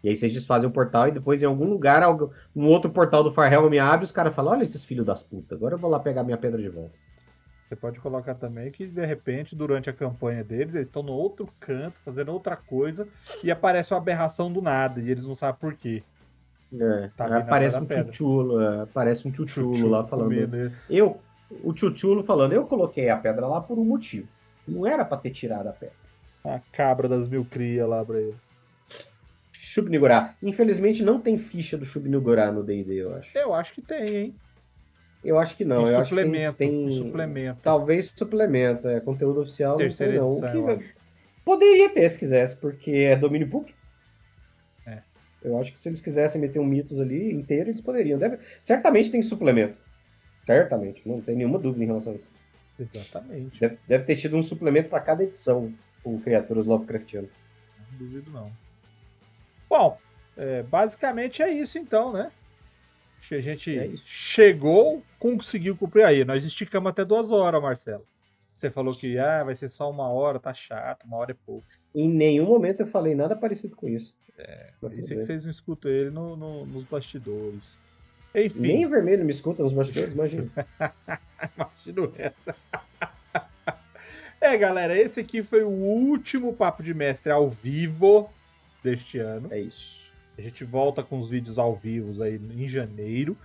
E aí vocês desfazem o portal e depois em algum lugar, um outro portal do Far Helm abre, os caras falam, olha esses filhos das putas, agora eu vou lá pegar minha pedra de volta. Você pode colocar também que, de repente, durante a campanha deles, eles estão no outro canto, fazendo outra coisa, e aparece uma aberração do nada, e eles não sabem por quê. Tá vindo Aparece atrás da pedra. aparece um tchutchulo lá falando. comendo ele. O tchutchulo falando, eu coloquei a pedra lá por um motivo. Não era pra ter tirado a pedra. A cabra das mil crias lá pra ele. Shub-Niggurath. Infelizmente não tem ficha do Shub-Niggurath no D&D, eu acho. Eu acho que tem, hein? Eu acho que não. Em Eu suplemento, acho que tem em suplemento. Talvez suplemento. Conteúdo oficial Terceira não tem, edição, não. eu acho. Poderia ter, se quisesse, porque é domínio público. É. Eu acho que se eles quisessem meter um mitos ali inteiro, eles poderiam. Certamente tem suplemento. Certamente. Não tem nenhuma dúvida em relação a isso. Exatamente. Deve ter tido um suplemento para cada edição com criaturas Lovecraftianas. Não duvido, não. Bom, basicamente é isso então, né? Acho que a gente chegou, conseguiu cumprir aí. Nós esticamos até 2 horas, Marcelo. Você falou que vai ser só 1 hora, tá chato, 1 hora é pouco. Em nenhum momento eu falei nada parecido com isso. Isso é que vocês não escutam ele nos bastidores. Enfim. Nem o Vermelho me escuta nos bastidores, imagina. Imagino essa. Galera, esse aqui foi o último Papo de Mestre ao vivo deste ano. É isso. A gente volta com os vídeos ao vivo aí em janeiro.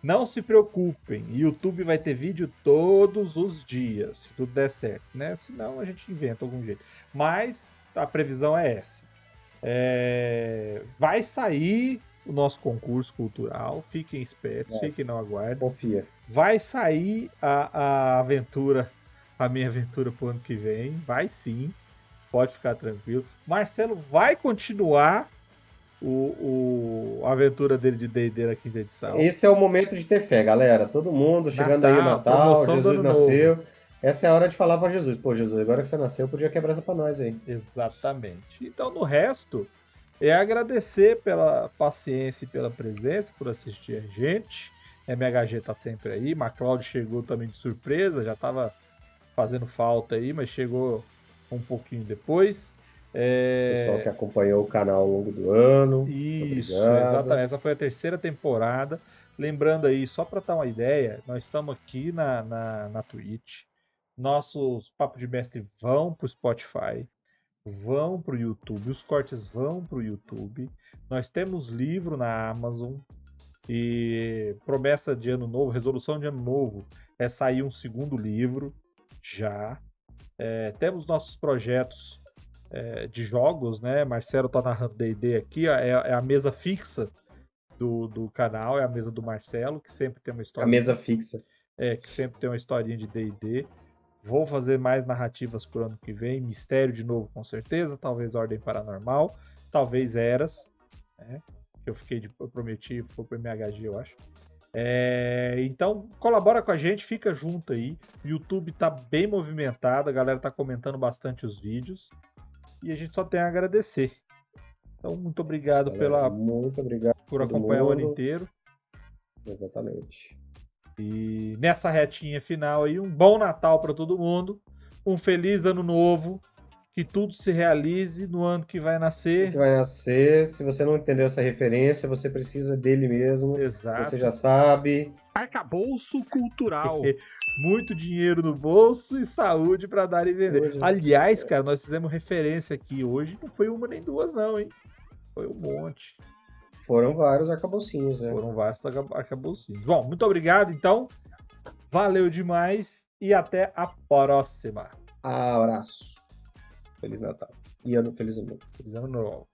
Não se preocupem, YouTube vai ter vídeo todos os dias, se tudo der certo, né? Senão a gente inventa algum jeito. Mas a previsão é essa. Vai sair o nosso concurso cultural, fiquem espertos, fiquem no aguardo. Confia. Vai sair a aventura, a minha aventura pro ano que vem, vai sim, pode ficar tranquilo. Marcelo vai continuar a aventura dele de D&D na 5ª edição. Esse é o momento de ter fé, galera. Todo mundo chegando aí o Natal, Jesus nasceu. Novo. Essa é a hora de falar pra Jesus. Pô, Jesus, agora que você nasceu, podia quebrar essa pra nós aí. Exatamente. Então, no resto, é agradecer pela paciência e pela presença, por assistir a gente. MHG tá sempre aí. MacLeod chegou também de surpresa, já tava fazendo falta aí, mas chegou um pouquinho depois. Pessoal que acompanhou o canal ao longo do ano. Isso, obrigado. Exatamente. Essa foi a 3ª temporada. Lembrando aí, só para dar uma ideia, nós estamos aqui na Twitch. Nossos Papo de Mestre vão pro Spotify, vão pro YouTube, os cortes vão pro YouTube. Nós temos livro na Amazon e promessa de ano novo, resolução de ano novo é sair um 2º livro já. Temos nossos projetos de jogos, né? Marcelo tá narrando D&D aqui, é a mesa fixa do canal, é a mesa do Marcelo, que sempre tem uma história. A mesa fixa. Que sempre tem uma historinha de D&D. Vou fazer mais narrativas pro ano que vem, mistério de novo com certeza, talvez Ordem Paranormal, talvez Eras, né? Que eu prometi, foi pro MHG, eu acho. Então, colabora com a gente, fica junto aí. O YouTube tá bem movimentado, a galera tá comentando bastante os vídeos. E a gente só tem a agradecer. Então, muito obrigado muito obrigado por acompanhar o ano inteiro. Exatamente. E nessa retinha final aí, um bom Natal para todo mundo, um feliz ano novo, que tudo se realize no ano que vai nascer. Que vai nascer. Se você não entendeu essa referência, você precisa dele mesmo. Exato. Você já sabe. Arcabouço cultural. Muito dinheiro no bolso e saúde para dar e vender. Hoje- Aliás, cara, nós fizemos referência aqui hoje. Não foi uma nem duas, não, hein? Foi um monte. Foram vários arcaboucinhos, né? Foram vários arcaboucinhos. Bom, muito obrigado, então. Valeu demais e até a próxima. Abraço. Feliz Natal. E ano feliz ano novo. Feliz ano novo.